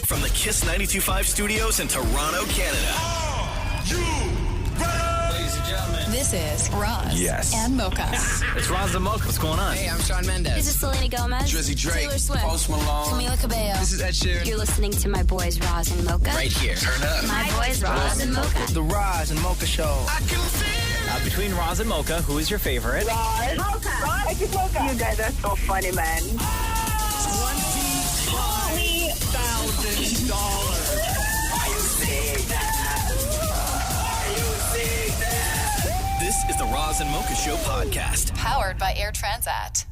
From the Kiss 92.5 studios in Toronto, Canada. Ladies and gentlemen, this is Roz and Mocha. It's Roz and Mocha. What's going on? Hey, I'm Shawn Mendes. This is Selena Gomez. Drizzy Drake. Taylor Swift. Post Malone. Camila Cabello. This is Ed Sheeran. You're listening to my boys Roz and Mocha. Right here. Turn up. My boys Roz and Mocha. The Roz and Mocha Show. I can feel Between Roz and Mocha, who is your favorite? Roz. Mocha. Roz. Mocha. You guys are so funny, man. $20,000. Are you seeing that? Are you seeing that? This is the Roz and Mocha Show podcast. Powered by Air Transat.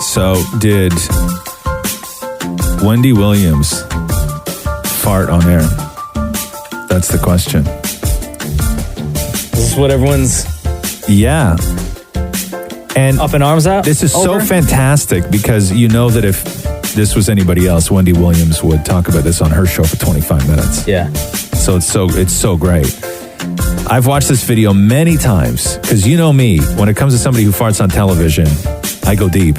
So, did Wendy Williams fart on air? That's the question. This is what everyone's and up in arms at? This is so fantastic because you know that if this was anybody else, Wendy Williams would talk about this on her show for 25 minutes. Yeah. So it's so great. I've watched this video many times because you know me, when it comes to somebody who farts on television, I go deep.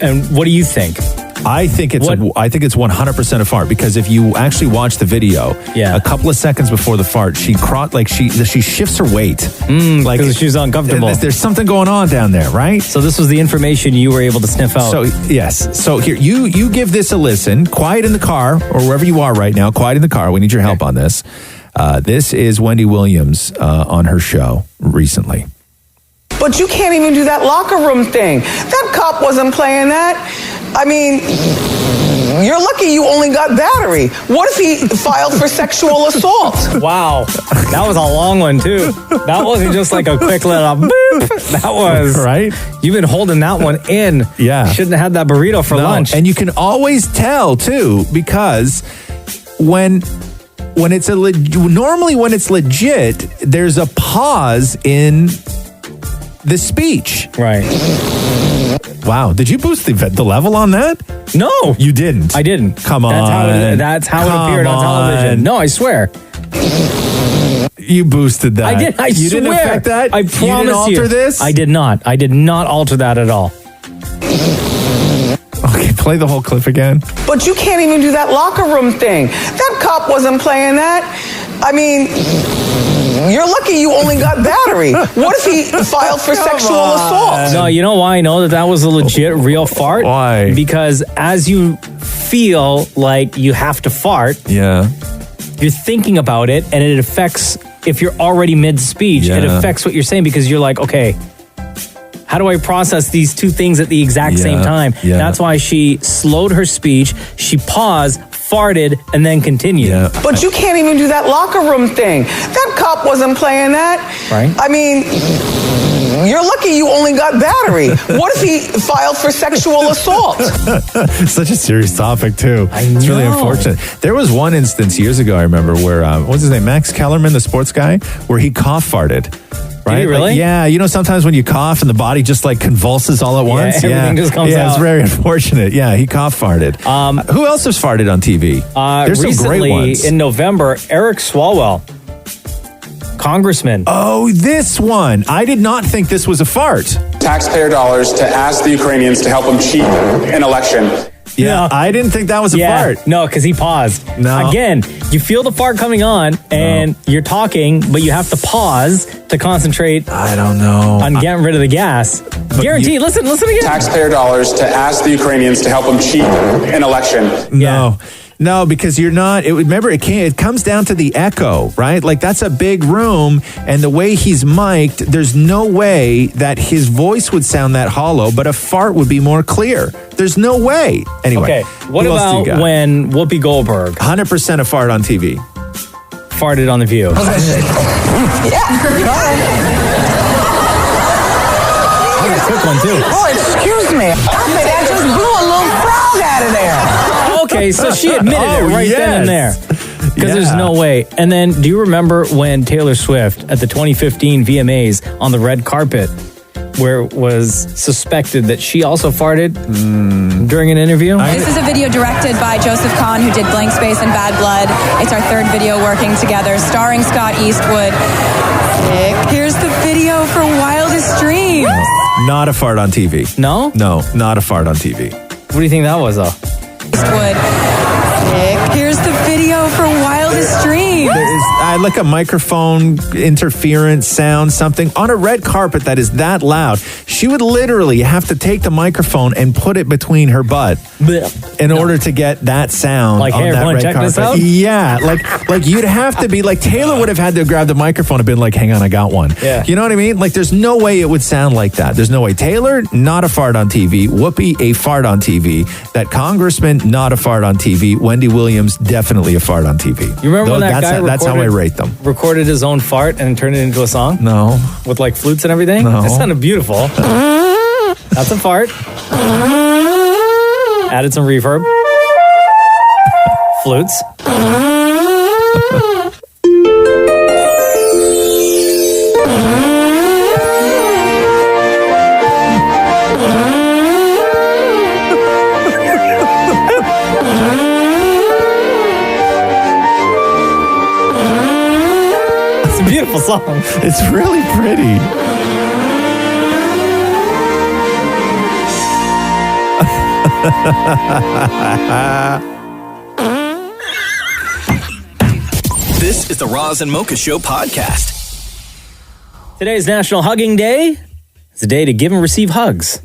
And what do you think? I think it's 100% a fart because if you actually watch the video, a couple of seconds before the fart, she shifts her weight, like because she's uncomfortable. There's something going on down there, right? So this was the information you were able to sniff out. So yes. So here you give this a listen. Quiet in the car or wherever you are right now. Quiet in the car. We need your help on this. This is Wendy Williams on her show recently. But you can't even do that locker room thing. That cop wasn't playing that. I mean, you're lucky you only got battery. What if he filed for sexual assault? Wow. That was a long one, too. That wasn't just like a quick little boop. That was... Right? You've been holding that one in. Yeah. Shouldn't have had that burrito for lunch. And you can always tell, too, because when it's normally when it's legit, there's a pause in the speech. Right. Wow. Did you boost the level on that? No. You didn't. I didn't. Come on. That's how it appeared on television. No, I swear. You boosted that. I did. I you swear. didn't affect that? I promise you. You didn't alter this? I did not. I did not alter that at all. Okay, play the whole clip again. But you can't even do that locker room thing. That cop wasn't playing that. I mean, you're lucky you only got battery. What if he filed for sexual assault? No, you know why I know that was a legit real fart? Why? Because as you feel like you have to fart, you're thinking about it, and it affects, if you're already mid-speech, it affects what you're saying because you're like, okay, how do I process these two things at the exact same time? Yeah. That's why she slowed her speech, she paused, farted, and then continued. Yeah. But you can't even do that locker room thing. That cop wasn't playing that. Right. I mean, you're lucky you only got battery. What if he filed for sexual assault? Such a serious topic, too. It's really know. unfortunate. There was one instance years ago, I remember, where, what's his name? Max Kellerman, the sports guy, where he cough farted. Right? Did he really? Like, you know, sometimes when you cough and the body just like convulses all at once. Everything just comes out. Yeah, it's very unfortunate. Yeah, he cough farted. Who else has farted on TV? There's recently, some great ones. in November, Eric Swalwell, congressman. Oh, this one. I did not think this was a fart. Taxpayer dollars to ask the Ukrainians to help them cheat an election. Yeah, I didn't think that was a fart. No, because he paused. No. Again, you feel the fart coming on, and you're talking, but you have to pause to concentrate. I don't know. On getting rid of the gas. Guaranteed. Listen again. Taxpayer dollars to ask the Ukrainians to help them cheat an election. No, because you're not. It comes down to the echo, right? Like that's a big room, and the way he's mic'd, there's no way that his voice would sound that hollow, but a fart would be more clear. There's no way. Anyway, Okay, what who else do you about got? when Whoopi Goldberg 100% a fart on TV? farted on The View? Quick one too. Oh, excuse me. That just blew a little frog out of there. Okay, so she admitted it right then and there. Because there's no way. And then, do you remember when Taylor Swift at the 2015 VMAs on the red carpet, where it was suspected that she also farted during an interview? This is a video directed by Joseph Kahn, who did Blank Space and Bad Blood. It's our third video working together, starring Scott Eastwood. Here's the video for Wildest Dreams. Not a fart on TV. No? No, not a fart on TV. What do you think that was, though? Eastwood. like a microphone interference sound, something on a red carpet that is that loud, she would literally have to take the microphone and put it between her butt in order to get that sound Like, on hey, that everyone, red check carpet. this out? Yeah, like you'd have to be like Taylor would have had to grab the microphone and been like, hang on, I got one. Yeah. You know what I mean? Like, there's no way it would sound like that. There's no way. Taylor, not a fart on TV. Whoopi, a fart on TV. That congressman, not a fart on TV. Wendy Williams, definitely a fart on TV. You remember when that that's guy how I rate them. recorded his own fart and turned it into a song? No. With like flutes and everything? No. That sounded beautiful. That's a fart. Added some reverb. Flutes. It's a beautiful song. It's really pretty. This is the Roz and Mocha Show podcast. Today is National Hugging Day. It's a day to give and receive hugs.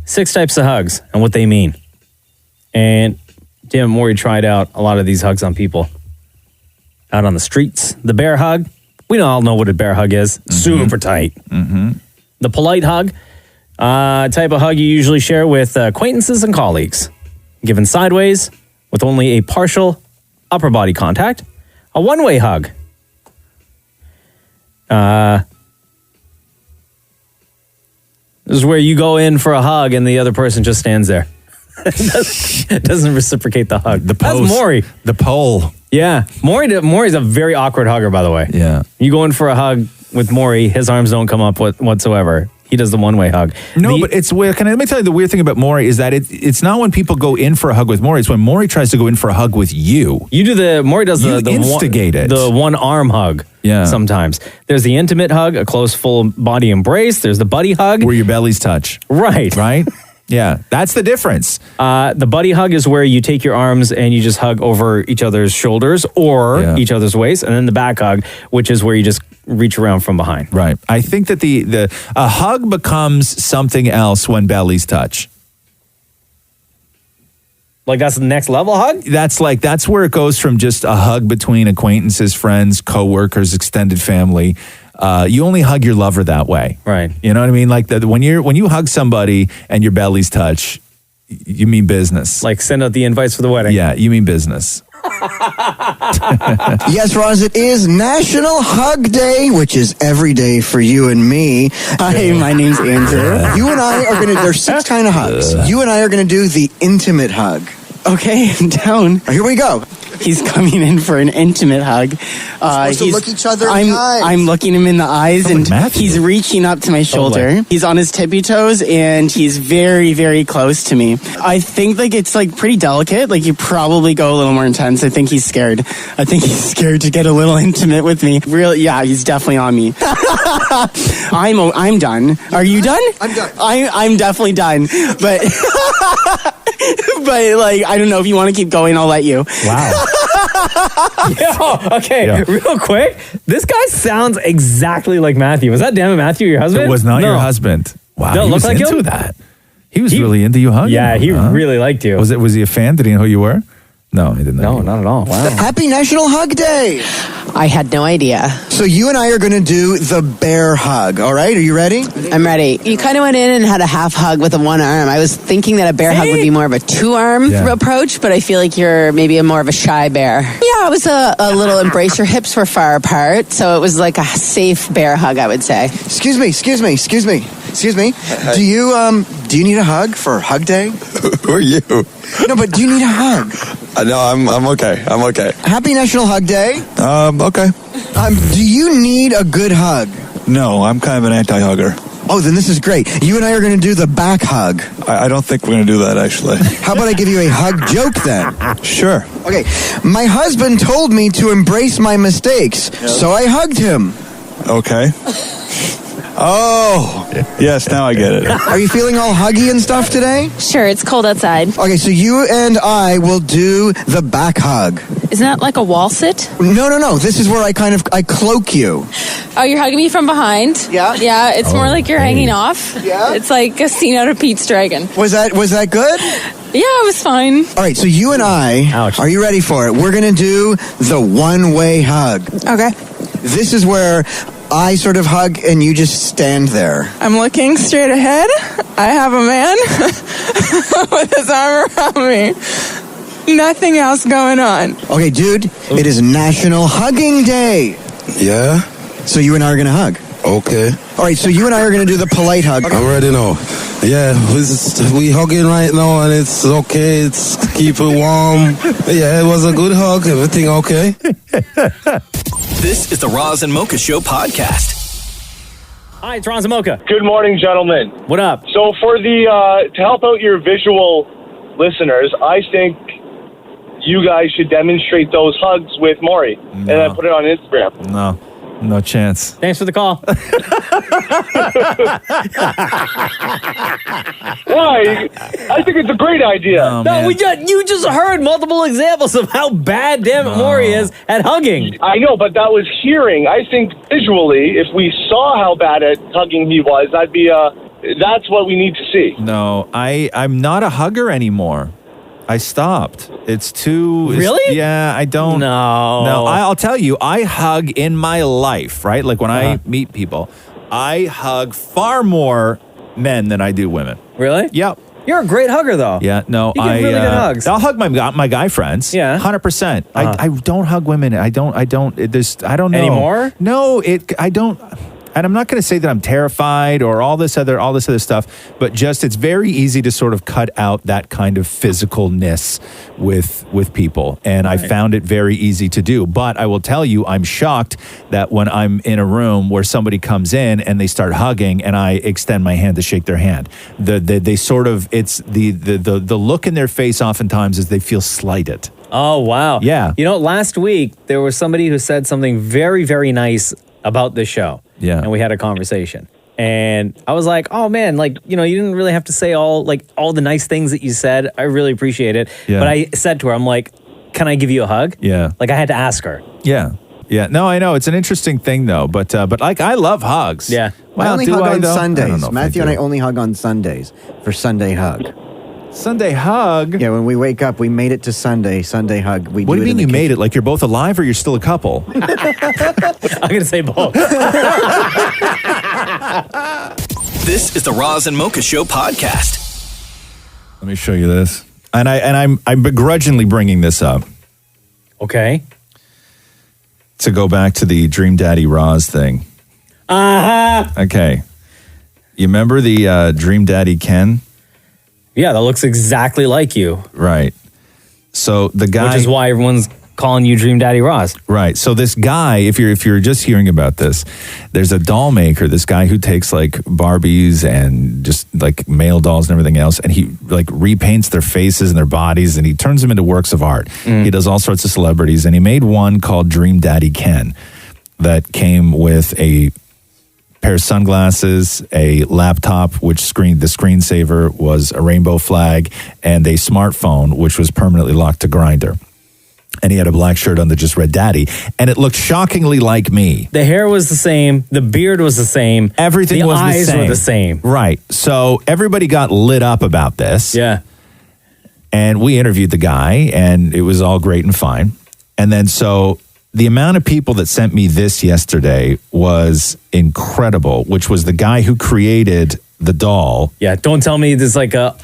6 types of hugs and what they mean. And Tim and Maury tried out a lot of these hugs on people out on the streets. The bear hug. We all know what a bear hug is. Super tight. The polite hug. Type of hug you usually share with acquaintances and colleagues. Given sideways with only a partial upper body contact. A one-way hug. This is where you go in for a hug and the other person just stands there. Doesn't reciprocate the hug. That's Maury. The pole. Yeah. Maury's a very awkward hugger, by the way. Yeah. You go in for a hug with Maury, his arms don't come up whatsoever. He does the one-way hug. No, but it's weird. Let me tell you the weird thing about Maury is that it's not when people go in for a hug with Maury. It's when Maury tries to go in for a hug with you. Maury does the instigate it. The one-arm hug. Yeah. Sometimes. There's the intimate hug, a close full body embrace. There's the buddy hug. Where your bellies touch. Right. Right? Yeah, that's the difference. The buddy hug is where you take your arms and you just hug over each other's shoulders or each other's waist, and then the back hug, which is where you just reach around from behind. Right. I think that a hug becomes something else when bellies touch. Like that's the next level hug? That's where it goes from just a hug between acquaintances, friends, coworkers, extended family. You only hug your lover that way. Right. You know what I mean? Like when you hug somebody and your bellies touch, you mean business. Like send out the invites for the wedding. Yeah, you mean business. Yes, Roz, it is National Hug Day, which is every day for you and me. Hi, my name's Andrew. You and I are going to, there's 6 kind of hugs. You and I are going to do the intimate hug. Okay, I'm down. Here we go. He's coming in for an intimate hug. Supposed to look each other in the eyes. I'm looking him in the eyes, and he's reaching up to my shoulder. He's on his tippy toes, and he's very, very close to me. I think it's pretty delicate. Like, you probably go a little more intense. I think he's scared. I think he's scared to get a little intimate with me. Really, yeah, he's definitely on me. I'm done. Are you done? I'm done. I'm definitely done. But I don't know, if you want to keep going, I'll let you. Wow. Real quick. This guy sounds exactly like Matthew. Was that damn it, Matthew, your husband? It was not your husband. Wow, No, he looks was like into him? that. He was really into you hugging. Yeah, he really liked you. Was he a fan? Did he know who you were? No, he didn't know. No, not at all. Wow. Happy National Hug Day. I had no idea. So you and I are going to do the bear hug, all right? Are you ready? I'm ready. You kind of went in and had a half hug with a one arm. I was thinking that a bear hug would be more of a 2-arm approach, but I feel like you're maybe more of a shy bear. Yeah, it was a little embrace. Your hips were far apart, so it was like a safe bear hug, I would say. Excuse me. Do you need a hug for Hug Day? Who are you? No, but do you need a hug? No, I'm okay. I'm okay. Happy National Hug Day. Okay. Do you need a good hug? No, I'm kind of an anti-hugger. Oh, then this is great. You and I are going to do the back hug. I don't think we're going to do that, actually. How about I give you a hug joke then? Sure. Okay. My husband told me to embrace my mistakes, so I hugged him. Okay. Oh, yes, now I get it. Are you feeling all huggy and stuff today? Sure, it's cold outside. Okay, so you and I will do the back hug. Isn't that like a wall sit? No. This is where I cloak you. Oh, you're hugging me from behind? Yeah. Yeah, it's more like you're hanging off. Yeah. It's like a scene out of Pete's Dragon. Was that good? Yeah, it was fine. All right, so you and I, are you ready for it? We're going to do the one-way hug. Okay. This is where I sort of hug and you just stand there. I'm looking straight ahead. I have a man with his arm around me. Nothing else going on. Okay, dude, it is National Hugging Day. Yeah? So you and I are going to hug. Okay. All right, so you and I are going to do the polite hug. I'm ready now. Yeah, we hugging right now and it's okay. It's keep it warm. Yeah, it was a good hug. Everything okay? This is the Roz and Mocha Show podcast. Hi, it's Roz and Mocha. Good morning, gentlemen. What up? So for the to help out your visual listeners, I think you guys should demonstrate those hugs with Maury and then put it on Instagram. No chance. Thanks for the call. Why? I think it's a great idea. You just heard multiple examples of how bad Dammit Maury is at hugging. I know, but that was hearing. I think visually, if we saw how bad at hugging he was, that's what we need to see. No, I'm not a hugger anymore. I stopped. It's too... Really? Yeah, I don't... No, I'll tell you, I hug in my life, right? Like when I meet people, I hug far more men than I do women. Really? Yep. You're a great hugger, though. Yeah, no, You give really good hugs. I'll hug my guy friends. Yeah. 100%. I don't hug women. I don't know. Anymore? No, I don't... And I'm not going to say that I'm terrified or all this other stuff, but just it's very easy to sort of cut out that kind of physicalness with people. And I found it very easy to do. But I will tell you, I'm shocked that when I'm in a room where somebody comes in and they start hugging and I extend my hand to shake their hand, they sort of, it's the look in their face oftentimes is they feel slighted. Oh, wow. Yeah. You know, last week there was somebody who said something very, very nice about this show. Yeah. And we had a conversation. And I was like, oh man, like, you didn't really have to say all the nice things that you said. I really appreciate it. Yeah. But I said to her, I'm like, can I give you a hug? Yeah. Like I had to ask her. Yeah. Yeah. No, I know. It's an interesting thing though. But like I love hugs. Yeah. I only hug on though? I don't Sundays. know if Matthew I and I do. only hug on Sundays for Sunday hug. Sunday hug? Yeah, when we wake up, we made it to Sunday hug. What do you mean you made it? Like you're both alive or you're still a couple? I'm going to say both. This is the Roz and Mocha Show podcast. Let me show you this. And I'm begrudgingly bringing this up. Okay. To go back to the Dream Daddy Roz thing. Uh-huh. Okay. You remember the Dream Daddy Ken? Yeah, that looks exactly like you. Right. So the guy... Which is why everyone's calling you Dream Daddy Roz. Right. So this guy, if you're just hearing about this, there's a doll maker, this guy who takes like Barbies and just like male dolls and everything else, and he like repaints their faces and their bodies and he turns them into works of art. He does all sorts of celebrities, and he made one called Dream Daddy Ken that came with a pair of sunglasses, a laptop, the screensaver was a rainbow flag, and a smartphone, which was permanently locked to Grindr. And he had a black shirt on that just read Daddy, and it looked shockingly like me. The hair was the same, the beard was the same, everything was the same. The eyes were the same. Right. So everybody got lit up about this. Yeah. And we interviewed the guy, and it was all great and fine. And then so the amount of people that sent me this yesterday was incredible, which was the guy who created the doll. Yeah, don't tell me there's like a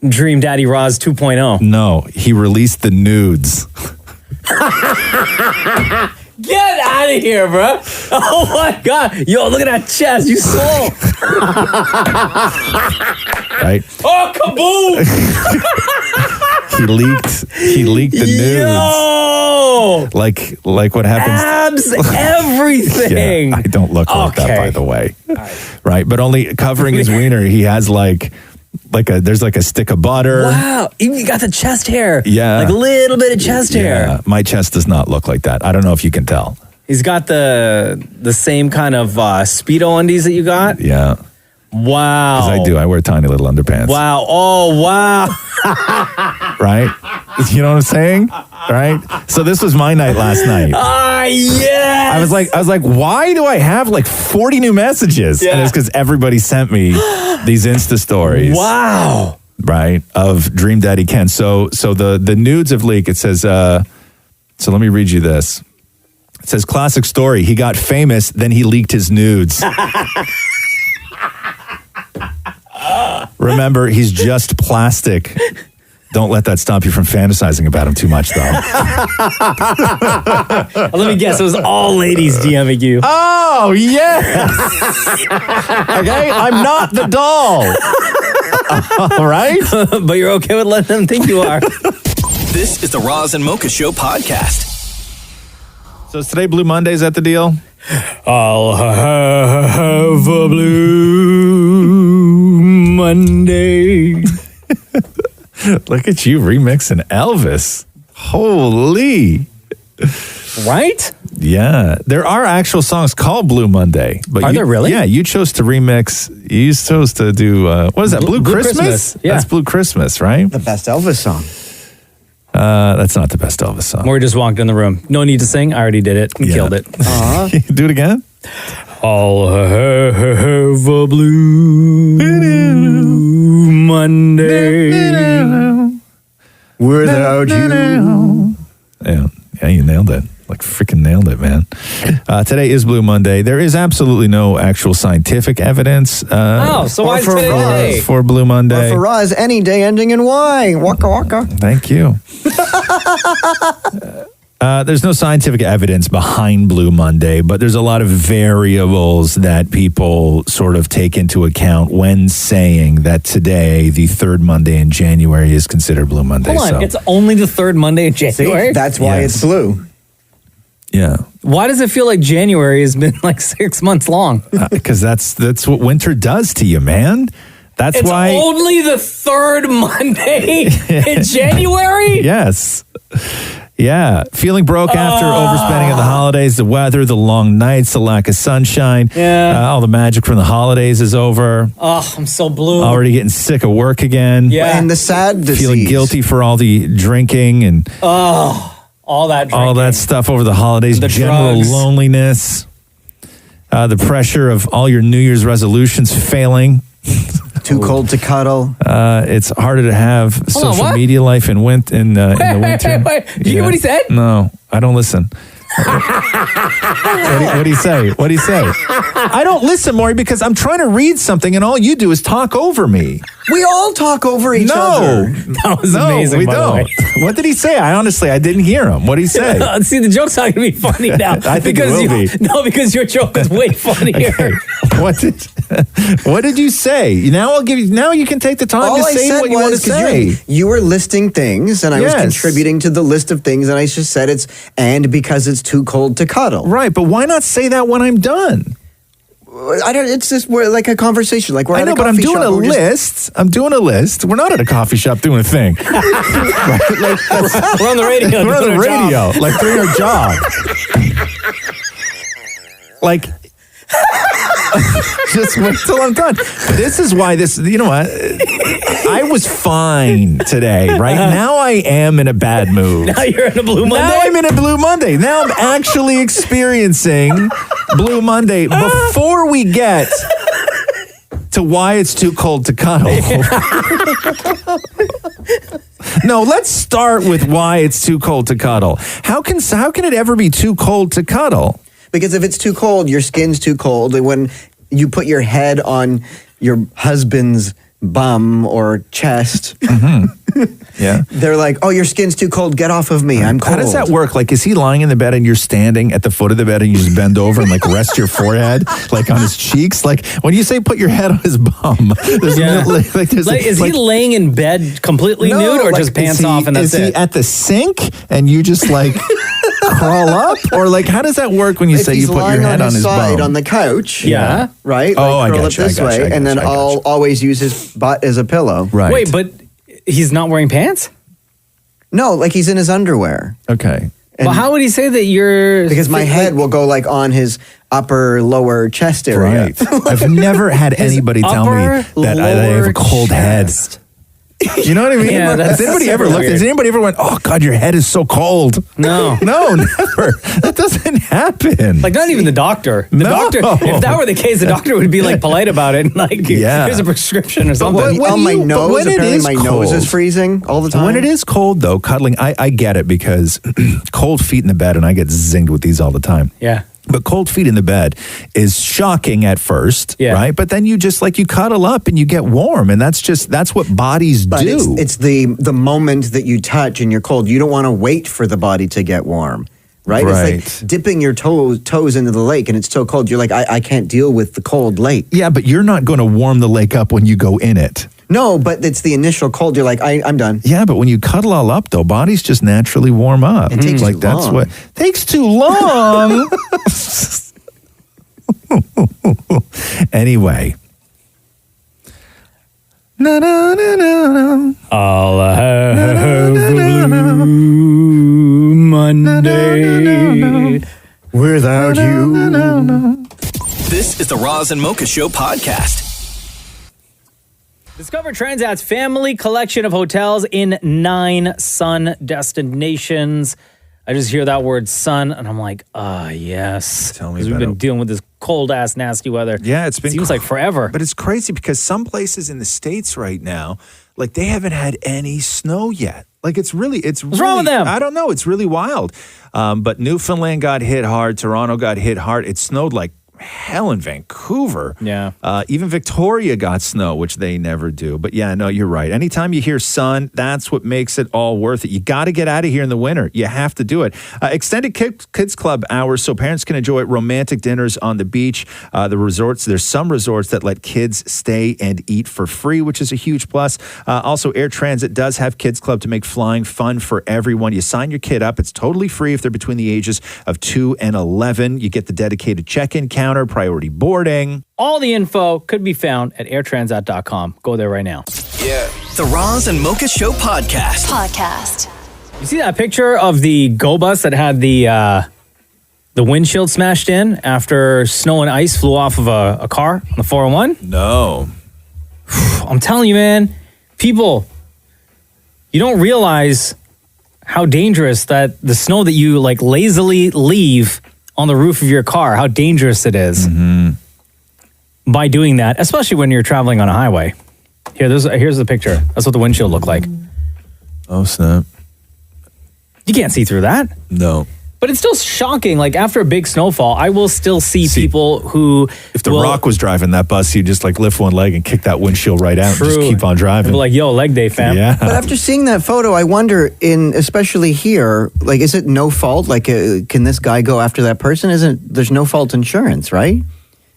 Dream Daddy Roz 2.0. No, he released the nudes. Get out of here, bro. Oh my God. Yo, look at that chest. You slow. Right? Oh, kaboom. He leaked the nudes. Yo. Like what happens? Abs, everything. Yeah, I don't look like that, by the way. Right. But only covering his wiener, he has there's like a stick of butter. Wow. You got the chest hair. Yeah. Like a little bit of chest hair. My chest does not look like that. I don't know if you can tell. He's got the same kind of Speedo undies that you got. Yeah. Wow. Because I do. I wear tiny little underpants. Wow. Oh, wow. right? You know what I'm saying? Right? So this was my night last night. Yes. I was like, why do I have like 40 new messages? Yeah. And it's because everybody sent me these Insta stories. Wow. Right, of Dream Daddy Ken. So the nudes have leaked. It says, so let me read you this. It says, classic story. He got famous, then he leaked his nudes. Remember, he's just plastic. Don't let that stop you from fantasizing about him too much, though. Let me guess. It was all ladies DMing you. Oh, yes. Okay, I'm not the doll. All right? But you're okay with letting them think you are. This is the Roz and Mocha Show podcast. So is today Blue Monday? Is that the deal? I'll have a Blue Monday. Look at you remixing Elvis. Holy. Right? Yeah. There are actual songs called Blue Monday. But Are there really? Yeah, you chose to remix. You chose to do, what is that, Blue Christmas? Yeah. That's Blue Christmas, right? The best Elvis song. That's not the best Elvis song. Maury just walked in the room. No need to sing. I already did it and killed it. Do it again? I'll have a Blue Monday without you. Yeah, you nailed it. Like freaking nailed it, man. Today is Blue Monday. There is absolutely no actual scientific evidence. So why is today? For Blue Monday. Or for Roz, any day ending in Y. Waka waka. Thank you. There's no scientific evidence behind Blue Monday, but there's a lot of variables that people sort of take into account when saying that today, the third Monday in January, is considered Blue Monday. Hold on, it's only the third Monday in January? See, that's why it's blue. Yeah. Why does it feel like January has been like 6 months long? Because that's what winter does to you, man. That's it's why. Only the third Monday in January? Yes. Yeah. Feeling broke after overspending at the holidays, the weather, the long nights, the lack of sunshine. Yeah. All the magic from the holidays is over. Oh, I'm so blue. Already getting sick of work again. Yeah. And the sad disease. Feeling guilty for all the drinking and all that drinking. all that stuff over the holidays. The general drugs. loneliness. The pressure of all your New Year's resolutions failing. Too cold to cuddle. It's harder to have social what? media life in the winter. Wait. Did you hear what he said? No, I don't listen. What do you say? What do you say? I don't listen, Maury, because I'm trying to read something and all you do is talk over me. We all talk over each other. That was amazing, we by the don't. way. What did he say? I didn't hear him. What did he say? See, the joke's not going to be funny now. I think it will be. No, because your joke is way funnier. Okay. What did you say? Now you can take the time All to I say said what you want to say. You were listing things, and I was Yes. contributing to the list of things, and I just said and because it's too cold to cuddle. Right, but why not say that when I'm done? It's just like a conversation. Like we're I at know, a but I'm coffee doing shop, a we're just- list. I'm doing a list. We're not at a coffee shop doing a thing. Right? Like, We're on the radio. we're on the doing our radio, job. like doing our job. Like, just wait till I'm done. This is why you know what? I was fine today, right? Now I am in a bad mood. Now you're in a Blue Monday? Now I'm in a Blue Monday. Now I'm actually experiencing Blue Monday before we get to why it's too cold to cuddle. No, let's start with why it's too cold to cuddle. How can it ever be too cold to cuddle? Because if it's too cold, your skin's too cold. And when you put your head on your husband's bum or chest, Yeah. they're like, oh, your skin's too cold. Get off of me. I'm cold. How does that work? Like, is he lying in the bed and you're standing at the foot of the bed and you just bend over and like rest your forehead like on his cheeks? Like when you say put your head on his bum, there's Is he laying in bed completely nude or just pants off and that's it? Is he at the sink and you just like crawl up? Or like how does that work when you say you put your head on his side bum? on the couch, Yeah. right? Oh, I curl gotcha, it this way, and then I'll always use his butt as a pillow. Right. Wait, but he's not wearing pants? No, like he's in his underwear. Okay. And Well, how would he say that you're... because my head will go like on his upper lower chest area. Right. I've never had anybody tell me upper, that I have a cold chest. You know what I mean? Yeah, has anybody ever looked? Has anybody ever went, "Oh God, your head is so cold"? No. No, never. That doesn't happen. Like not even the doctor. The doctor. If that were the case, the doctor would be like polite about it. And like, here's a prescription or something. On my nose, apparently my nose is freezing all the time. When it is cold, though, cuddling, I get it because cold feet in the bed, and I get zinged with these all the time. Yeah. But cold feet in the bed is shocking at first, right? But then you just you cuddle up and you get warm, and that's what bodies do. It's the moment that you touch and you're cold. You don't want to wait for the body to get warm, right? It's like dipping your toes into the lake and it's so cold. You're like, I can't deal with the cold lake. Yeah, but you're not going to warm the lake up when you go in it. No, but it's the initial cold. You're like, I'm done. Yeah, but when you cuddle all up, though, bodies just naturally warm up. It takes too that's long. what takes too long. Anyway. Na, na, na, na, na. I'll have a blue Monday without you. This is the Roz and Mocha Show podcast. Discover Transat's family collection of hotels in 9 sun destinations. I just hear that word sun, and I'm like, yes. Tell me because we've been dealing with this cold-ass, nasty weather. Yeah, it's been Seems like forever. But it's crazy because some places in the States right now, they haven't had any snow yet. What's wrong with them? I don't know. It's really wild. But Newfoundland got hit hard. Toronto got hit hard. It snowed like hell in Vancouver. Yeah. Even Victoria got snow, which they never do. But yeah, no, you're right. Anytime you hear sun, that's what makes it all worth it. You got to get out of here in the winter. You have to do it. Extended Kids Club hours so parents can enjoy romantic dinners on the beach. The resorts, there's some resorts that let kids stay and eat for free, which is a huge plus. Also, Air Transit does have Kids Club to make flying fun for everyone. You sign your kid up. It's totally free if they're between the ages of 2 and 11. You get the dedicated check-in counter, priority boarding. All the info could be found at airtransat.com. Go there right now. Yeah. The Roz and Mocha Show Podcast. You see that picture of the Go Bus that had the windshield smashed in after snow and ice flew off of a car on the 401? No. I'm telling you, man, people, you don't realize how dangerous that the snow that you lazily leave on the roof of your car, how dangerous it is by doing that, especially when you're traveling on a highway. Here's the picture. That's what the windshield looked like. Oh, snap. You can't see through that. No. But it's still shocking. After a big snowfall, I will still see people who... If The Rock was driving that bus, he'd just lift one leg and kick that windshield right out and just keep on driving. People yo, leg day, fam. Yeah. But after seeing that photo, I wonder, especially here, is it no fault? Can this guy go after that person? There's no fault insurance, right?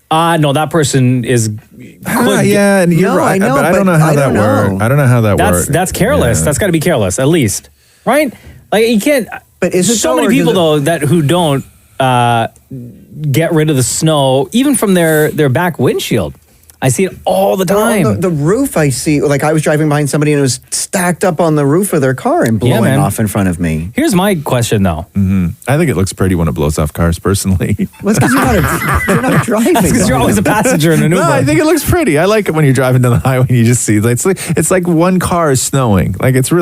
No, that person is... Yeah, and you're right. I know, but I don't know how that works. I don't know how that works. That's careless. Yeah. That's got to be careless, at least. Right? You can't... But is it so many people though who don't get rid of the snow even from their back windshield? I see it all the time. The roof I see, I was driving behind somebody and it was stacked up on the roof of their car and blowing off in front of me. Here's my question though. I think it looks pretty when it blows off cars, personally. Well, it's because you're not driving. That's because you're always a passenger in an Uber. No, I think it looks pretty. I like it when you're driving down the highway and you just see it's like one car is snowing. I think it's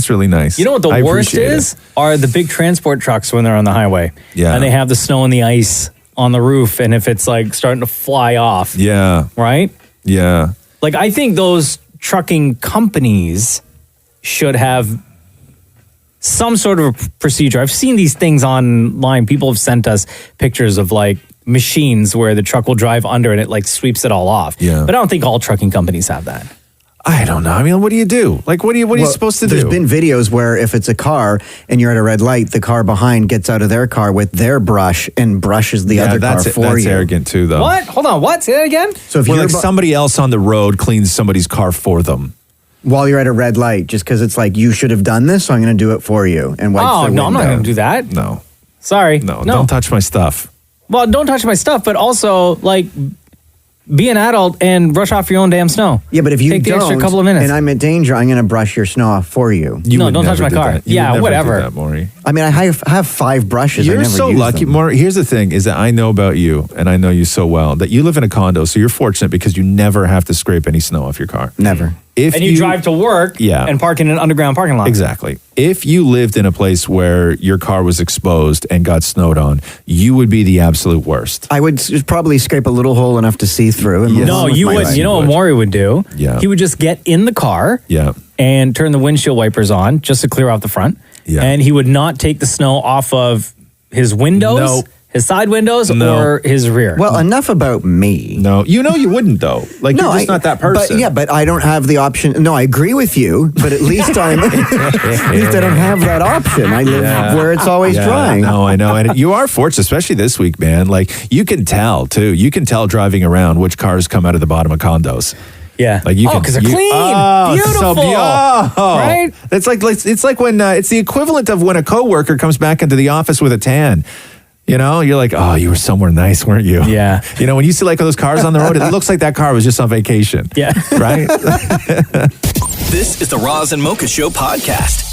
really nice. You know what the worst is? Are the big transport trucks when they're on the highway. Yeah. And they have the snow and the ice on the roof, and if it's starting to fly off. Yeah. Right? Yeah. I think those trucking companies should have some sort of a procedure. I've seen these things online. People have sent us pictures of machines where the truck will drive under and it sweeps it all off. Yeah. But I don't think all trucking companies have that. I don't know. I mean, what do you do? What are you supposed to do? There's been videos where if it's a car and you're at a red light, the car behind gets out of their car with their brush and brushes the other car for that's you. arrogant too, though. What? Hold on. What? Say that again? So if you're somebody else on the road cleans somebody's car for them. While you're at a red light, just because it's you should have done this, so I'm going to do it for you. And wipe I'm not going to do that. No. Sorry. No, don't touch my stuff. Well, don't touch my stuff, but also, be an adult and brush off your own damn snow. Yeah, but if you take the don't, extra couple of minutes. and I'm in danger, I'm going to brush your snow off for you. No, don't touch my car. Yeah, whatever. Maury. I mean, I have 5 brushes. I You're never so use lucky, them. Maury. Here's the thing: is that I know about you, and I know you so well that you live in a condo, so you're fortunate because you never have to scrape any snow off your car. Never. And you drive to work and park in an underground parking lot. Exactly. If you lived in a place where your car was exposed and got snowed on, you would be the absolute worst. I would probably scrape a little hole enough to see through. And move No, on with you my would. life. You know what Maury would do? Yeah. He would just get in the car and turn the windshield wipers on just to clear off the front. Yeah. And he would not take the snow off of his windows, his side windows, or his rear. Well, enough about me. No, you know you wouldn't though. Like you're just not that person. But I don't have the option. No, I agree with you. But at least at least I don't have that option. I live where it's always dry. No, I know, and you are fortunate, especially this week, man. Like you can tell too. You can tell driving around which cars come out of the bottom of condos. Yeah, like you can because they're clean, it's so beautiful, right? It's like when it's the equivalent of when a coworker comes back into the office with a tan. You know, you're like, oh, you were somewhere nice, weren't you? Yeah. You know, when you see like those cars on the road, it looks like that car was just on vacation. Yeah. Right? This is the Roz and Mocha Show podcast.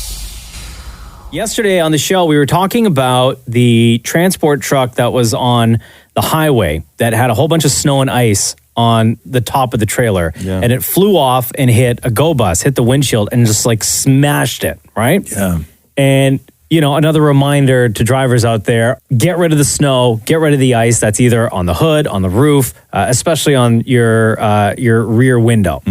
Yesterday on the show, we were talking about the transport truck that was on the highway that had a whole bunch of snow and ice on the top of the trailer. Yeah. And it flew off and hit a go bus, hit the windshield, and just like smashed it, right? Yeah. And you know, another reminder to drivers out there, get rid of the snow, get rid of the ice that's either on the hood, on the roof, especially on your rear window,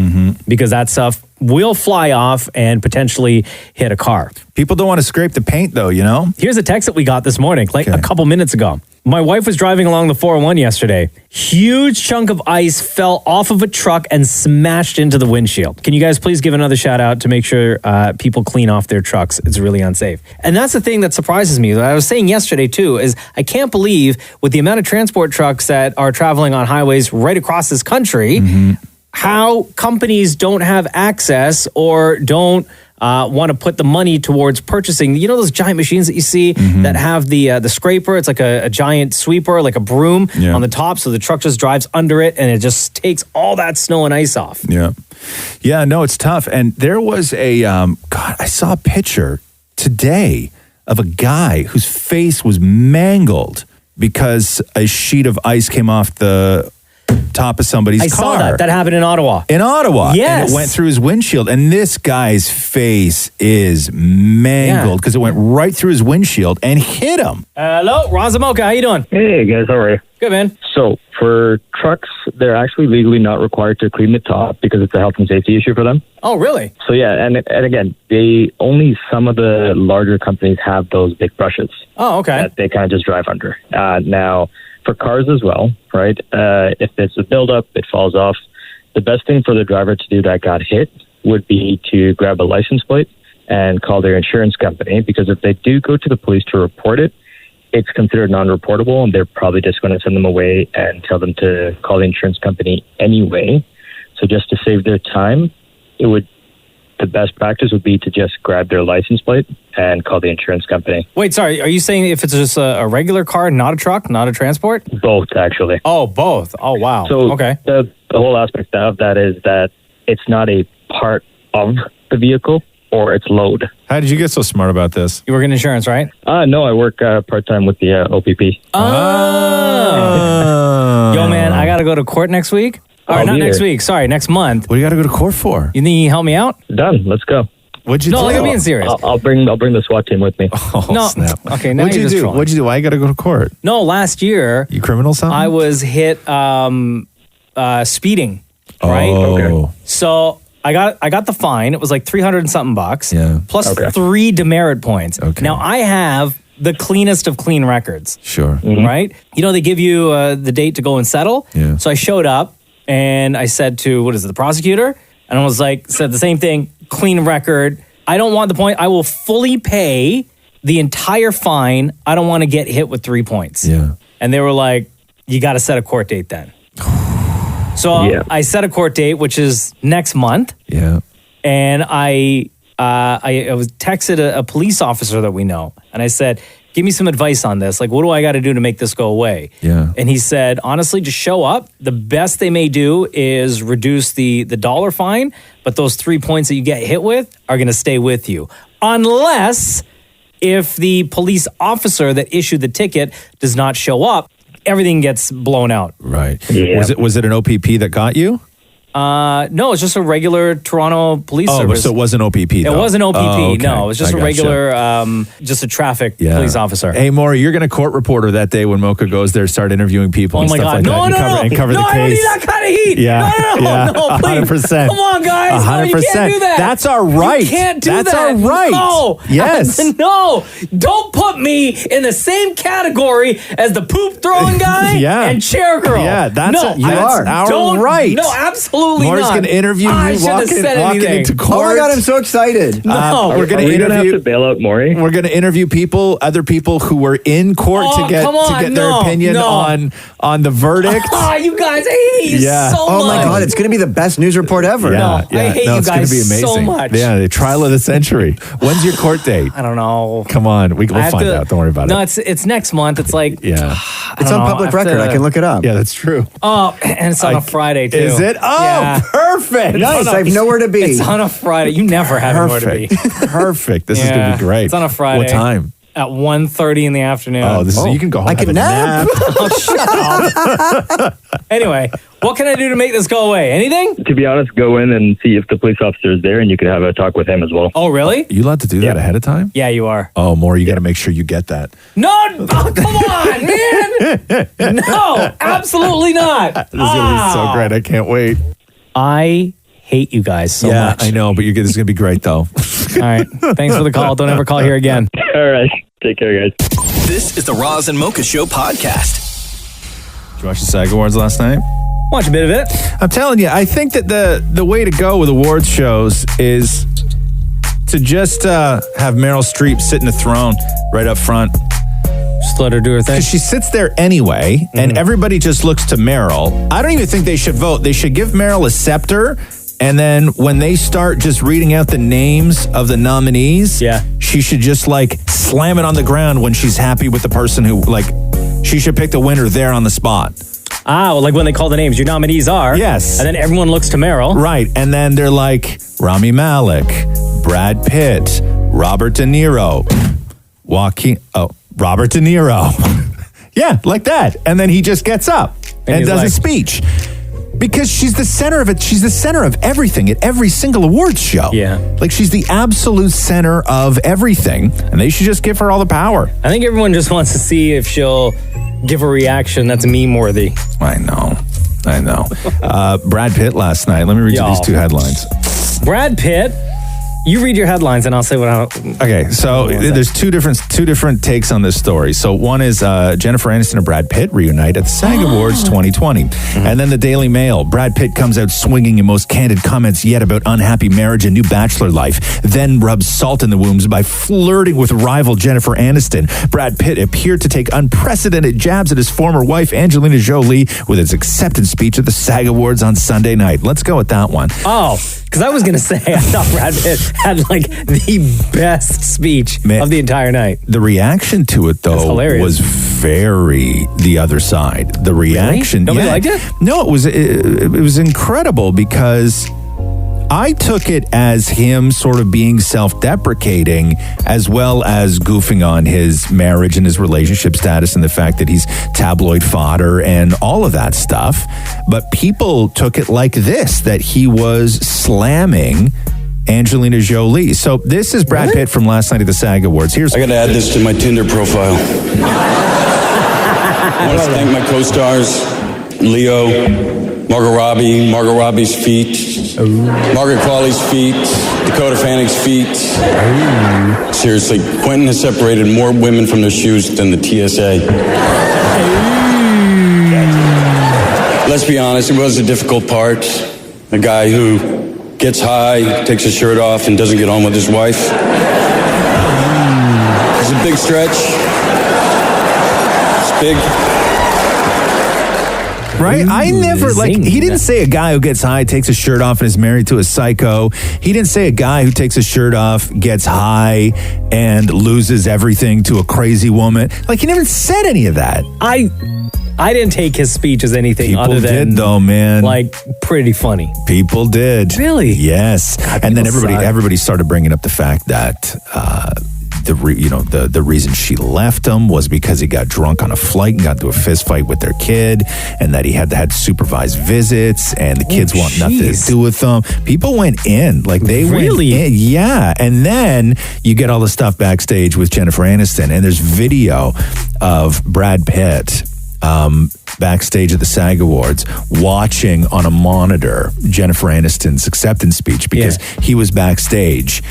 because that stuff will fly off and potentially hit a car. People don't want to scrape the paint though, you know? Here's a text that we got this morning, like a couple minutes ago. My wife was driving along the 401 yesterday. Huge chunk of ice fell off of a truck and smashed into the windshield. Can you guys please give another shout out to make sure people clean off their trucks? It's really unsafe. And that's the thing that surprises me. That I was saying yesterday too, is I can't believe with the amount of transport trucks that are traveling on highways right across this country, how companies don't have access or don't want to put the money towards purchasing, you know, those giant machines that you see that have the scraper. It's like a giant sweeper, like a broom on the top. So the truck just drives under it and it just takes all that snow and ice off. Yeah. Yeah, no, it's tough. And there was I saw a picture today of a guy whose face was mangled because a sheet of ice came off the top of somebody's car. I saw that. That happened in Ottawa. In Ottawa. Yes. And it went through his windshield. And this guy's face is mangled because it went right through his windshield and hit him. Hello, Roz Mocha. How you doing? Hey, guys. How are you? Good, man. So, for trucks, they're actually legally not required to clean the top because it's a health and safety issue for them. Oh, really? So, yeah. And again, some of the larger companies have those big brushes. Oh, okay. That they kind of just drive under. Now, for cars as well, right? If it's a buildup, it falls off. The best thing for the driver to do that got hit would be to grab a license plate and call their insurance company, because if they do go to the police to report it, it's considered non-reportable, and they're probably just going to send them away and tell them to call the insurance company anyway. So just to save their time, the best practice would be to just grab their license plate and call the insurance company. Wait, sorry. Are you saying if it's just a regular car, not a truck, not a transport? Both, actually. Oh, both. Oh, wow. So okay. The whole aspect of that is that it's not a part of the vehicle or its load. How did you get so smart about this? You work in insurance, right? No, I work part-time with the OPP. Oh. Yo, man, I got to go to court next week. Or not next week. Sorry, next month. What do you got to go to court for? You think you can help me out? Done. Let's go. What'd you do? No, like I'm being serious. I'll bring the SWAT team with me. Oh, No. snap. Okay, now What'd you're you just do? trolling. What'd you do? Why you got to go to court? No, last year You criminal something? I was hit speeding, right? Oh. Okay. So I got the fine. It was like $300 and something bucks. Yeah. Plus 3 demerit points. Okay. Now I have the cleanest of clean records. Sure. Right? You know, they give you the date to go and settle. Yeah. So I showed up and I said to, the prosecutor? And I was like, said the same thing, clean record. I don't want the point. I will fully pay the entire fine. I don't want to get hit with 3 points. Yeah. And they were like, you got to set a court date then. So I set a court date, which is next month. Yeah. And I was texted a police officer that we know. And I said, give me some advice on this. Like, what do I got to do to make this go away? Yeah. And he said, honestly, just show up. The best they may do is reduce the dollar fine, but those 3 points that you get hit with are going to stay with you. Unless if the police officer that issued the ticket does not show up, everything gets blown out. Right. Yeah. Was it an OPP that got you? No, it's just a regular Toronto police service. So it wasn't OPP, It though. wasn't OPP, Oh, okay. no. It was just I a gotcha. regular, just a traffic police officer. Hey, Maury, you're going to court reporter that day when Mocha goes there, start interviewing people Oh and my stuff God. like No, that. no, And cover no, the I don't case. need that kind of heat. Yeah, No, please. 100%. Come on, guys. No, you 100%. can't do that. That's our right. You can't do That's that. our right. No. Yes. No. Don't put me in the same category as the poop throwing guy Yeah. and chair girl. Yeah, that's no, our right. No, absolutely Maury's not. going to interview you I shouldn't have said walking anything. into court. Oh my God, I'm so excited. No. We're going to have interview. to bail out Maury? We're going to interview other people who were in court Oh, to get come on, their opinion on the verdict. Oh, you guys, I hate you so much. Oh my God, it's going to be the best news report ever. Yeah, I hate no, you it's gonna guys be amazing. so much. Yeah, the trial of the century. When's your court date? I don't know. Come on, we'll I have find to- out. Don't worry about No, it. it's next month. It's like Yeah, It's on public record. I can look it up. yeah, that's true. oh, and it's on a Friday too. Is it? Oh, Yeah. perfect. Nice. I have nowhere to be. It's on a Friday. You never have anywhere to be. Perfect. This is Yeah, gonna be great. it's on a Friday. What time? At 1:30 in the afternoon. Oh, this is you can go home. I and can have a nap. Oh, shut up. Anyway, what can I do to make this go away? Anything? To be honest, go in and see if the police officer is there, and you could have a talk with him as well. Oh, really? You allowed to do that ahead of time? Yeah, you are. Oh, more. You got to make sure you get that. No, oh, come on, man. No, absolutely not. This is gonna be so great. I can't wait. I hate you guys so yeah, much. I know, but this is gonna be great though. All right. Thanks for the call. Don't ever call here again. All right. Take care, guys. This is the Roz and Mocha Show podcast. Did you watch the SAG Awards last night? Watch a bit of it. I'm telling you, I think that the way to go with awards shows is to just have Meryl Streep sit in the throne right up front. Just let her do her thing. Because she sits there anyway, and everybody just looks to Meryl. I don't even think they should vote. They should give Meryl a scepter, and then when they start just reading out the names of the nominees, she should just like slam it on the ground when she's happy with the person who, like, she should pick the winner there on the spot. Ah, well, like when they call the names, your nominees are. Yes. And then everyone looks to Meryl. Right. And then they're like Rami Malek, Brad Pitt, Robert De Niro, Robert De Niro. Yeah, like that. And then he just gets up and does a speech. Because she's the center of it. She's the center of everything at every single awards show. Yeah. Like she's the absolute center of everything. And they should just give her all the power. I think everyone just wants to see if she'll give a reaction that's meme-worthy. I know. Brad Pitt last night. Let me read you these two headlines. Brad Pitt. You read your headlines and I'll say what I... Okay, so there's two different takes on this story. So one is Jennifer Aniston and Brad Pitt reunite at the SAG Awards 2020. And then the Daily Mail, Brad Pitt comes out swinging in most candid comments yet about unhappy marriage and new bachelor life, then rubs salt in the wounds by flirting with rival Jennifer Aniston. Brad Pitt appeared to take unprecedented jabs at his former wife, Angelina Jolie, with his acceptance speech at the SAG Awards on Sunday night. Let's go with that one. Oh, because I was going to say, I thought Brad Pitt had like the best speech of the entire night. The reaction to it, though, was very the other side. The reaction, Really? Nobody liked it? No, it was incredible because I took it as him sort of being self-deprecating as well as goofing on his marriage and his relationship status and the fact that he's tabloid fodder and all of that stuff. But people took it like this, that he was slamming Angelina Jolie. So this is Brad Pitt from last night at the SAG Awards. I got to add this to my Tinder profile. I want to thank my co-stars, Leo, Margot Robbie, Margot Robbie's feet, Margaret Qualley's feet, Dakota Fanning's feet. Seriously, Quentin has separated more women from their shoes than the TSA. Let's be honest, it was a difficult part. A guy who gets high, takes his shirt off, and doesn't get on with his wife. It's a big stretch. It's big. Right? I never, like, he didn't say a guy who gets high, takes his shirt off, and is married to a psycho. He didn't say a guy who takes his shirt off, gets high, and loses everything to a crazy woman. Like, he never said any of that. I didn't take his speech as anything People other than did, though, man. like pretty funny. People did. Really? Yes. God, and then people suck. everybody started bringing up the fact that the reason she left him was because he got drunk on a flight and got into a fist fight with their kid, and that he had supervised visits, and the kids want nothing to do with them. People went in, like they went in, yeah. And then you get all the stuff backstage with Jennifer Aniston, and there's video of Brad Pitt backstage at the SAG Awards watching on a monitor Jennifer Aniston's acceptance speech because he was backstage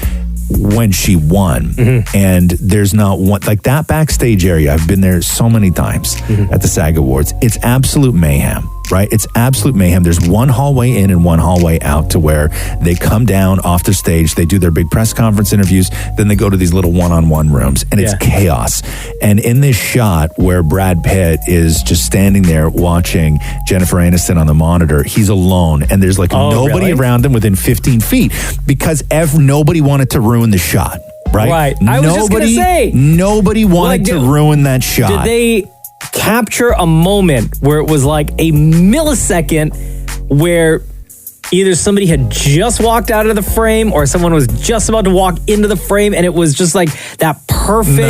when she won. And there's not one, like that backstage area, I've been there so many times at the SAG Awards. It's absolute mayhem, right? It's absolute mayhem. There's one hallway in and one hallway out to where they come down off the stage, they do their big press conference interviews, then they go to these little one-on-one rooms, and it's chaos. And in this shot where Brad Pitt is just standing there watching Jennifer Aniston on the monitor, he's alone, and there's like nobody around him within 15 feet because nobody wanted to ruin the shot, right? Right. I was just going to say. Nobody wanted to ruin that shot. Did they capture a moment where it was like a millisecond where either somebody had just walked out of the frame or someone was just about to walk into the frame, and it was just like that perfect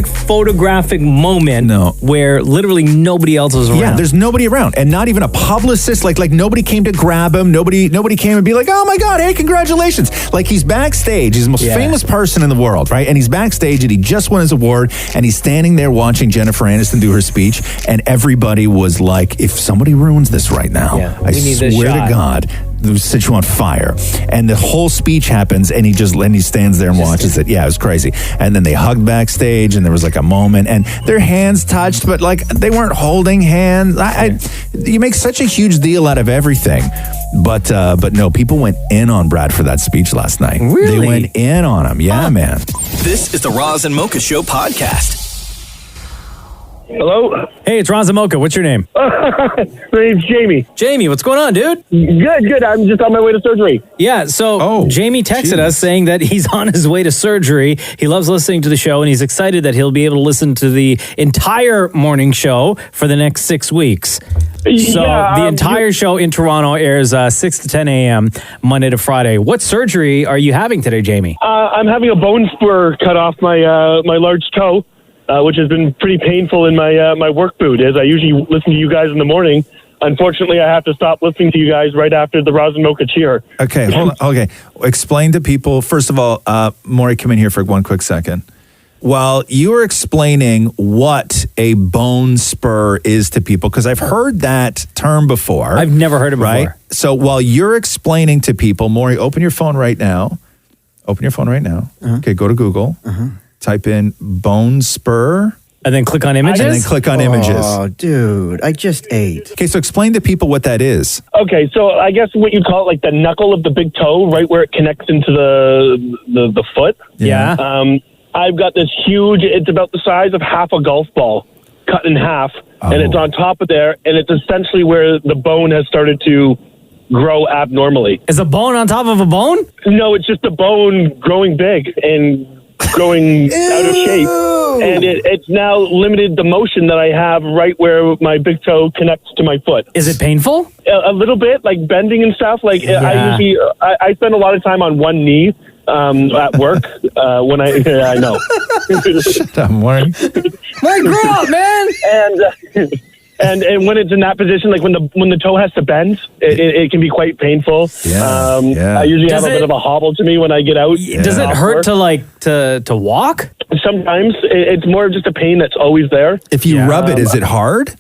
photographic moment where literally nobody else was around. Yeah, there's nobody around, and not even a publicist. Like nobody came to grab him. Nobody came and be like, "Oh my God, hey, congratulations!" Like he's backstage. He's the most famous person in the world, right? And he's backstage, and he just won his award, and he's standing there watching Jennifer Aniston do her speech, and everybody was like, "If somebody ruins this right now, I swear to God, they'll set you on fire." And the whole speech happens, and he stands there and watches it. Yeah, it was crazy. And then they hugged backstage, and there was like a moment, and their hands touched, but like they weren't holding hands. You make such a huge deal out of everything, but no, people went in on Brad for that speech last night. Really? They went in on him. Yeah, man. This is the Roz and Mocha Show podcast. Hello? Hey, it's Roz Mocha. What's your name? My name's Jamie. Jamie, what's going on, dude? Good. I'm just on my way to surgery. Yeah, so Jamie texted us saying that he's on his way to surgery. He loves listening to the show, and he's excited that he'll be able to listen to the entire morning show for the next 6 weeks. So the entire show in Toronto airs 6 to 10 a.m. Monday to Friday. What surgery are you having today, Jamie? I'm having a bone spur cut off my large toe. Which has been pretty painful in my work boot, as I usually listen to you guys in the morning. Unfortunately, I have to stop listening to you guys right after the Roz and Mocha cheer. Okay, hold on. Okay, explain to people, first of all, Maury, come in here for one quick second. While you were explaining what a bone spur is to people, because I've heard that term before. I've never heard it before. Right? So while you're explaining to people, Maury, open your phone right now. Okay, go to Google. Type in bone spur. And then click on images? Oh, dude, I just ate. Okay, so explain to people what that is. Okay, so I guess what you call it, like the knuckle of the big toe, right where it connects into the foot. Yeah. I've got this huge, it's about the size of half a golf ball, cut in half, and it's on top of there, and it's essentially where the bone has started to grow abnormally. Is a bone on top of a bone? No, it's just the bone growing big and growing out of shape, and it's now limited the motion that I have right where my big toe connects to my foot. Is it painful? A little bit, like bending and stuff. Like I spend a lot of time on one knee at work when I know. Shut up, Warren. Mike, grow up, man. And when it's in that position, like when the toe has to bend, it can be quite painful. I usually have a bit of a hobble to me when I get out. Does it hurt to walk? Sometimes it's more of just a pain that's always there. If you rub it, is it hard?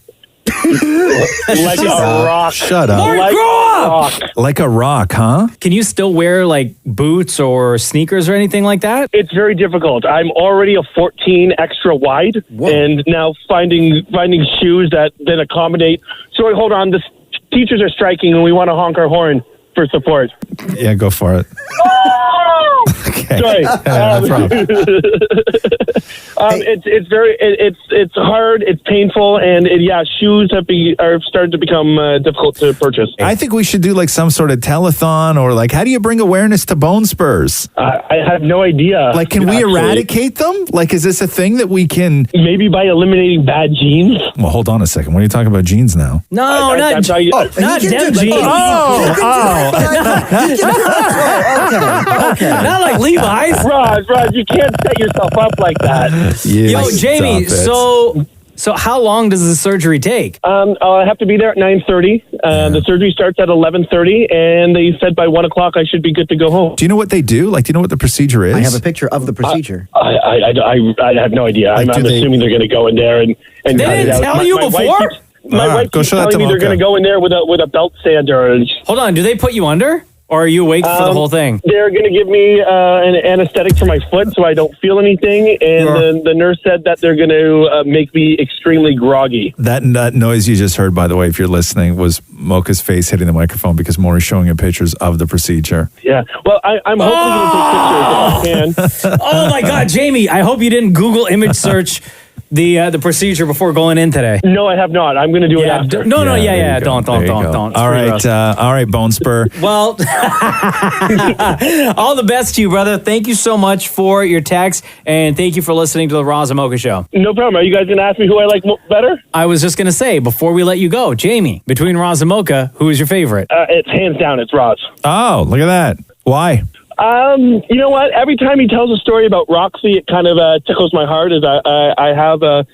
Like a rock. Shut up. Mark, grow up! Like a rock, huh? Can you still wear like boots or sneakers or anything like that? It's very difficult. I'm already a 14 extra wide, and now finding shoes that then accommodate. Sorry, hold on. The teachers are striking, and we want to honk our horn for support. Yeah, go for it. Okay. Sorry. No problem. It's hard, it's painful, and shoes are starting to become difficult to purchase. I think we should do like some sort of telethon, or like, how do you bring awareness to bone spurs? I have no idea. Like, can we eradicate them? Like, is this a thing that we can? Maybe by eliminating bad genes. Well, hold on a second. What are you talking about jeans now? No, not them jeans. Okay. Not like Levi's. Roz, you can't set yourself up like that. Yo, Jamie, so how long does the surgery take? I have to be there at 9:30. The surgery starts at 11:30, and they said by 1 o'clock I should be good to go home. Do you know what they do? Like, do you know what the procedure is? I have a picture of the procedure. I have no idea. Like, I'm assuming they're going to go in there and they didn't tell you before? My wife keeps telling me they're going to go in there with a belt sander. Hold on, do they put you under? Or are you awake for the whole thing? They're going to give me an anesthetic for my foot so I don't feel anything. And then the nurse said that they're going to make me extremely groggy. That noise you just heard, by the way, if you're listening, was Mocha's face hitting the microphone because Maury's showing you pictures of the procedure. Yeah. Well, I'm hoping to take pictures if I can. Oh, my God, Jamie, I hope you didn't Google image search the procedure before going in today. No, I have not. I'm going to do it after. Don't. All right, Bone Spur. Well, all the best to you, brother. Thank you so much for your text, and thank you for listening to the Roz and Mocha Show. No problem. Are you guys going to ask me who I like better? I was just going to say, before we let you go, Jamie, between Roz and Mocha, who is your favorite? It's hands down, it's Roz. Oh, look at that. Why? You know what? Every time he tells a story about Roxy, it kind of tickles my heart. As I have a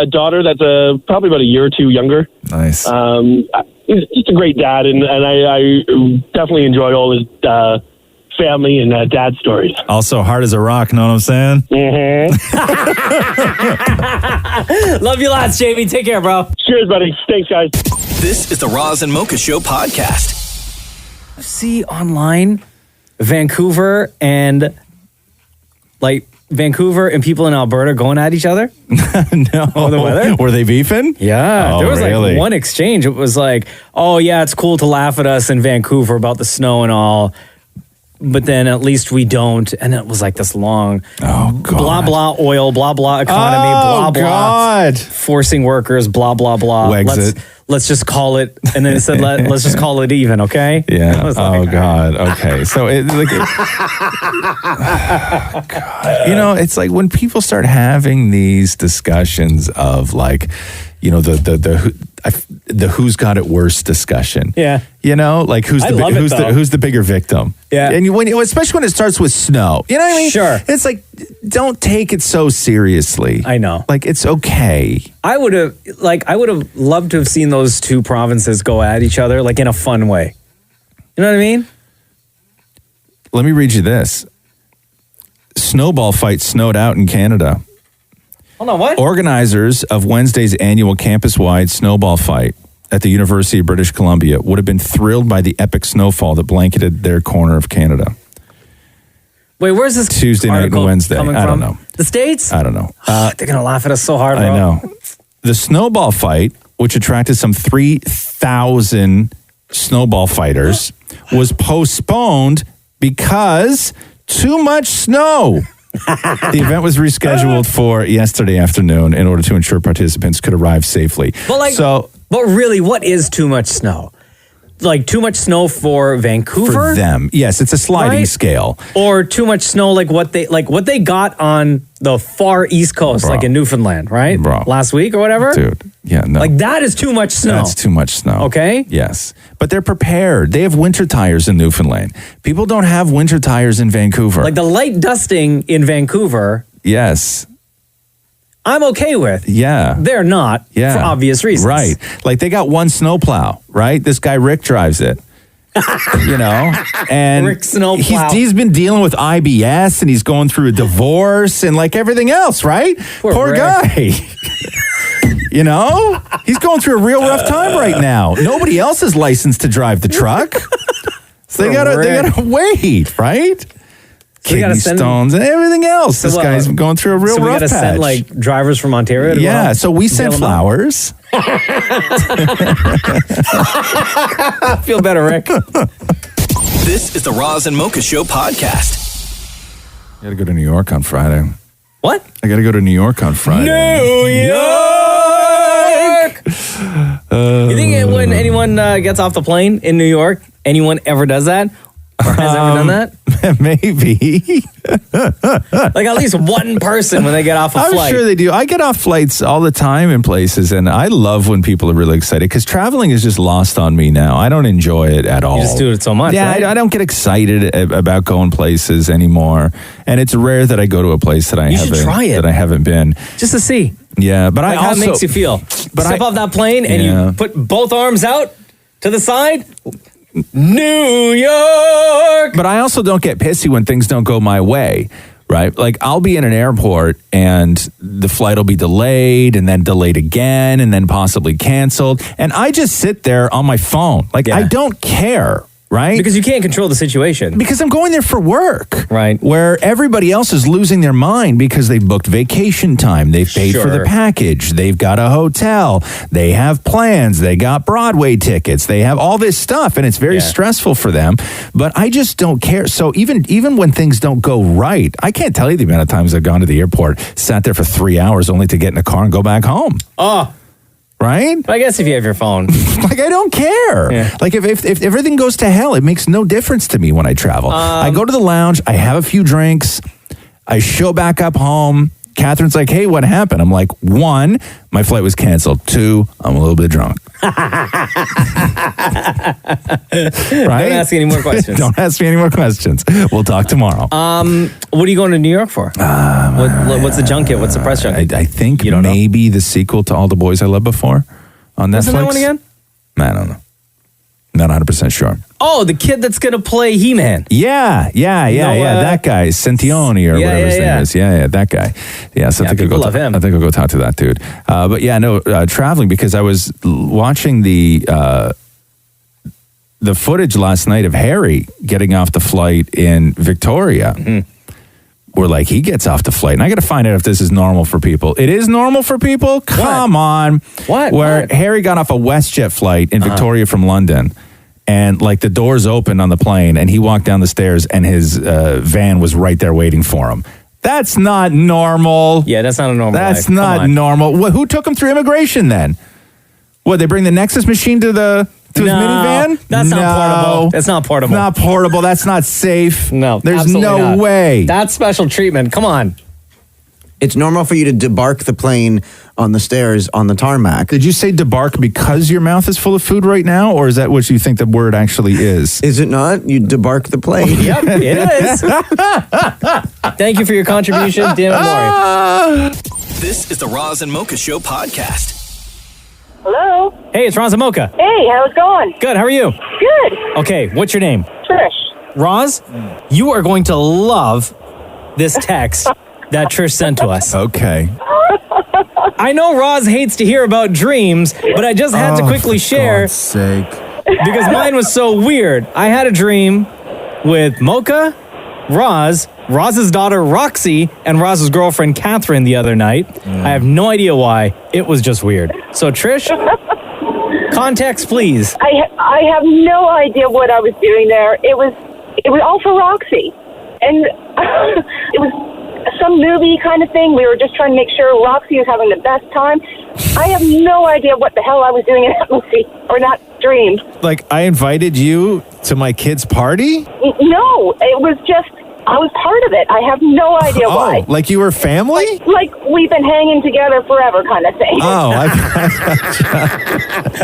daughter that's probably about a year or two younger. Nice. He's just a great dad, and I definitely enjoy all his family and dad stories. Also, hard as a rock, know what I'm saying? Mm-hmm. Love you lots, Jamie. Take care, bro. Cheers, buddy. Thanks, guys. This is the Roz and Mocha Show podcast. See online Vancouver and people in Alberta going at each other? No. Over the weather? Were they beefing? Yeah. Oh, there was really? like one exchange. It was like, oh yeah, it's cool to laugh at us in Vancouver about the snow and all, but then at least we don't. And it was like this long blah blah oil, blah blah economy, blah blah God. Forcing workers, blah blah blah. Let's just call it, and then it said let's just call it even, okay? Yeah. I was like, God. Okay. So it's like when people start having these discussions of like, you know, the who's got it worse discussion. Yeah. You know, like who's the bigger victim? Yeah. And especially when it starts with snow. You know what I mean? Sure. It's like, don't take it so seriously. I know. Like, it's okay. I would have loved to have seen those two provinces go at each other like in a fun way. You know what I mean? Let me read you this. Snowball fight snowed out in Canada. Hold on, what? Organizers of Wednesday's annual campus-wide snowball fight at the University of British Columbia would have been thrilled by the epic snowfall that blanketed their corner of Canada. Wait, where's this Tuesday night and Wednesday? I don't know. The States? I don't know. They're going to laugh at us so hard, bro. I know. The snowball fight, which attracted some 3,000 snowball fighters, was postponed because too much snow. The event was rescheduled for yesterday afternoon in order to ensure participants could arrive safely. But really, what is too much snow? Like too much snow for Vancouver? For them, yes, it's a sliding scale. Or too much snow, like what they got on the far East Coast, like in Newfoundland, right? Last week or whatever, dude. Yeah, no, like that is too much snow. That's too much snow. Okay, yes, but they're prepared. They have winter tires in Newfoundland. People don't have winter tires in Vancouver. Like the light dusting in Vancouver. Yes. I'm okay with. Yeah. They're not, for obvious reasons. Right. Like they got one snowplow, right? This guy, Rick, drives it. You know? And Rick Snowplow. He's been dealing with IBS and he's going through a divorce and like everything else, right? Poor guy. You know? He's going through a real rough time right now. Nobody else is licensed to drive the truck. So they gotta wait, right? Kidney stones and everything else. This guy's going through a real rough patch. So we gotta send like drivers from Ontario to go so we sent flowers. I feel better, Rick. This is the Roz and Mocha Show podcast. You gotta go to New York on Friday. What? I got to go to New York on Friday. New York! You think when anyone gets off the plane in New York, anyone ever does that? Or has ever done that? Maybe. Like at least one person when they get off a flight. I'm sure they do. I get off flights all the time in places, and I love when people are really excited because traveling is just lost on me now. I don't enjoy it at all. You just do it so much, Yeah, right? I don't get excited about going places anymore, and it's rare that I go to a place that I haven't been. Just to see. Yeah, but Like I how also it makes you feel. But Step off that plane and Yeah. you put both arms out to the side. New York! But I also don't get pissy when things don't go my way, right? Like I'll be in an airport and the flight will be delayed and then delayed again and then possibly canceled. And I just sit there on my phone. Like I don't care, right? Because you can't control the situation. Because I'm going there for work. Right. Where everybody else is losing their mind because they've booked vacation time. They've paid for the Sure. package. They've got a hotel. They have plans. They got Broadway tickets. They have all this stuff, and it's very stressful for them. But I just don't care. So even when things don't go right, I can't tell you the amount of times I've gone to the airport, sat there for 3 hours only to get in a car and go back home. Oh. Right? I guess if you have your phone. Like, I don't care. Yeah. Like, if everything goes to hell, it makes no difference to me when I travel. I go to the lounge, I have a few drinks, I show back up home. Catherine's like, hey, what happened? I'm like, 1, my flight was canceled. 2, I'm a little bit drunk. Right? Don't ask any more questions. Don't ask me any more questions. We'll talk tomorrow. What are you going to New York for? What's the junket? What's the press junket? I think maybe the sequel to All the Boys I Loved Before on Netflix. Isn't that one again? I don't know. Not 100% sure. Oh, the kid that's going to play He-Man. Yeah. That guy, Sentioni or whatever his name is. Yeah, that guy. Yeah, so I think I'll go. I think I'll go talk to that dude. But yeah, no, traveling because I was watching the footage last night of Harry getting off the flight in Victoria. Mm-hmm. Where like he gets off the flight, and I got to find out if this is normal for people. It is normal for people. Come on, what? Where Harry got off a WestJet flight in Victoria from London. And like the doors opened on the plane and he walked down the stairs and his van was right there waiting for him. That's not normal. Yeah, that's not a normal That's life. not normal. Who took him through immigration then? What, they bring the Nexus machine to his minivan? That's not portable. That's not portable. Not portable. That's not safe. No, there's absolutely no not. way. That's special treatment. Come on. It's normal for you to debark the plane on the stairs on the tarmac. Did you say debark because your mouth is full of food right now, or is that what you think the word actually is? Is it not? You debark the plane. Yep, it is. Thank you for your contribution, Dan and Maury. This is the Roz and Mocha Show podcast. Hello? Hey, it's Roz Mocha. Hey, how's it going? Good, how are you? Good. Okay, what's your name? Trish. Roz, you are going to love this text that Trish sent to us. Okay. I know Roz hates to hear about dreams, but I just had to quickly share God's sake. because mine was so weird. I had a dream with Mocha, Roz, Roz's daughter Roxy, and Roz's girlfriend Catherine the other night. I have no idea why. It was just weird. So Trish, context please. I have no idea what I was doing there. It was all for Roxy. And it was some movie kind of thing. We were just trying to make sure Roxy was having the best time. I have no idea what the hell I was doing in that movie or that dream. Like, I invited you to my kid's party? No, it was just, I was part of it. I have no idea why. Like you were family? Like we've been hanging together forever kind of thing. Oh,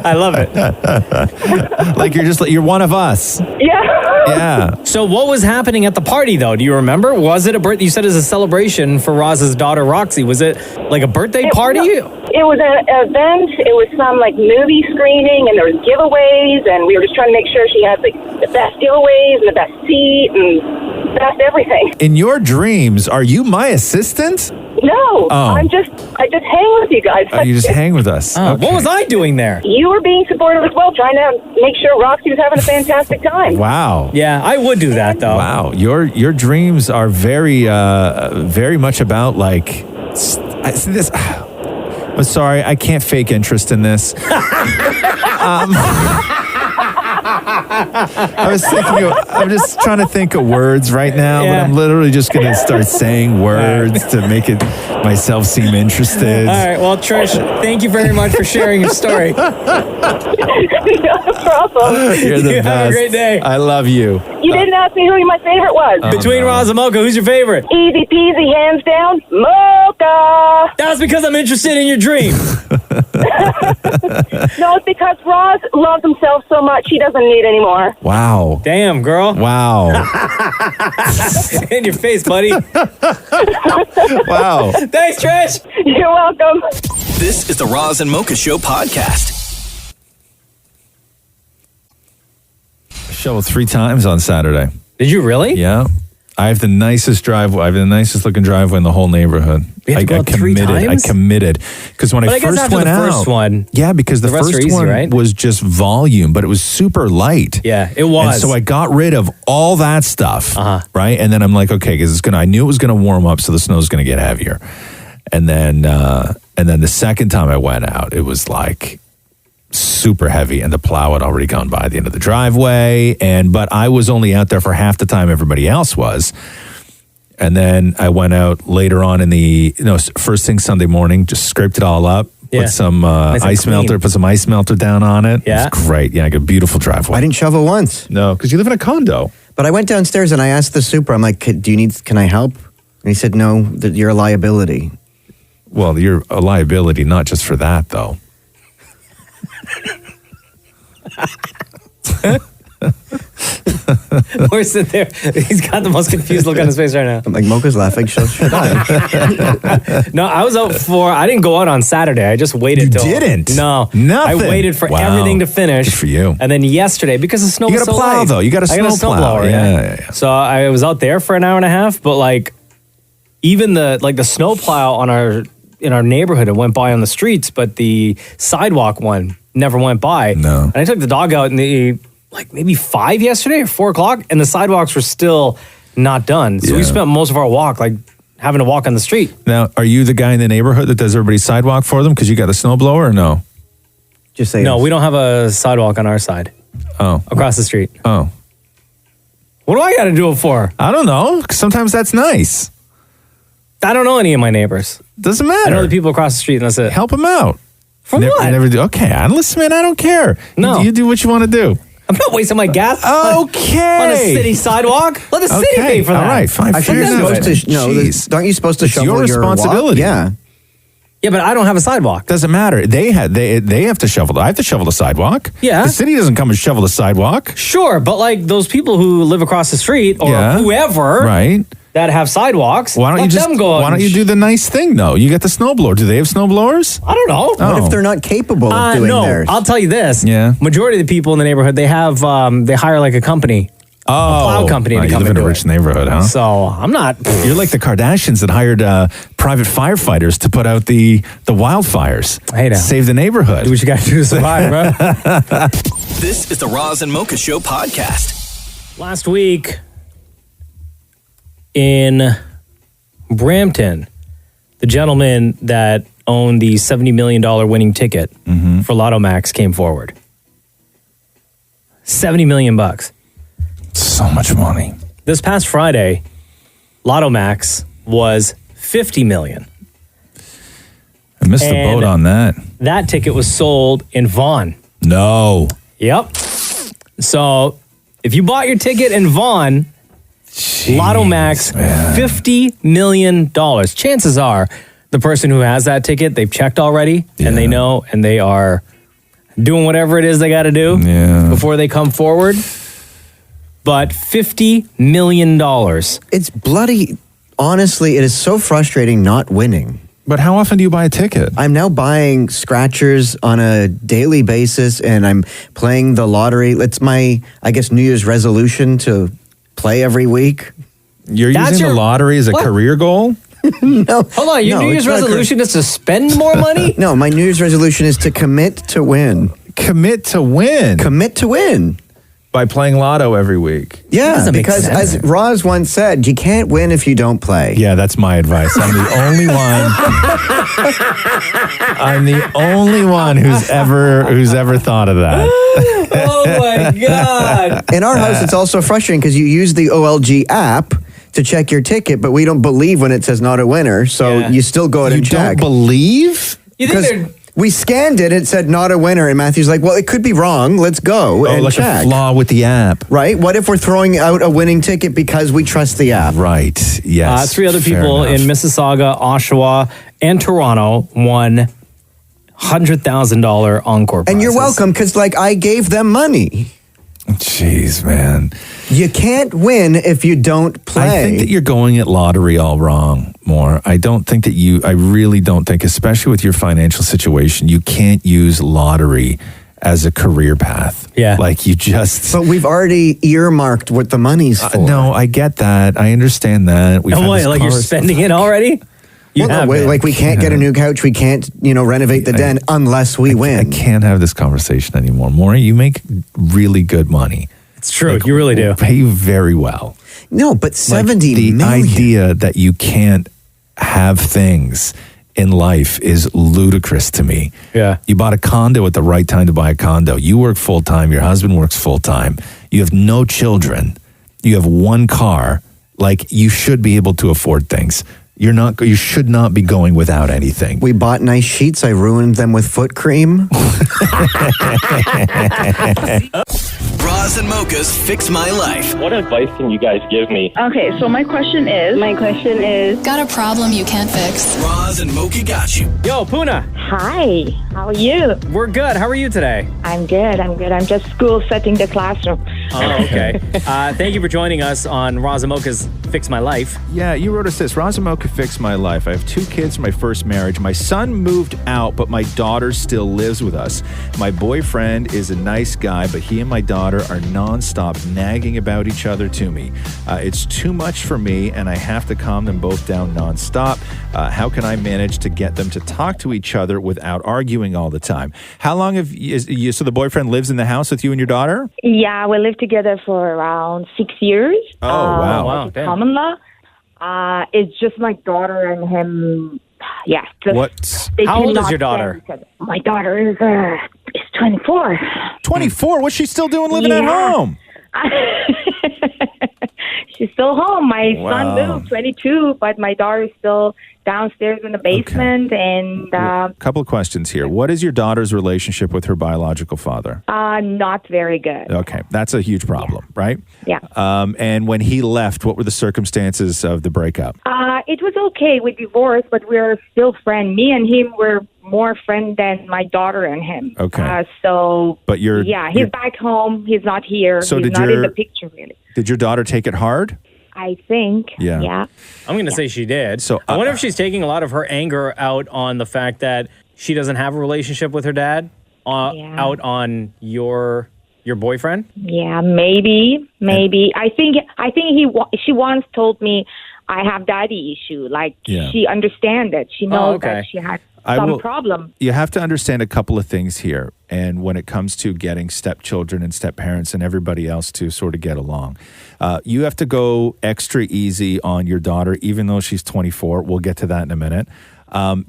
I love it. Like you're one of us. Yeah. Yeah. So what was happening at the party though? Do you remember? Was it a birthday? You said it was a celebration for Roz's daughter Roxy. Was it like a birthday party? It was an event. It was some like movie screening, and there was giveaways, and we were just trying to make sure she had like the best giveaways and the best seat and best everything. In your dreams, are you my assistant? No, Oh. I just hang with you guys. You just hang with us. Oh, what was I doing there? You were being supportive as well, trying to make sure Roxy was having a fantastic time. Wow. Yeah, I would do that though. Wow. Your dreams are very very much about like see this. I'm sorry, I can't fake interest in this. I was thinking, I'm just trying to think of words right now, but I'm literally just going to start saying words to make it myself seem interested. All right. Well, Trish, thank you very much for sharing your story. No problem. You're the best. Have a great day. I love you. You didn't ask me who my favorite was. Between Roz and Mocha, who's your favorite? Easy peasy, hands down, Mocha. That's because I'm interested in your dream. No, it's because Roz loves himself so much he doesn't need any more. Wow. Damn, girl. Wow. In your face, buddy. Wow. Thanks, Trish. You're welcome. This is the Roz and Mocha Show podcast. Shoveled 3 times on Saturday. Did you really? Yeah. I have the nicest driveway. I have the nicest looking driveway in the whole neighborhood. You have to go out 3 times? I committed. Because when I guess first after went the out. first one, yeah, because the the rest first are easy, one right? was just volume, but it was super light. Yeah, it was. And so I got rid of all that stuff. Right. And then I'm like, okay, because I knew it was going to warm up, so the snow's going to get heavier. And then the second time I went out, it was like super heavy, and the plow had already gone by the end of the driveway. But I was only out there for half the time everybody else was. And then I went out later on in the, first thing Sunday morning, just scraped it all up, put some Nice and ice clean. melter, put some ice melter down on it. Yeah. It was great. Yeah, I got a beautiful driveway. I didn't shovel once. No, because you live in a condo. But I went downstairs and I asked the super, I'm like, can I help? And he said, no, that you're a liability. Well, you're a liability, not just for that, though. We're sitting there. He's got the most confused look on his face right now. I'm like, Mocha's laughing. Should I? No, I was out I didn't go out on Saturday. I just waited till. didn't? No. Nothing. I waited for Wow. everything to finish. Good for you. And then yesterday, because the snow You was got a so plow, light, though. You got a I snow plow. snowblower, Yeah. So I was out there for an hour and a half, but like, even the snow plow in our neighborhood, it went by on the streets, but the sidewalk one never went by. No. And I took the dog out in the maybe 5 yesterday or 4 o'clock, and the sidewalks were still not done. So we spent most of our walk having to walk on the street. Now, are you the guy in the neighborhood that does everybody's sidewalk for them because you got a snowblower or no? Just say no. We don't have a sidewalk on our side. Oh, across the street. Oh, what do I got to do it for? I don't know. Sometimes that's nice. I don't know any of my neighbors. Doesn't matter. I know the people across the street, and that's it. Help them out. For what? Never do. Okay, listen, man. I don't care. No, you do what you want to do. I'm not wasting my gas. Okay. On a city sidewalk. Let the city pay for that. All right, fine. I think you're supposed to. Aren't you supposed to It's shovel your responsibility. Yeah. Yeah, but I don't have a sidewalk. Doesn't matter. They have to shovel. I have to shovel the sidewalk. Yeah. The city doesn't come and shovel the sidewalk. Sure, but those people who live across the street or whoever, right, that have sidewalks, Why don't you do the nice thing though? You get the snowblower. Do they have snowblowers? I don't know. What if they're not capable of doing no, theirs? I'll tell you this. Yeah. Majority of the people in the neighborhood, they have they hire a company. A plow company to you come live and in a do rich it. neighborhood, huh? So I'm not. You're like the Kardashians that hired private firefighters to put out the wildfires. Hey, now. Save the neighborhood. Do what you got to do to survive, bro. This is the Roz and Mocha Show podcast. Last week in Brampton, the gentleman that owned the $70 million winning ticket for Lotto Max came forward. $70 million. So much money. This past Friday, Lotto Max was $50 million. I missed the boat on that. That ticket was sold in Vaughan. No. Yep. So if you bought your ticket in Vaughan, Lotto Max, $50 million. Chances are the person who has that ticket, they've checked already and they know and they are doing whatever it is they got to do before they come forward. But $50 million. It's bloody. Honestly, it is so frustrating not winning. But how often do you buy a ticket? I'm now buying scratchers on a daily basis, and I'm playing the lottery. It's my, I guess, New Year's resolution to play every week. You're using the lottery as a career goal? No. Hold on, your New Year's resolution is to spend more money? No, my New Year's resolution is to commit to win. Commit to win? Commit to win. by playing lotto every week. Yeah, because as Roz once said, you can't win if you don't play. Yeah, that's my advice. I'm the only one. I'm the only one who's ever thought of that. Oh my God. In our house, it's also frustrating because you use the OLG app to check your ticket, but we don't believe when it says not a winner, so you still go ahead and check. You don't believe? Because we scanned it, it said not a winner, and Matthew's like, well, it could be wrong, let's go and like check. a flaw with the app. Right? What if we're throwing out a winning ticket because we trust the app? Right, yes. 3 other people in Mississauga, Oshawa, and Toronto won $100,000 Encore prizes. And you're welcome, because I gave them money. Jeez, man. You can't win if you don't play. I think that you're going at lottery all wrong, More. I really don't think, especially with your financial situation, you can't use lottery as a career path. Yeah. You just... But we've already earmarked what the money's for. No, I get that. I understand that. You're spending it already? We can't get a new couch. We can't, renovate the den unless we win. I can't have this conversation anymore. Maury, you make really good money. It's true. You really do. Pay you very well. No, but 70 the million. idea that you can't have things in life is ludicrous to me. Yeah. You bought a condo at the right time to buy a condo. You work full time. Your husband works full time. You have no children. You have one car. You should be able to afford things. You should not be going without anything. We bought nice sheets. I ruined them with foot cream. Roz and Mocha's Fix My Life. What advice can you guys give me? Okay, so my question is... Got a problem you can't fix? Roz and Mocha got you. Yo, Puna. Hi, how are you? We're good. How are you today? I'm good. I'm just school setting the classroom. Oh, okay. Thank you for joining us on Roz and Mocha's Fix My Life. Yeah, you wrote us this. Roz and Mocha fixed my life. I have 2 kids from my first marriage. My son moved out, but my daughter still lives with us. My boyfriend is a nice guy, but he and my daughter are nonstop nagging about each other to me. It's too much for me, and I have to calm them both down nonstop. How can I manage to get them to talk to each other without arguing all the time? How long so the boyfriend lives in the house with you and your daughter? Yeah, we lived together for around 6 years. Oh, wow. Damn. Common law. It's just my daughter and him. Yeah. How old is your daughter? My daughter is 24. 24? What's she still doing living at home? She's still home. My son moved, 22, but my daughter is still downstairs in the basement. Okay. And a couple of questions here. What is your daughter's relationship with her biological father? Not very good. Okay, that's a huge problem, right? Yeah. And when he left, what were the circumstances of the breakup? It was okay. We divorced, but we're still friends. Me and him were more friends than my daughter and him. Okay. But he's back home. He's not here. So he's not in the picture, really. Did your daughter take it hard? I think. Yeah. I'm going to say she did. So I wonder if she's taking a lot of her anger out on the fact that she doesn't have a relationship with her dad, out on your boyfriend. Yeah, maybe. I think she once told me I have daddy issue. She understands it. She knows that she has some problem. You have to understand a couple of things here. And when it comes to getting stepchildren and step-parents and everybody else to sort of get along, you have to go extra easy on your daughter, even though she's 24. We'll get to that in a minute.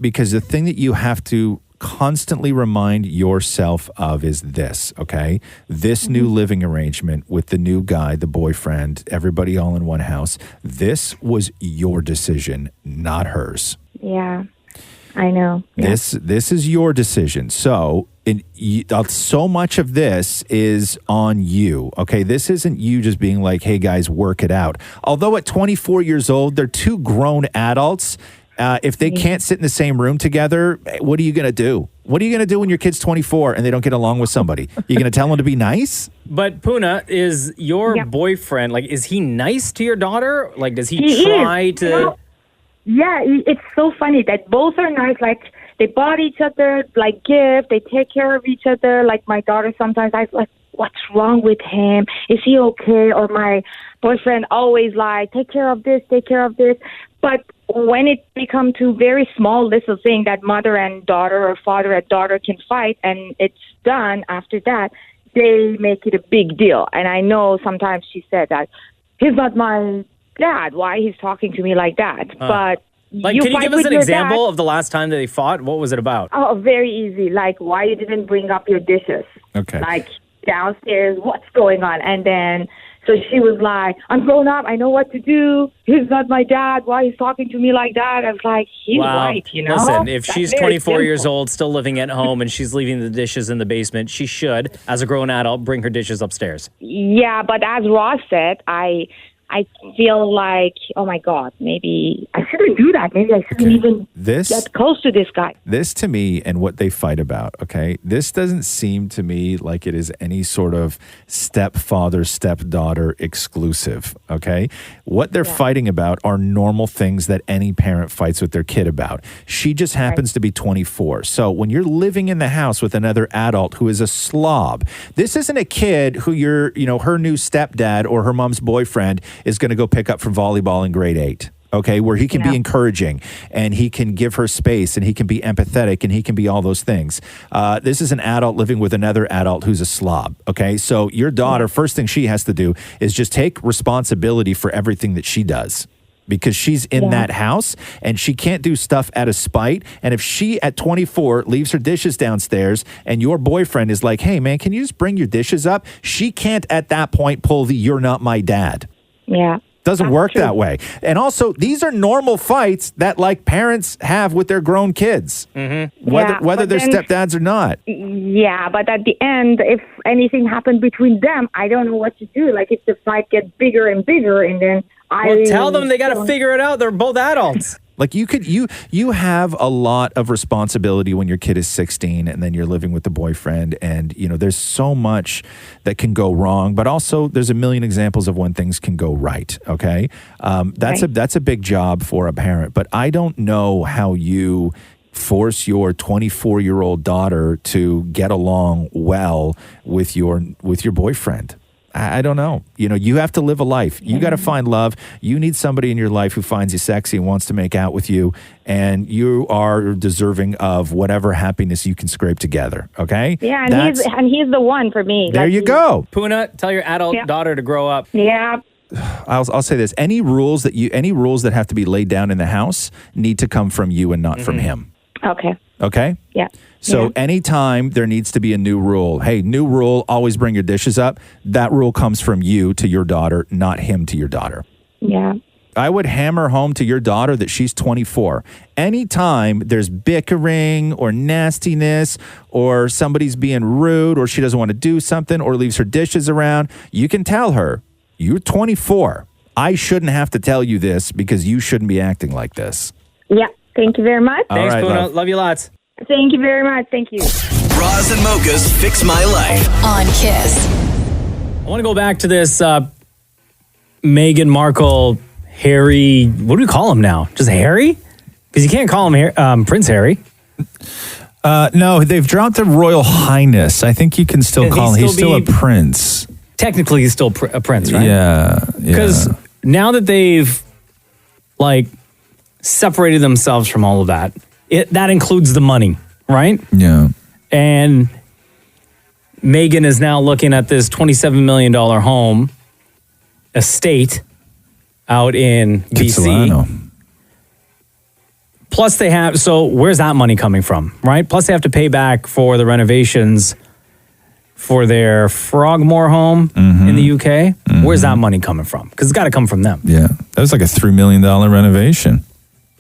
Because the thing that you have to constantly remind yourself of is this, okay? This new living arrangement with the new guy, the boyfriend, everybody all in one house, this was your decision, not hers. Yeah, I know. Yeah. This is your decision. So so much of this is on you, okay? This isn't you just being like, hey, guys, work it out. Although at 24 years old, they're 2 grown adults. If they can't sit in the same room together, what are you going to do? What are you going to do when your kid's 24 and they don't get along with somebody? You going to tell them to be nice? But Puna, is your boyfriend, is he nice to your daughter? Does he try to... Yeah, it's so funny that both are nice. They bought each other, gift. They take care of each other. My daughter sometimes, I'm like, what's wrong with him? Is he okay? Or my boyfriend always take care of this, take care of this. But when it becomes to very small little thing that mother and daughter or father and daughter can fight and it's done after that, they make it a big deal. And I know sometimes she said that he's not my dad. Why he's talking to me like that? But Like, can you give us an example of the last time that they fought? What was it about? Oh, very easy. Like, why you didn't bring up your dishes? Okay. Like, downstairs, what's going on? And then, so she was like, I'm grown up. I know what to do. He's not my dad. Why he's talking to me like that? I was like, he's right, you know? Listen, if That's she's very 24 years simple. old, still living at home, and she's leaving the dishes in the basement, she should, as a grown adult, bring her dishes upstairs. Yeah, but as Ross said, I feel like, oh my God, maybe I shouldn't do that. Maybe I shouldn't even get close to this guy. This to me and what they fight about, okay, this doesn't seem to me like it is any sort of stepfather, stepdaughter exclusive, okay? What they're fighting about are normal things that any parent fights with their kid about. She just happens to be 24. So when you're living in the house with another adult who is a slob, this isn't a kid who her new stepdad or her mom's boyfriend is going to go pick up from volleyball in grade 8. Okay, where he can be encouraging and he can give her space and he can be empathetic and he can be all those things. This is an adult living with another adult who's a slob. Okay, so your daughter, first thing she has to do is just take responsibility for everything that she does. Because she's in that house and she can't do stuff out of spite. And if she at 24 leaves her dishes downstairs and your boyfriend is like, hey man, can you just bring your dishes up? She can't at that point pull the "you're not my dad." Yeah. Doesn't work that way. And also, these are normal fights that like parents have with their grown kids, whether they're stepdads or not. Yeah, but at the end, if anything happened between them, I don't know what to do. Like, if the fight gets bigger and bigger, and then Well, tell them they got to figure it out. They're both adults. Like you have a lot of responsibility when your kid is 16 and then you're living with the boyfriend and there's so much that can go wrong, but also there's a million examples of when things can go right. Okay. That's a big job for a parent, but I don't know how you force your 24-year-old daughter to get along well with your boyfriend. I don't know. You have to live a life. You got to find love. You need somebody in your life who finds you sexy and wants to make out with you. And you are deserving of whatever happiness you can scrape together. Okay? Yeah, and he's the one for me. There you go. Puna, tell your adult daughter to grow up. Yeah. I'll say this. Any rules that have to be laid down in the house need to come from you and not from him. Okay. Okay? Yeah. So anytime there needs to be a new rule, hey, new rule, always bring your dishes up. That rule comes from you to your daughter, not him to your daughter. Yeah. I would hammer home to your daughter that she's 24. Anytime there's bickering or nastiness or somebody's being rude or she doesn't want to do something or leaves her dishes around, you can tell her, you're 24. I shouldn't have to tell you this because you shouldn't be acting like this. Yeah. Thank you very much. Thanks, Puna. Love you lots. Thank you very much. Thank you. Roz and Mocha's Fix My Life on Kiss. I want to go back to this Meghan Markle, Harry. What do we call him now? Just Harry? Because you can't call him Prince Harry. No, they've dropped the Royal Highness. I think you can still call him. He's still a prince. Technically, he's still a prince, right? Yeah. Because now that they've separated themselves from all of that, that includes the money, right? Yeah. And Meghan is now looking at this $27 million home estate out in BC. Plus where's that money coming from, right? Plus they have to pay back for the renovations for their Frogmore home in the UK. Where's that money coming from? Because it's got to come from them. Yeah. That was like a $3 million renovation.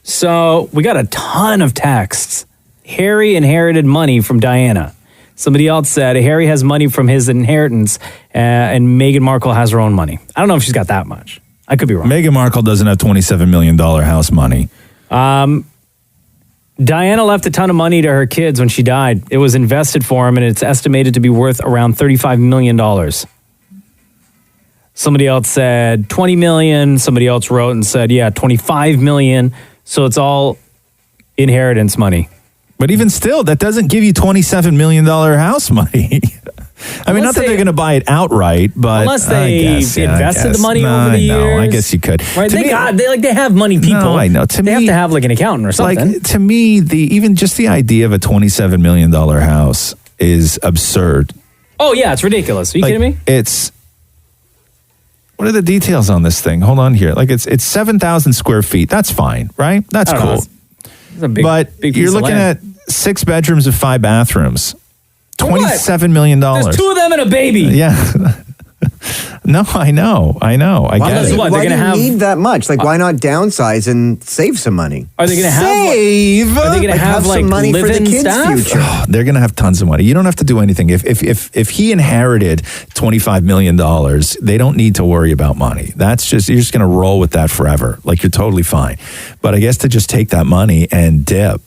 So we got a ton of texts. Harry inherited money from Diana. Somebody else said Harry has money from his inheritance and Meghan Markle has her own money. I don't know if she's got that much. I could be wrong. Meghan Markle doesn't have $27 million house money. Diana left a ton of money to her kids when she died. It was invested for him and it's estimated to be worth around $35 million. Somebody else said 20 million. Somebody else wrote and said, 25 million. So it's all inheritance money. But even still, that doesn't give you $27 million house money. I mean, not that they're going to buy it outright, but unless they invested the money over the years. No, I guess you could. Right? They have money people. No, I know. They have to have like an accountant or something. Like, to me, even just the idea of a $27 million house is absurd. Oh, yeah, it's ridiculous. Are you Like, kidding me? It's, what are the details on this thing? Hold on here. Like it's 7,000 square feet. That's fine, right? That's I don't know. cool. It's a big, But big you're piece of looking land. at 6 bedrooms and 5 bathrooms. $27 million. There's 2 of them and a baby. Yeah. No, I know. I get it. What, Why they're do gonna you have- need that much? Like, why not downsize and save some money? Are they going to have Save? Are they going to Like, have some money for the live-in kids' staff? future? Oh, they're going to have tons of money. You don't have to do anything. If he inherited $25 million, they don't need to worry about money. That's just, you're just going to roll with that forever. Like, you're totally fine. But I guess to just take that money and dip,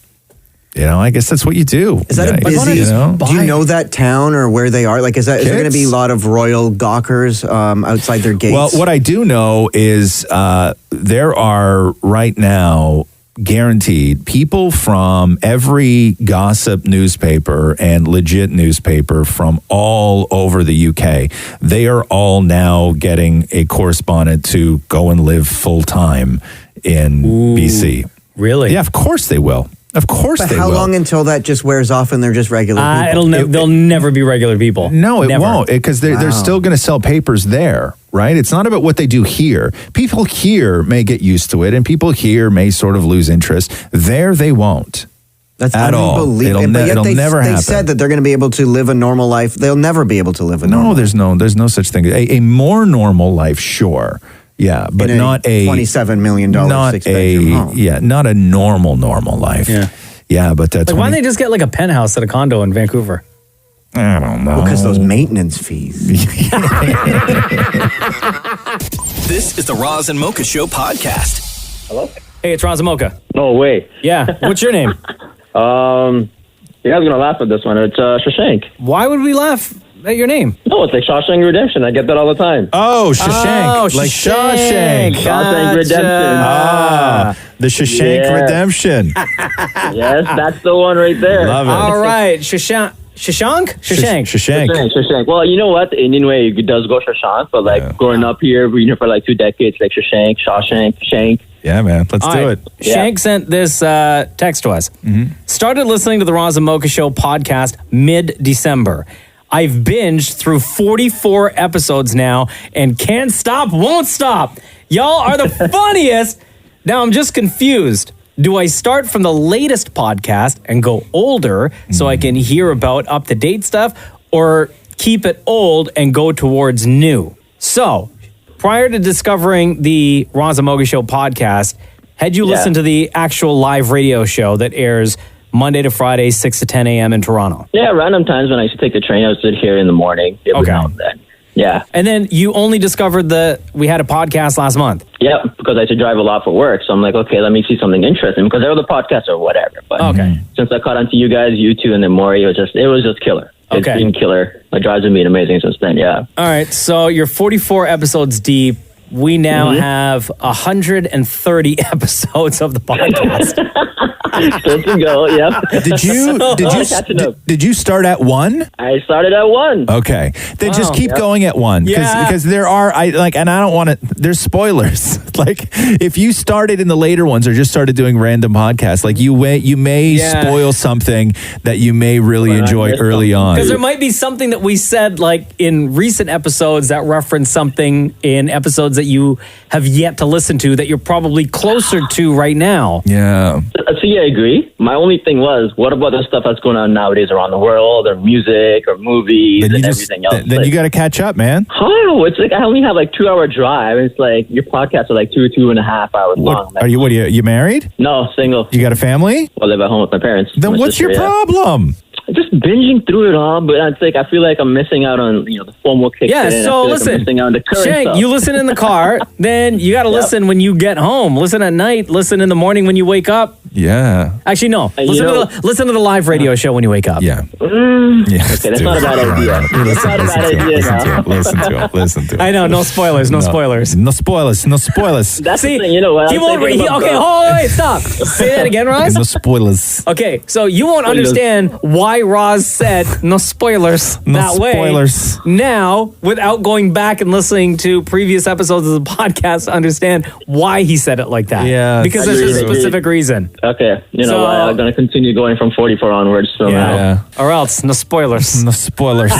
I guess that's what you do. Is that a busy? Do you know that town or where they are? Like, is there going to be a lot of royal gawkers outside their gates? Well, what I do know is there are right now guaranteed people from every gossip newspaper and legit newspaper from all over the UK. They are all now getting a correspondent to go and live full time in BC. Really? Yeah, of course they will. Of course But they how will. long until that just wears off and they're just regular people? They'll never be regular people. No, it Never. won't, because they're still going to sell papers there, right? It's not about what they do here. People here may get used to it, and people here may sort of lose interest. There, they won't. That's at all. unbelievable. But yet It'll they, never they happen. said that they're going to be able to live a normal life. They'll never be able to live a normal No, there's no such thing. A more normal life, sure. Yeah, but in not a $27 million not six-bedroom home. Yeah, not a normal life. Yeah, but that's Like, why don't they just get like a penthouse at a condo in Vancouver? I don't know. Because those maintenance fees. This is the Roz and Mocha Show podcast. Hello? Hey, it's Roz Mocha. No way. Yeah. What's your name? You guys are going to laugh at this one. It's Shashank. Why would we laugh at your name? No, it's like Shawshank Redemption. I get that all the time. Oh, Shashank. Oh, Like Shawshank. Shawshank. Shawshank Redemption. The Shashank Yeah. Redemption. Yes, that's the one right there. Love it. All right. Shashank? Shashank. Well, you know what? The Indian way it does go Shashank, but like growing up here, for like 2 decades, like Shashank, Shawshank, Shank. Yeah, man. Let's All do right. it. Shank sent this text to us. Started listening to the Roz and Mocha Show podcast mid-December. I've binged through 44 episodes now and can't stop, won't stop. Y'all are the funniest. Now I'm just confused. Do I start from the latest podcast and go older so I can hear about up-to-date stuff, or keep it old and go towards new? So, prior to discovering the Roz and Mocha Show podcast, had you listened to the actual live radio show that airs Monday to Friday, 6 to 10 a.m. in Toronto? Yeah, random times when I used to take the train, I would sit here in the morning. Every now and then. Yeah. And then you only discovered we had a podcast last month. Yep, because I used to drive a lot for work. So I'm like, okay, let me see something interesting, because there were the podcasts or whatever. But since I caught on to you guys, you two, and then Maury, it was just killer. It's been killer. My drives have been amazing since then, yeah. All right, so you're 44 episodes deep. We now have 130 episodes of the podcast. Still to go, yep. Did you start at 1? I started at 1. Okay. Then just keep Yep. going at 1. Because there are, and I don't want to, there's spoilers. Like, if you started in the later ones or just started doing random podcasts, like you may spoil something that you may really enjoy early on. Because there might be something that we said like in recent episodes that reference something in episodes that you have yet to listen to that you're probably closer to right now. Yeah. See, I agree. My only thing was, what about the stuff that's going on nowadays around the world, or music, or movies, and everything else? Then you got to catch up, man. Oh, it's like I only have like 2-hour drive. It's like your podcasts are like 2.5 hours long. Are you married? No, single. You got a family? I live at home with my parents. Then My what's sister, your problem? Just binging through it all, but it's like I feel like I'm missing out on the FOMO kicks in. Yeah, I so feel like listen, I'm missing out on the current Shank, stuff. you listen in the car, then you got to listen when you get home. Listen at night, listen in the morning when you wake up. Yeah. Actually, no. Listen to the live radio show when you wake up. Yeah. Okay, that's not a bad idea. That's not a bad idea now. Listen to it. I know, no spoilers, no spoilers. No spoilers. That's the thing, you know what? He won't okay, hold on, wait, stop. Say that again, Roz. No spoilers. Okay, so you won't understand why why Roz said no spoilers that way. spoilers. Now, without going back and listening to previous episodes of the podcast to understand why he said it like that. Yeah. Because there's a specific reason. Okay. You know So- what? I'm going to continue going from 44 onwards. So now. Or else, no spoilers. No spoilers.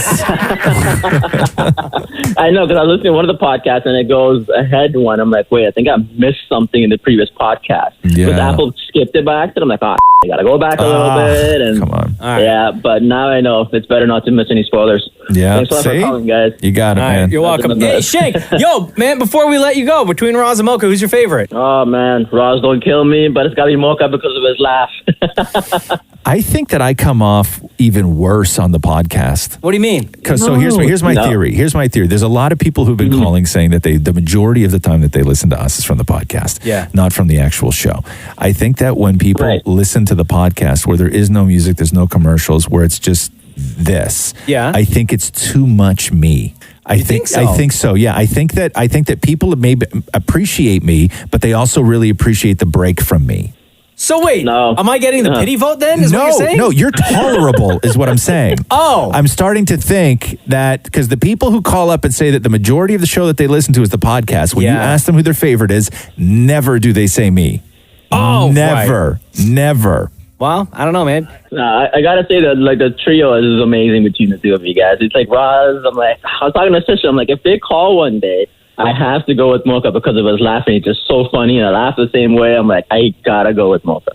I know, because I listened to one of the podcasts and it goes ahead one. I'm like, wait, I think I missed something in the previous podcast. Yeah. But Apple skipped it by accident. I'm like, I got to go back a little bit. And come on. Yeah, but now I know it's better not to miss any spoilers. Yeah. Thanks a lot for See? calling, guys. You got it, All right, man. you're welcome. Hey, Shank. Yo, man, before we let you go, between Roz and Mocha, who's your favorite? Oh, man. Roz, don't kill me, but it's got to be Mocha because of his laugh. I think that I come off even worse on the podcast. What do you mean? So here's my theory. Here's my theory. There's a lot of people who've been calling saying that the majority of the time that they listen to us is from the podcast, not from the actual show. I think that when people listen to the podcast where there is no music, there's no commercials, where it's just this. Yeah. I think it's too much me. I think so. Yeah. I think that people maybe appreciate me, but they also really appreciate the break from me. So wait, am I getting the pity vote then? Is what you're saying? No, you're tolerable is what I'm saying. Oh. I'm starting to think that because the people who call up and say that the majority of the show that they listen to is the podcast, when you ask them who their favorite is, never do they say me. Oh, never. Well, I don't know, man. I got to say that like the trio is amazing between the two of you guys. It's like Roz, I'm like, I was talking to Sister, I'm like, if they call one day, I have to go with Mocha because of his laughing. It's just so funny, and I laugh the same way. I'm like, I gotta go with Mocha.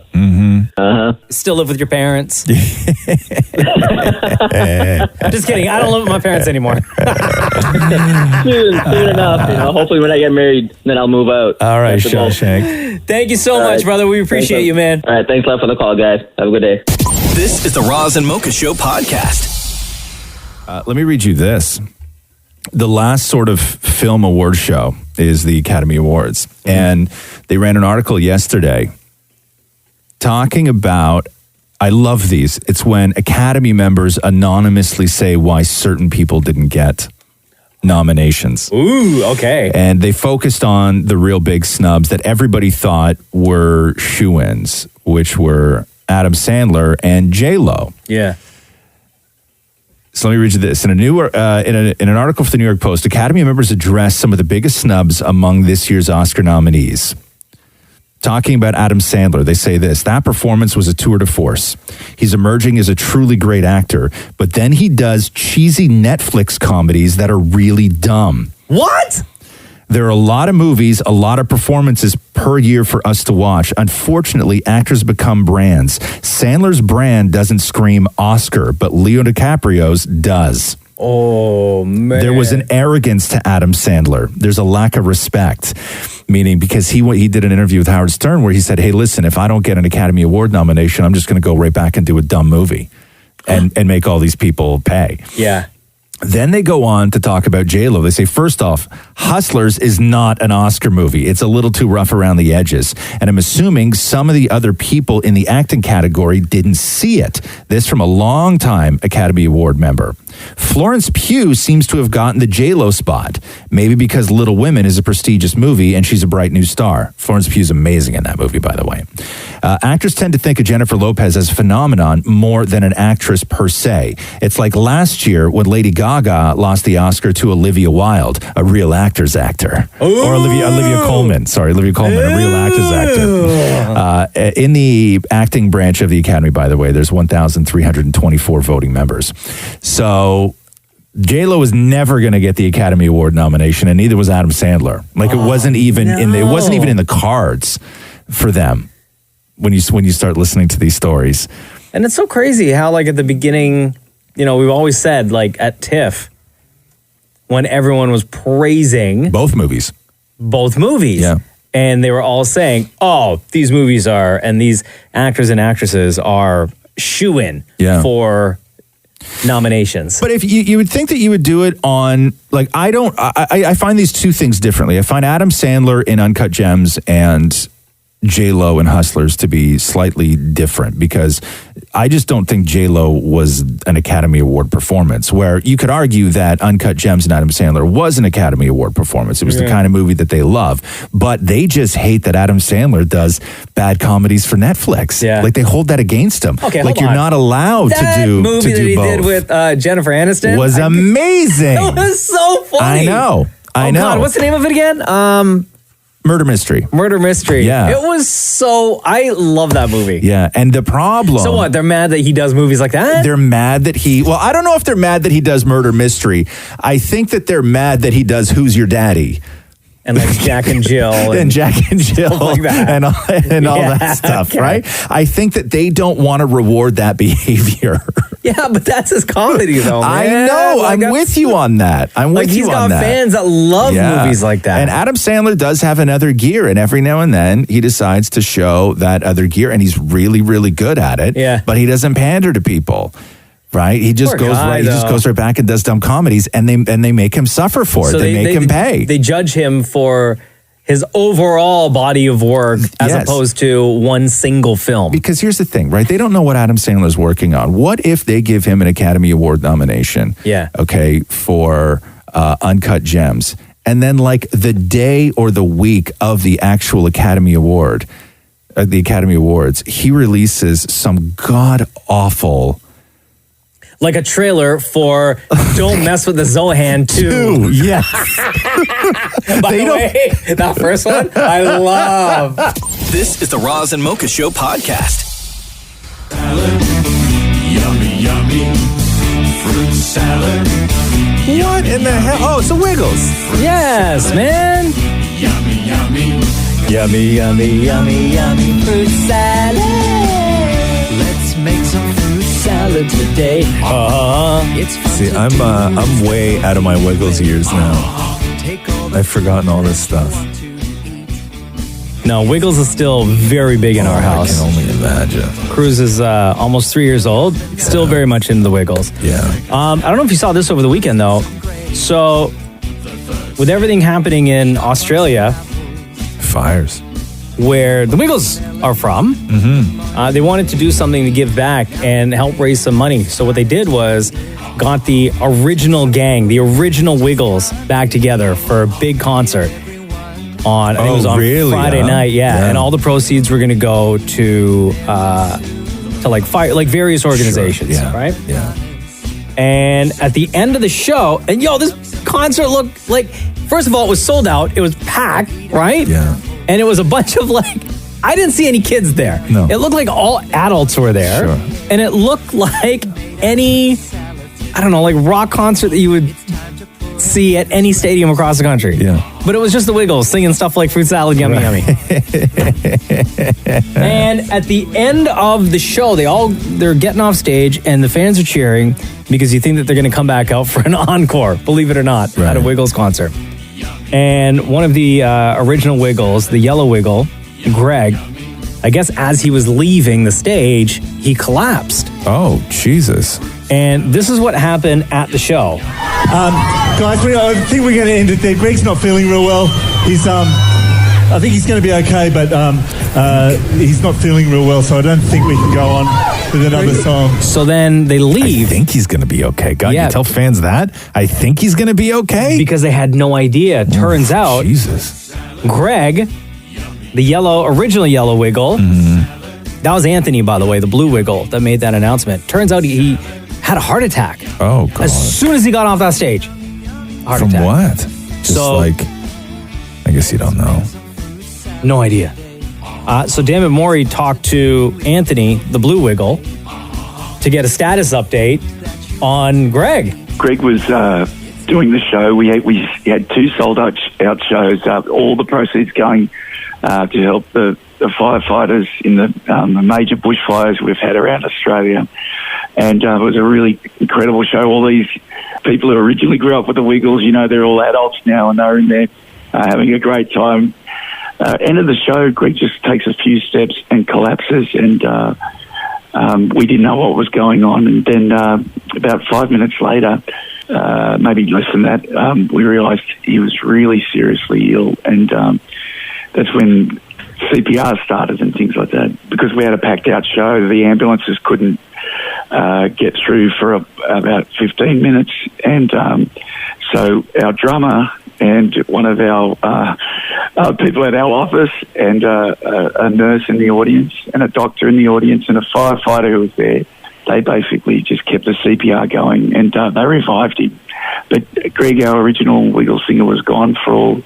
Still live with your parents? Just kidding. I don't live with my parents anymore. soon enough. You know, hopefully when I get married, then I'll move out. All right, Shawshank. Thank you so much, brother. We appreciate you, man. All right, thanks a lot for the call, guys. Have a good day. This is the Roz and Mocha Show podcast. Let me read you this. The last sort of film award show is the Academy Awards. And they ran an article yesterday talking about, I love these. It's when Academy members anonymously say why certain people didn't get nominations. Ooh, okay. And they focused on the real big snubs that everybody thought were shoo-ins, which were Adam Sandler and J-Lo. Yeah. So let me read you this. In an article for the New York Post, Academy members addressed some of the biggest snubs among this year's Oscar nominees. Talking about Adam Sandler, they say this: that performance was a tour de force. He's emerging as a truly great actor, but then he does cheesy Netflix comedies that are really dumb. What? There are a lot of movies, a lot of performances per year for us to watch. Unfortunately, actors become brands. Sandler's brand doesn't scream Oscar, but Leo DiCaprio's does. Oh, man. There was an arrogance to Adam Sandler. There's a lack of respect, meaning because he did an interview with Howard Stern where he said, hey, listen, if I don't get an Academy Award nomination, I'm just going to go right back and do a dumb movie and make all these people pay. Yeah. Then they go on to talk about J-Lo. They say, first off, Hustlers is not an Oscar movie. It's a little too rough around the edges. And I'm assuming some of the other people in the acting category didn't see it. This from a long-time Academy Award member. Florence Pugh seems to have gotten the J-Lo spot. Maybe because Little Women is a prestigious movie and she's a bright new star. Florence Pugh's amazing in that movie, by the way. Actors tend to think of Jennifer Lopez as a phenomenon more than an actress per se. It's like last year when Lady Gaga lost the Oscar to Olivia Wilde, a real actor's actor. Ooh. Or Olivia Colman. Sorry, Olivia Colman, a real actor's actor. In the acting branch of the Academy, by the way, there's 1,324 voting members. So J-Lo was never going to get the Academy Award nomination, and neither was Adam Sandler. Like it wasn't even in the cards for them when you start listening to these stories. And it's so crazy how, like, at the beginning, you know, we've always said, like, at TIFF, when everyone was praising both movies. Yeah. And they were all saying, oh, these movies are, and these actors and actresses are shoo-in for nominations. But if you would think that you would do it on, like, I find these two things differently. I find Adam Sandler in Uncut Gems and J-Lo and Hustlers to be slightly different, because I just don't think J-Lo was an Academy Award performance, where you could argue that Uncut Gems and Adam Sandler was an Academy Award performance. It was the kind of movie that they love, but they just hate that Adam Sandler does bad comedies for Netflix. Yeah. Like, they hold that against him. Okay, like, hold you're on. not allowed that to do movie to that do he both. did with Jennifer Aniston was amazing. It was so funny. I know. I know. God, what's the name of it again? Murder Mystery. Murder Mystery. Yeah. It was so... I love that movie. Yeah, and the problem... So what, they're mad that he does movies like that? They're mad that he... Well, I don't know if they're mad that he does Murder Mystery. I think that they're mad that he does Who's Your Daddy? And like Jack and Jill. And Jack and Jill. Like that. And all that stuff, okay. right? I think that they don't want to reward that behavior. Yeah, but that's his comedy, though, man. I know. Like, I'm with you on that. I'm with you on that. He's got fans that love movies like that. And Adam Sandler does have another gear, and every now and then he decides to show that other gear, and he's really, really good at it. Yeah. But he doesn't pander to people. Right, he just Poor goes guy, right. He just though. goes right back and does dumb comedies, and they make him suffer for it. So They make him pay. They judge him for his overall body of work as Yes. opposed to one single film. Because here's the thing, right? They don't know what Adam Sandler's working on. What if they give him an Academy Award nomination? Yeah. Okay, for Uncut Gems, and then like the day or the week of the actual Academy Award, the Academy Awards, he releases some god awful. Like a trailer for Don't Mess with the Zohan 2. Yeah. By the way, that first one, I love. This is the Roz and Mocha Show podcast. Yummy, yummy. Fruit salad. What in the hell? Oh, it's the Wiggles. Yes, man. Yummy, yummy. Yummy, yummy, yummy, yummy. Fruit salad. Let's make some fruit salad today. See, I'm way out of my Wiggles years now. I've forgotten all this stuff. No, Wiggles is still very big in our house. I can only imagine. Cruz is almost 3 years old. Still very much into the Wiggles. Yeah. I don't know if you saw this over the weekend, though. So, with everything happening in Australia... Fires. Where the Wiggles are from, they wanted to do something to give back and help raise some money. So what they did was got the original gang, the original Wiggles, back together for a big concert on, I think it was on Friday night, yeah. And all the proceeds were going to go to like various organizations, right? Yeah. And at the end of the show, and this concert looked like, first of all, it was sold out. It was packed, right? Yeah. And it was a bunch of I didn't see any kids there. No. It looked like all adults were there. Sure. And it looked like any, rock concert that you would see at any stadium across the country. Yeah. But it was just the Wiggles singing stuff like fruit salad, yummy, yummy. And at the end of the show, they're getting off stage and the fans are cheering because you think that they're going to come back out for an encore, believe it or not, at a Wiggles concert. And one of the original Wiggles, the yellow Wiggle, Greg, I guess as he was leaving the stage, he collapsed. Oh, Jesus. And this is what happened at the show. Guys, I think we're going to end it there. Greg's not feeling real well. I think he's going to be okay, but he's not feeling real well, so I don't think we can go on with another song. So then they leave. I think he's going to be okay. God, you tell fans that? I think he's going to be okay? Because they had no idea. Turns out, Jesus. Greg, the original yellow Wiggle, that was Anthony, by the way, the blue Wiggle that made that announcement. Turns out he had a heart attack. Oh, God. As soon as he got off that stage. Heart attack. From what? Just I guess you don't know. No idea. So Dammit Morey talked to Anthony, the blue Wiggle, to get a status update on Greg. Greg was doing the show. We had 2 sold out shows. All the proceeds going to help the firefighters in the major bushfires we've had around Australia. And it was a really incredible show. All these people who originally grew up with the Wiggles, they're all adults now and they're in there having a great time. End of the show, Greg just takes a few steps and collapses, and we didn't know what was going on. And then about 5 minutes later, maybe less than that, we realised he was really seriously ill, and that's when CPR started and things like that. Because we had a packed out show, the ambulances couldn't get through for about 15 minutes. And so our drummer and one of our people at our office and a nurse in the audience and a doctor in the audience and a firefighter who was there, they basically just kept the CPR going and they revived him. But Greg, our original Wiggle singer, was gone for all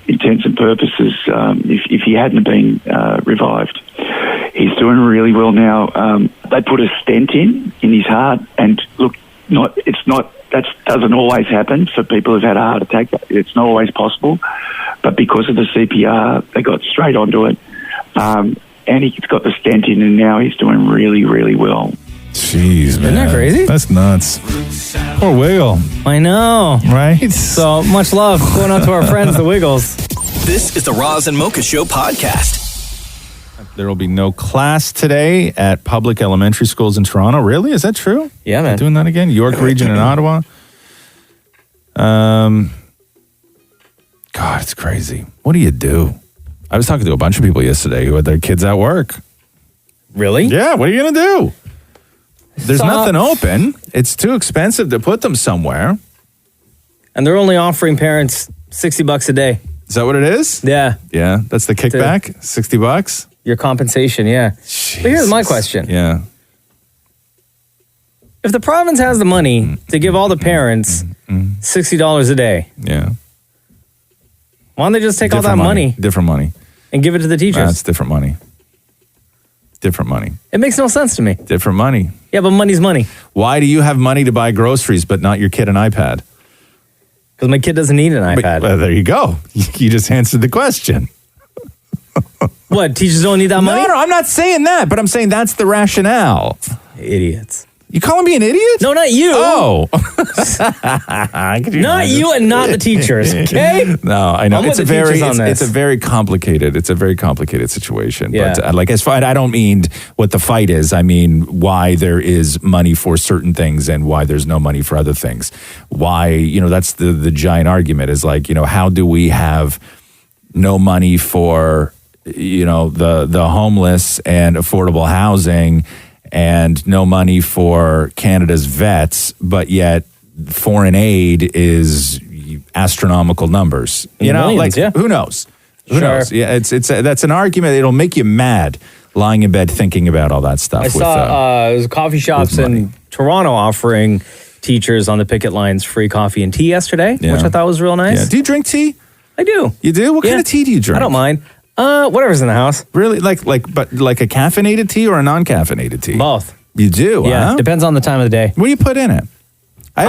intents and purposes if he hadn't been revived. He's doing really well now. They put a stent in his heart, and look, that doesn't always happen for people who've had a heart attack. It's not always possible, but because of the CPR, they got straight onto it, and he's got the stent in, and now he's doing really, really well. Jeez, man. Isn't that crazy? That's nuts. Poor Wiggle. I know. Right? So much love going out to our friends, the Wiggles. This is the Roz and Mocha Show podcast. There will be no class today at public elementary schools in Toronto. Really? Is that true? Yeah, man. They're doing that again? York Region in Ottawa. God, it's crazy. What do you do? I was talking to a bunch of people yesterday who had their kids at work. Really? Yeah, what are you going to do? There's nothing open. It's too expensive to put them somewhere. And they're only offering parents $60 a day. Is that what it is? Yeah. Yeah, that's the kickback? $60? Your compensation, yeah. But here's my question. Yeah. If the province has the money to give all the parents $60 a day, yeah, why don't they just take all that money? Different money. And give it to the teachers? That's different money. Different money. It makes no sense to me. Different money. Yeah, but money's money. Why do you have money to buy groceries but not your kid an iPad? Because my kid doesn't need an iPad. Well, there you go. You just answered the question. What, teachers don't need that money? No, I'm not saying that, but I'm saying that's the rationale. Idiots. You calling me an idiot? No, not you. Oh. Not you and not the teachers, okay? No, I know. I'm with the teachers on this. It's a very complicated situation. Yeah. But like as far, I don't mean what the fight is. I mean why there is money for certain things and why there's no money for other things. Why, that's the giant argument is like, how do we have no money for, the homeless and affordable housing and no money for Canada's vets, but yet foreign aid is astronomical numbers. Millions, yeah. Who knows? Who Sure. knows? Yeah, that's an argument. It'll make you mad lying in bed thinking about all that stuff. I saw there's coffee shops in Toronto offering teachers on the picket lines free coffee and tea yesterday, which I thought was real nice. Yeah. Do you drink tea? I do. You do? What kind of tea do you drink? I don't mind. Whatever's in the house. Really? But like a caffeinated tea or a non-caffeinated tea? Both. You do? Yeah, huh? depends on the time of the day. What do you put in it? I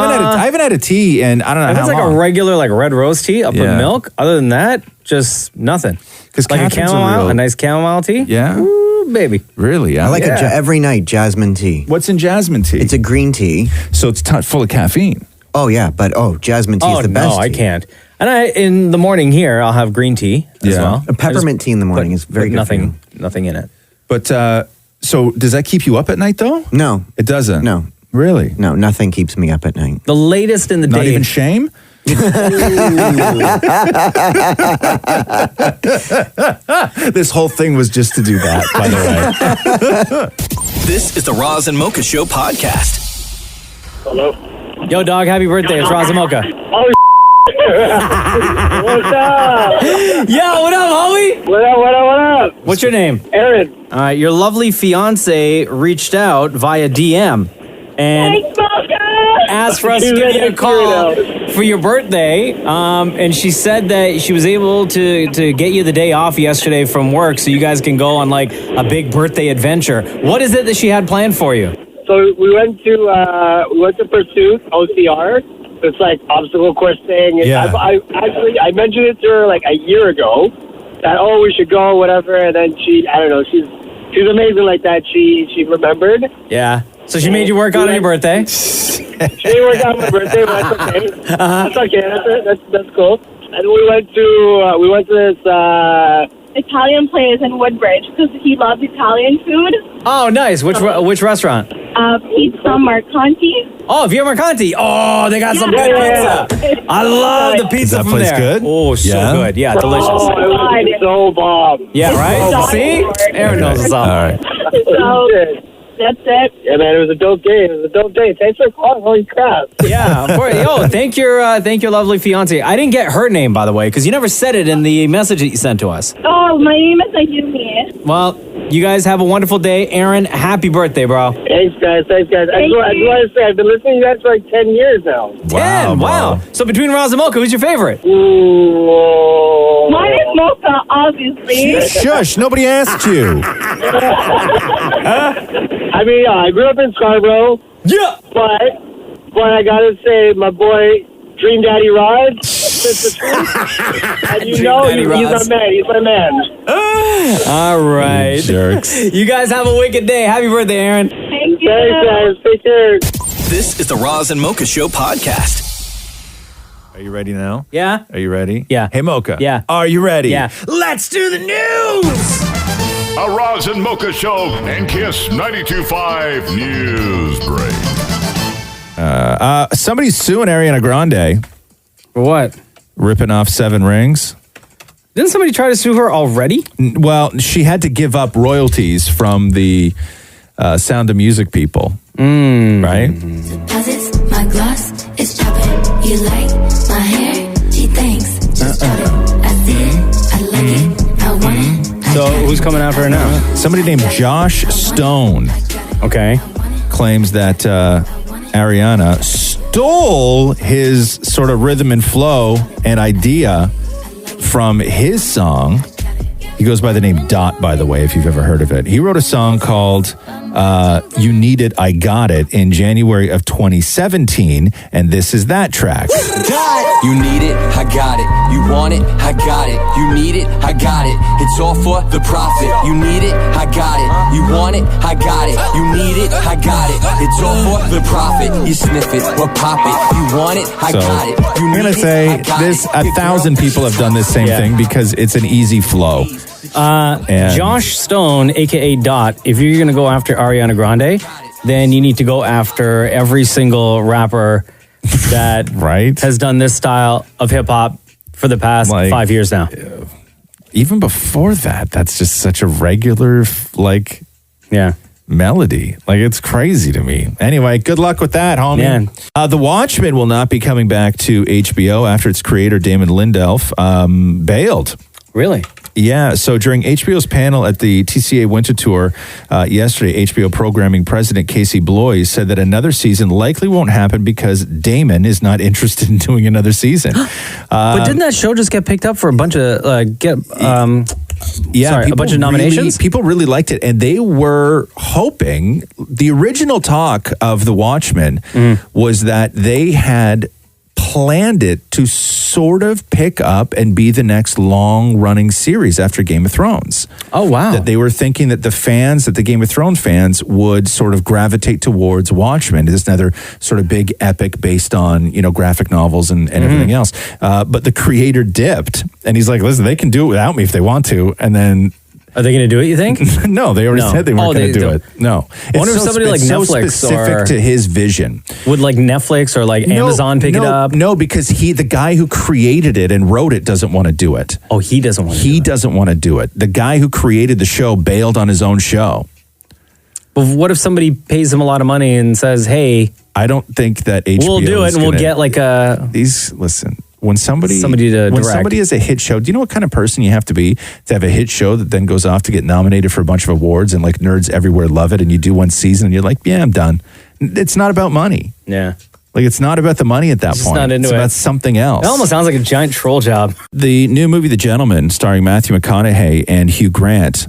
haven't had a tea and I don't know if how it's like long. a regular red rose tea, I'll put milk. Other than that, just nothing. Because like a nice chamomile tea. Yeah. Ooh, baby. Really? I like every night jasmine tea. What's in jasmine tea? It's a green tea. So it's full of caffeine. Oh yeah, but jasmine tea is the best. No, I can't. And in the morning here, I'll have green tea as well. A peppermint tea in the morning is very good for you. Nothing in it. But so does that keep you up at night though? No, it doesn't. No, really? No, nothing keeps me up at night. The latest in the day. Not even shame? This whole thing was just to do that, by the way. This is the Roz and Mocha Show podcast. Hello? Yo, dog, happy birthday. It's Roz and Mocha. Oh, what's up? Yo, what up, homie? What up? What's your name? Aaron. All right, your lovely fiance reached out via DM and asked for us to give you a call for your birthday. And she said that she was able to get you the day off yesterday from work so you guys can go on like a big birthday adventure. What is it that she had planned for you? So we went to Pursuit OCR. It's like obstacle course thing. Yeah. I mentioned it to her like a year ago that we should go whatever, and then she's amazing like that. She remembered. Yeah. So she made you work on your birthday. She didn't work on my birthday, but that's okay. That's okay. That's cool. And we went to this Italian place in Woodbridge because he loves Italian food. Oh, nice. Which restaurant? Pizza Marcanti. Oh, Via Mercanti. Oh, they got some good pizza. I love the pizza that from place there. good? Oh, so Yeah? good. Yeah, delicious. Oh, it was so bomb. Yeah, right? See? Aaron knows us all. All right. So, that's it. Yeah, man, it was a dope game. It was a dope day. Thanks for calling. Holy crap. Yeah, of course. Yo, thank your lovely fiance. I didn't get her name, by the way, because you never said it in the message that you sent to us. Oh, my name is Ayumi. Well, you guys have a wonderful day. Aaron, happy birthday, bro. Thanks, guys. I just want to say, I've been listening to you guys for like 10 years now. 10? Wow. So between Roz and Mocha, who's your favorite? Mine is Mocha, obviously. Shush, nobody asked you. I mean, yeah, I grew up in Scarborough. Yeah. But I gotta say, my boy, Dream Daddy Roz, that's the truth. And you know, he's my man. He's my man. All right. Jerks. You guys have a wicked day. Happy birthday, Aaron. Thank you. Thanks, guys. Take care. This is the Roz and Mocha Show podcast. Are you ready now? Yeah. Are you ready? Yeah. Hey, Mocha. Yeah. Are you ready? Yeah. Let's do the news. A Roz and Mocha Show and Kiss 92.5 News Break. Somebody's suing Ariana Grande. For what? Ripping off 7 rings. Didn't somebody try to sue her already? Well, she had to give up royalties from the Sound of Music people. Right? Deposits, my gloss is chopping. You like my hair? She thinks. Just drop it. I see it. I like it. I want it. So who's coming after her now? Somebody named Josh Stone. Okay. Claims that Ariana stole his sort of rhythm and flow and idea from his song. He goes by the name Dot, by the way, if you've ever heard of it. He wrote a song called You Need It, I Got It in January of 2017, and this is that track. You need it, I got it. You want it, I got it. You need it, I got it. It's all for the profit. You need it, I got it. You want it, I got it. You need it, I got it. It's all for the profit. You sniff it or pop it. You want it, I got it. I'm going to say this, 1,000 people have done this same thing because it's an easy flow. And Josh Stone, a.k.a. Dot, if you're going to go after Ariana Grande, then you need to go after every single rapper that has done this style of hip-hop for the past 5 years now. Even before that, that's just such a regular, melody. Like, it's crazy to me. Anyway, good luck with that, homie. The Watchmen will not be coming back to HBO after its creator, Damon Lindelof, bailed. Really? Yeah, so during HBO's panel at the TCA Winter Tour yesterday, HBO programming president Casey Bloys said that another season likely won't happen because Damon is not interested in doing another season. But didn't that show just get picked up for a bunch of a bunch of nominations? People really liked it, and they were hoping. The original talk of The Watchmen was that they had planned it to sort of pick up and be the next long-running series after Game of Thrones. Oh, wow. That they were thinking that the Game of Thrones fans would sort of gravitate towards Watchmen. It's another sort of big epic based on, graphic novels and everything else. But the creator dipped, and he's like, listen, they can do it without me if they want to. And then... Are they going to do it, you think? No, they already said they weren't going to do it. No. I wonder if somebody like Netflix specific to his vision. Would like Netflix or like Amazon pick it up? No, because the guy who created it and wrote it doesn't want to do it. Oh, he doesn't want to do it. He doesn't want to do it. The guy who created the show bailed on his own show. But what if somebody pays him a lot of money and says, hey... I don't think that HBO we'll do it and we'll get like a... Listen... When somebody to somebody has a hit show, do you know what kind of person you have to be to have a hit show that then goes off to get nominated for a bunch of awards and like nerds everywhere love it, and you do one season and you're like, yeah, I'm done. It's not about money. Yeah. Like, it's not about the money at that point. Not into it's about something else. It almost sounds like a giant troll job. The new movie, The Gentleman, starring Matthew McConaughey and Hugh Grant.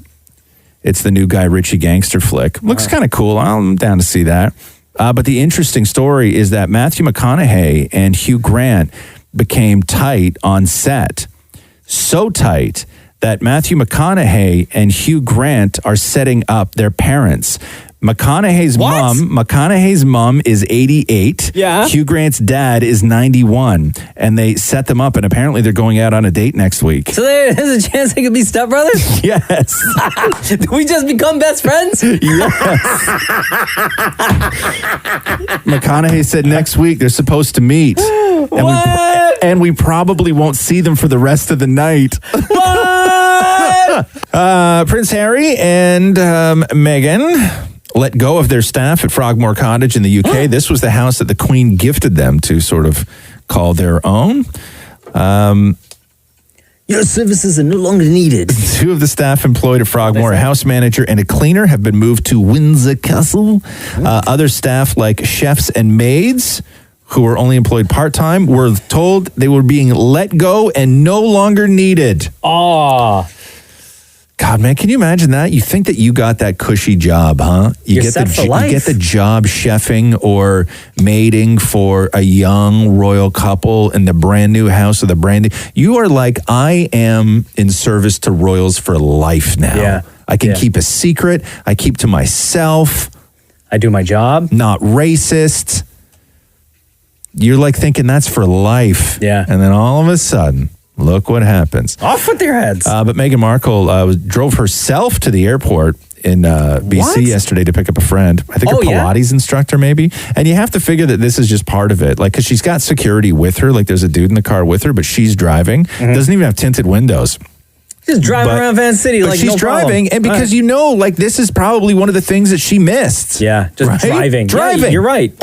It's the new Guy Ritchie gangster flick. Looks kind of cool. I'm down to see that. But the interesting story is that Matthew McConaughey and Hugh Grant became tight on set. So tight that Matthew McConaughey and Hugh Grant are setting up their parents McConaughey's mom is 88. Yeah. Hugh Grant's dad is 91. And they set them up, and apparently they're going out on a date next week. So there's a chance they could be stepbrothers? Yes. Did we just become best friends? Yes. McConaughey said next week they're supposed to meet. And we probably won't see them for the rest of the night. Prince Harry and Meghan let go of their staff at Frogmore Cottage in the UK. This was the house that the Queen gifted them to sort of call their own. Your services are no longer needed. 2 of the staff employed at Frogmore, a house manager and a cleaner, have been moved to Windsor Castle. Other staff, like chefs and maids, who were only employed part-time, were told they were being let go and no longer needed. Oh. God, man, can you imagine that? You think that you got that cushy job, huh? You get the job chefing or maiding for a young royal couple in the brand new house of the brand new. You are like, I am in service to royals for life now. Yeah. I can keep a secret. I keep to myself. I do my job. Not racist. You're like thinking that's for life. Yeah. And then all of a sudden, look what happens. Off with their heads. But Meghan Markle drove herself to the airport in BC yesterday to pick up a friend. I think a Pilates instructor maybe. And you have to figure that this is just part of it. Like, because she's got security with her. Like, there's a dude in the car with her, but she's driving. Doesn't even have tinted windows. Just driving around Van City like she's no driving, problem. and because like this is probably one of the things that she missed. Yeah, just driving. Driving. Yeah, you're right.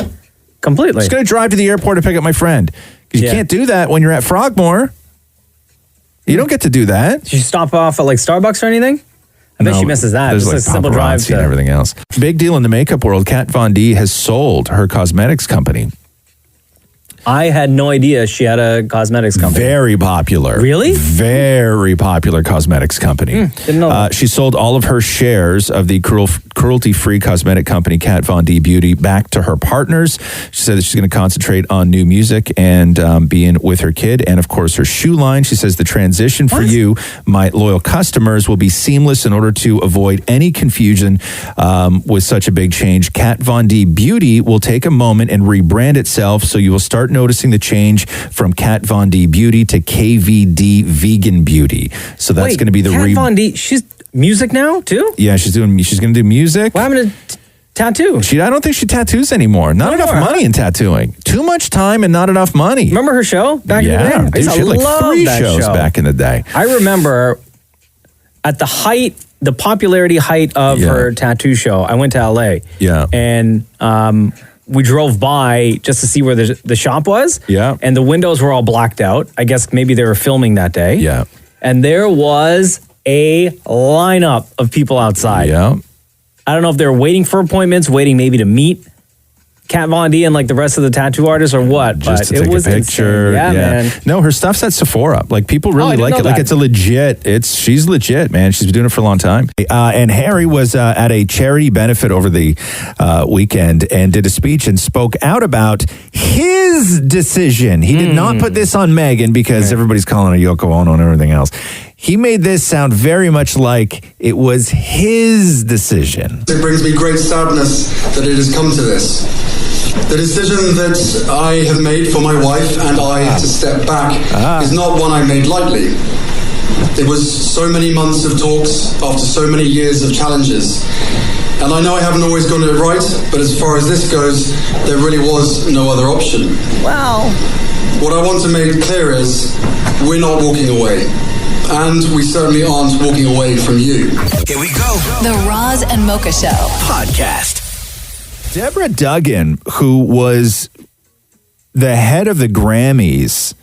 Completely. Just going to drive to the airport to pick up my friend. Because you can't do that when you're at Frogmore. You don't get to do that. Did you stop off at like Starbucks or anything? I bet she misses that. There's Just like a simple drive paparazzi and everything else. Big deal in the makeup world. Kat Von D has sold her cosmetics company. I had no idea she had a cosmetics company. Very popular. Really? Very popular cosmetics company. Didn't know that. She sold all of her shares of the cruelty-free cosmetic company Kat Von D Beauty back to her partners. She said that she's going to concentrate on new music and being with her kid and, of course, her shoe line. She says the transition for you, my loyal customers, will be seamless in order to avoid any confusion with such a big change. Kat Von D Beauty will take a moment and rebrand itself, so you will start noticing the change from Kat Von D Beauty to KVD Vegan Beauty. So that's going to be the Kat Von D, she's music now too? Yeah, she's going to do music. What happened to tattoo? I don't think she tattoos anymore. Not enough money in tattooing. Too much time and not enough money. Remember her show back in the day? Dude, she had like 3 shows back in the day. I remember at the popularity height of her tattoo show, I went to LA. Yeah. And we drove by just to see where the shop was. Yeah. And the windows were all blacked out. I guess maybe they were filming that day. Yeah. And there was a lineup of people outside. Yeah. I don't know if they were waiting for appointments, waiting maybe to meet Kat Von D and like the rest of the tattoo artists or what. Just but to it take was a picture. insane. Yeah, man. No, her stuff's at Sephora. Like, people really like it. Like, it's a legit, she's legit, man. She's been doing it for a long time. And Harry was at a charity benefit over the weekend and did a speech and spoke out about his decision. He did not put this on Meghan because everybody's calling her Yoko Ono and everything else. He made this sound very much like it was his decision. It brings me great sadness that it has come to this. The decision that I have made for my wife and I to step back is not one I made lightly. It was so many months of talks after so many years of challenges. And I know I haven't always gotten it right, but as far as this goes, there really was no other option. Wow. What I want to make clear is we're not walking away. And we certainly aren't walking away from you. Here we go. The Roz and Mocha Show Podcast. Deborah Duggan, who was the head of the Grammys,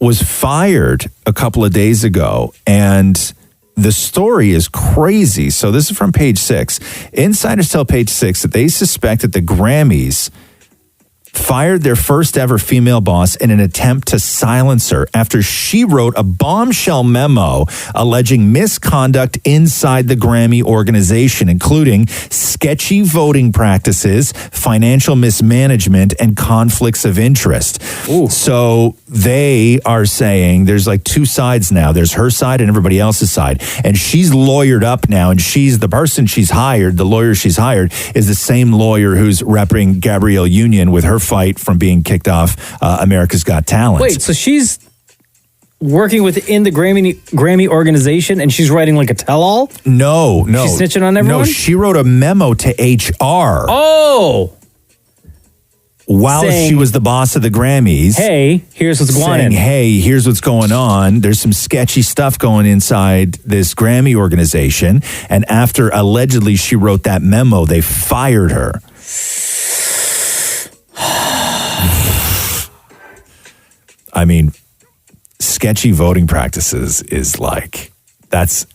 was fired a couple of days ago, and the story is crazy. So this is from Page 6. Insiders tell Page 6 that they suspect that the Grammys fired their first ever female boss in an attempt to silence her after she wrote a bombshell memo alleging misconduct inside the Grammy organization, including sketchy voting practices, financial mismanagement, and conflicts of interest. So they are saying there's like two sides now. There's her side and everybody else's side. And she's lawyered up now, and she's the person she's hired, the lawyer she's hired, is the same lawyer who's repping Gabrielle Union with her fight from being kicked off America's Got Talent. Wait, so she's working within the Grammy organization and she's writing like a tell-all? No. She's snitching on everyone? No, she wrote a memo to HR. Oh! While she was the boss of the Grammys. Hey, here's what's going on. Saying, hey, here's what's going on. There's some sketchy stuff going inside this Grammy organization. And after allegedly she wrote that memo, they fired her. I mean, sketchy voting practices is like, that's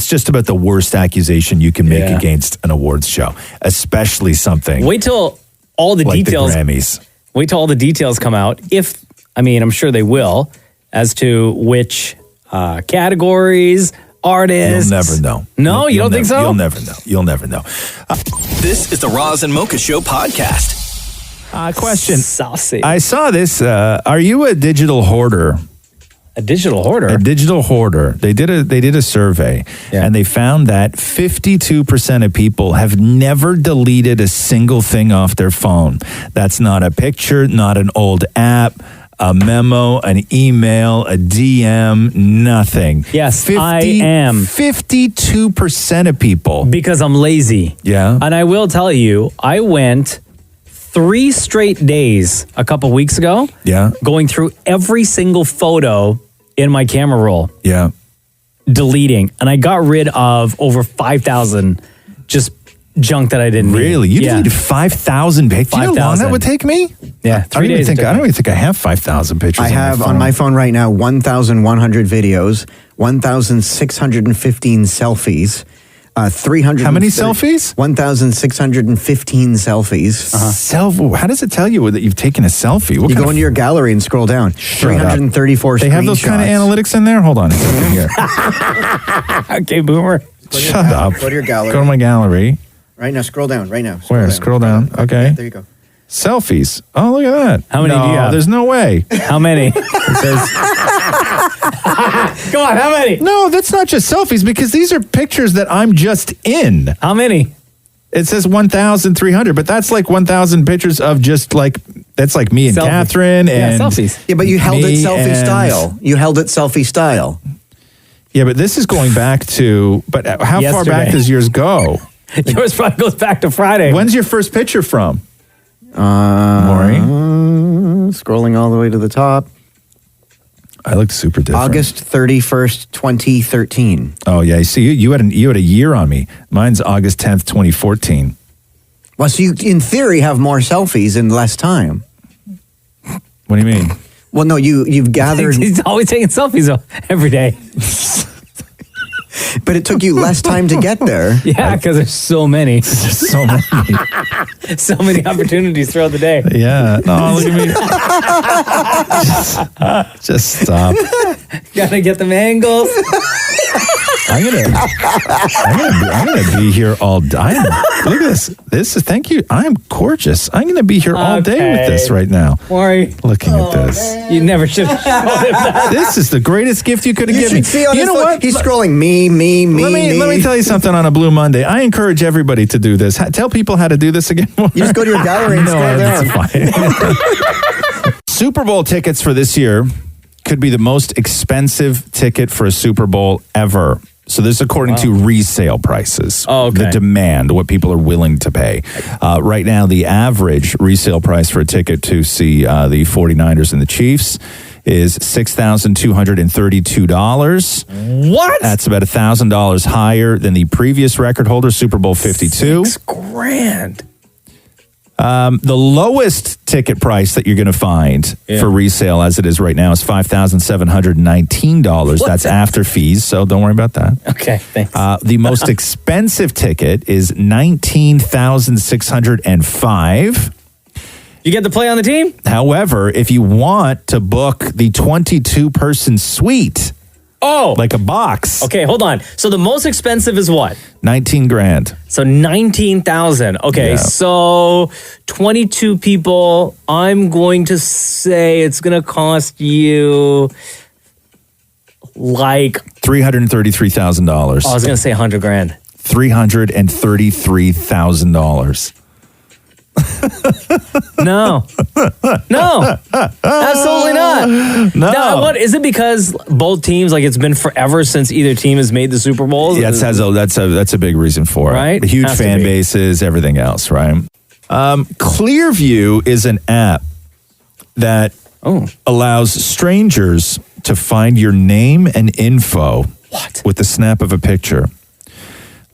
just about the worst accusation you can make against an awards show, especially something. Wait till all the like details. The Grammys. Wait till all the details come out. I'm sure they will, as to which categories, artists. You'll never know. No, you don't think so? You'll never know. You'll never know. This is the Roz and Mocha Show podcast. Question. Saucy. I saw this. Are you a digital hoarder? A digital hoarder? A digital hoarder. They did a survey, and they found that 52% of people have never deleted a single thing off their phone. That's not a picture, not an old app, a memo, an email, a DM, nothing. Yes, I am. 52% of people. Because I'm lazy. Yeah. And I will tell you, I went 3 straight days a couple weeks ago. Yeah. Going through every single photo in my camera roll. Yeah. Deleting. And I got rid of over 5,000 just junk that I didn't need. Really? You deleted 5,000 pictures? Do you know how long that would take me? Yeah. 3 days. I don't even think I have 5,000 pictures. I have on my phone right now 1,100 videos, 1,615 selfies. 300. How many selfies? 1,615 selfies. How does it tell you that you've taken a selfie? You go into your gallery and scroll down. 334 They have those kind of analytics in there? Hold on. Here. Okay, boomer. Shut up. Go to your gallery. Go to my gallery. Right now, scroll down. Right now. Where? Scroll down. Okay. Yeah, there you go. Selfies. Oh, look at that. How many do you have? There's no way. How many? It says... Come on, how many? No, that's not just selfies, because these are pictures that I'm just in. How many? It says 1,300, but that's like 1,000 pictures of just like, that's like me and Catherine and selfies. Yeah, but you held it selfie style. You held it selfie style. Yeah, but this is going back to, but how far back does yours go? Yours probably goes back to Friday. When's your first picture from? Maury? Scrolling all the way to the top. I look super different. August 31st, 2013. Oh, yeah. See, you had a year on me. Mine's August 10th, 2014. Well, so you, in theory, have more selfies in less time. What do you mean? Well, no, you've gathered... He's always taking selfies every day. But it took you less time to get there. Yeah, because there's so many. There's so many. So many opportunities throughout the day. Yeah. No, look at me. Just stop. Gotta get them angles. I'm gonna be here all day. Look at this. This is, thank you. I'm gorgeous. I'm gonna be here all day with this right now. Maury. Looking at this. You never should have shown him that. This is the greatest gift you could have given me. See on you know what? He's scrolling me. Let me tell you something on a Blue Monday. I encourage everybody to do this. Tell people how to do this again. You just go to your gallery and scroll down. Fine. Super Bowl tickets for this year could be the most expensive ticket for a Super Bowl ever. So this is according to resale prices. Oh, okay. The demand, what people are willing to pay. Right now, the average resale price for a ticket to see the 49ers and the Chiefs is $6,232. What? That's about $1,000 higher than the previous record holder, Super Bowl 52. $6,000. The lowest ticket price that you're going to find for resale as it is right now is $5,719. That's after fees, so don't worry about that. Okay, thanks. The most expensive ticket is $19,605. You get to play on the team? However, if you want to book the 22-person suite, like a box. Okay, hold on. So the most expensive is what? 19 grand. So 19,000. Okay, so 22 people. I'm going to say it's going to cost you like $333,000. I was going to say 100 grand. $333,000. No, absolutely not. No. Now, what is it? Because both teams, like it's been forever since either team has made the Super Bowls. Yeah, that's a big reason for it. Right? The huge Has to fan be. bases, everything else, right? Clearview is an app that allows strangers to find your name and info with the snap of a picture.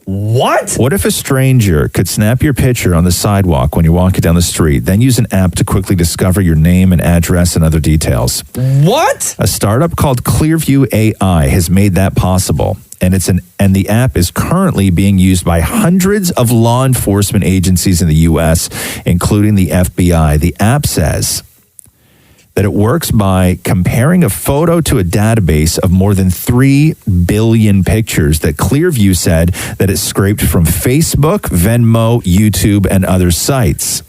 What? What if a stranger could snap your picture on the sidewalk when you're walking down the street, then use an app to quickly discover your name and address and other details? What? A startup called Clearview AI has made that possible. And the app is currently being used by hundreds of law enforcement agencies in the U.S., including the FBI. The app says that it works by comparing a photo to a database of more than 3 billion pictures that Clearview said that it scraped from Facebook, Venmo, YouTube, and other sites.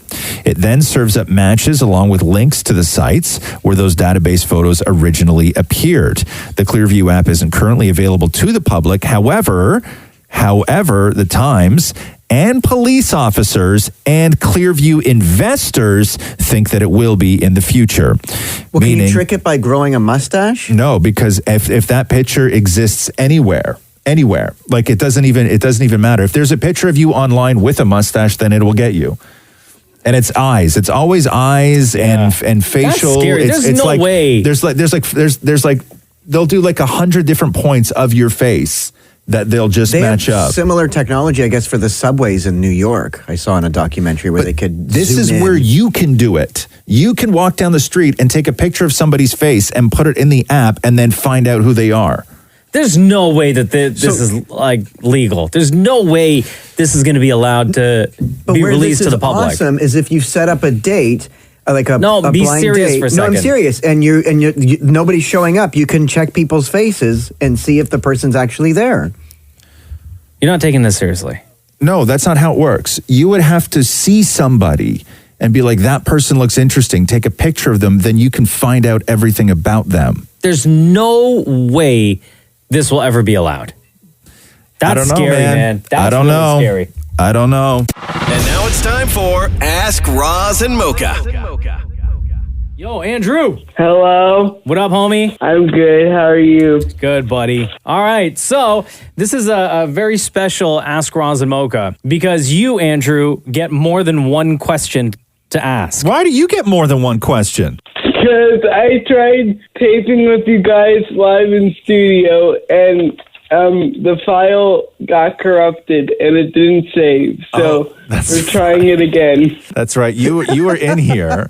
It then serves up matches along with links to the sites where those database photos originally appeared. The Clearview app isn't currently available to the public. However, the Times and police officers and Clearview investors think that it will be in the future. Well, can you trick it by growing a mustache? No, because if that picture exists anywhere, like it doesn't even matter. If there's a picture of you online with a mustache, then it will get you. And it's eyes. It's always eyes and facial. That's scary. There's no way. There's like they'll do like 100 different points of your face that they'll just match have up. Similar technology, I guess, for the subways in New York. I saw in a documentary where they could. This is where you can do it. You can walk down the street and take a picture of somebody's face and put it in the app and then find out who they are. There's no way that this is like legal. There's no way this is going to be allowed to be released to the public. Awesome is if you set up a date. Like a be blind serious date. for a second. No, I'm serious. And you nobody's showing up. You can check people's faces and see if the person's actually there. You're not taking this seriously. No, that's not how it works. You would have to see somebody and be like, that person looks interesting. Take a picture of them. Then you can find out everything about them. There's no way this will ever be allowed. That's I don't know, scary, man. That's I don't really know. Scary. I don't know. And now it's time for Ask Roz and Mocha. Yo, Andrew. Hello. What up, homie? I'm good. How are you? Good, buddy. All right. So this is a very special Ask Roz and Mocha because you, Andrew, get more than one question to ask. Why do you get more than one question? Because I tried taping with you guys live in studio and the file got corrupted and it didn't save. So we're trying it again. That's right. You were in here.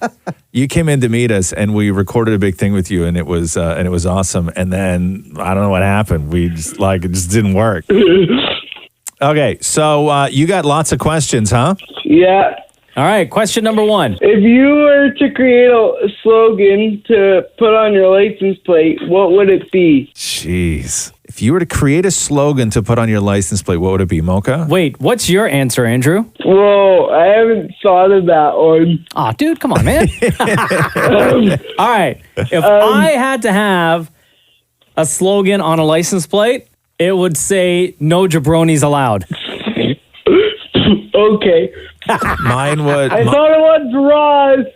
You came in to meet us, and we recorded a big thing with you, and it was awesome. And then I don't know what happened. We just it just didn't work. Okay, so you got lots of questions, huh? Yeah. All right. Question number one. If you were to create a slogan to put on your license plate, what would it be? Jeez. If you were to create a slogan to put on your license plate, what would it be, Mocha? Wait, what's your answer, Andrew? Whoa, I haven't thought of that one. Aw, dude, come on, man. All right. If I had to have a slogan on a license plate, it would say, no jabronis allowed. Okay. Mine would... I thought it was Roz.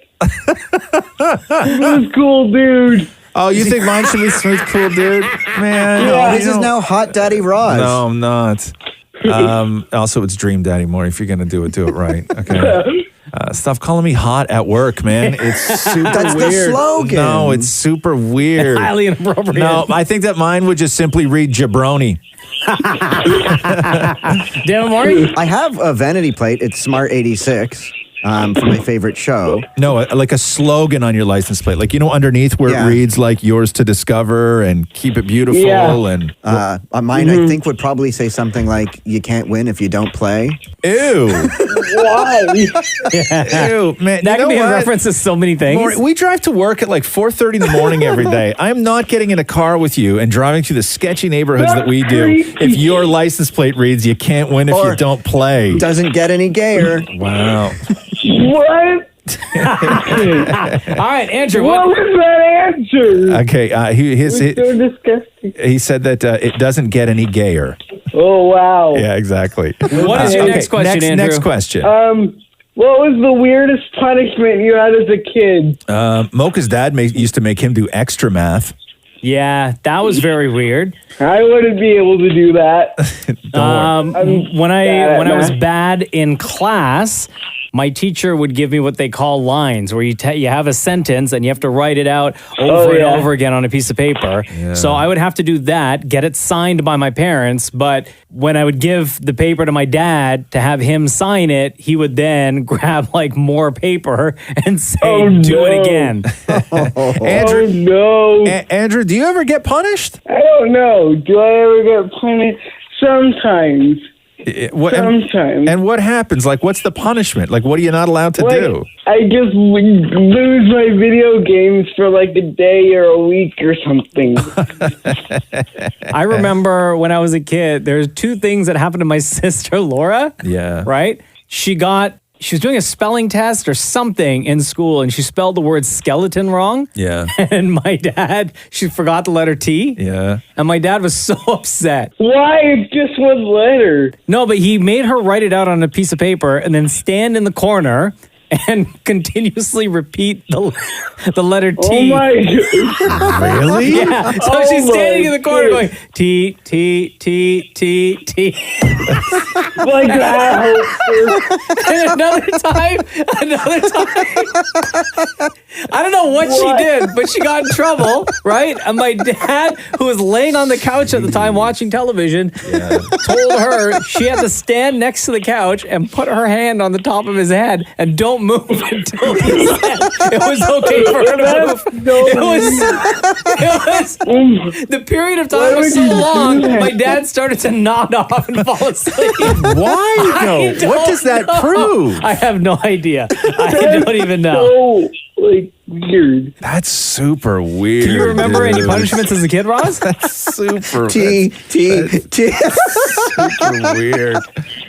Smooth, cool dude. Oh, you think mine should be smooth, cool dude? Man. Yeah, this is now Hot Daddy Roz. No, I'm not. Also, it's Dream Daddy more. If you're going to do it right. Okay. Stop calling me hot at work, man. It's super That's weird. the slogan. No, it's super weird. Highly inappropriate. No, I think that mine would just simply read jabroni. Damn, Maury? I have a vanity plate. It's Smart 86. for my favorite show. No, like a slogan on your license plate. Like, underneath where it reads like yours to discover and keep it beautiful. And mine, I think, would probably say something like, you can't win if you don't play. Ew. Why? Ew, man. That can be a reference to so many things. Maury, we drive to work at like 4:30 in the morning every day. I'm not getting in a car with you and driving through the sketchy neighborhoods that we do if your license plate reads, you can't win if you don't play. Doesn't get any gayer. Wow. What? All right, Andrew. What was that answer? Okay, So disgusting. he said that it doesn't get any gayer. Oh, wow. Yeah, exactly. What is your next question, Andrew? Next question. What was the weirdest punishment you had as a kid? Mocha's dad used to make him do extra math. Yeah, that was very weird. I wouldn't be able to do that. When I was bad in class, my teacher would give me what they call lines, where you have a sentence and you have to write it out over and over again on a piece of paper. Yeah. So I would have to do that, get it signed by my parents. But when I would give the paper to my dad to have him sign it, he would then grab like more paper and say, do it again. Andrew, Andrew, do you ever get punished? I don't know. Do I ever get punished? Sometimes. Sometimes. And what happens? Like, what's the punishment? Like, what are you not allowed to do? I just lose my video games for like a day or a week or something. I remember when I was a kid, there's two things that happened to my sister, Laura. Yeah. Right? She was doing a spelling test or something in school, and she spelled the word skeleton wrong. Yeah. And my dad, she forgot the letter T. Yeah. And my dad was so upset. Why? It's just one letter. No, but he made her write it out on a piece of paper and then stand in the corner and continuously repeat the letter T. Oh my God. Really? Yeah. So she's standing in the corner going, T, T, T, T, T. Like that. And another time, I don't know what she did, but she got in trouble, right? And my dad, who was laying on the couch at the time watching television, told her she had to stand next to the couch and put her hand on the top of his head and don't move until he said it was okay for her to move. The period of time was so long, my dad started to nod off and fall asleep. Why though? What does that prove? I have no idea. I don't even know. Like weird. That's super weird. Do you remember dude. any punishments as a kid, Roz? That's super. T. Super weird.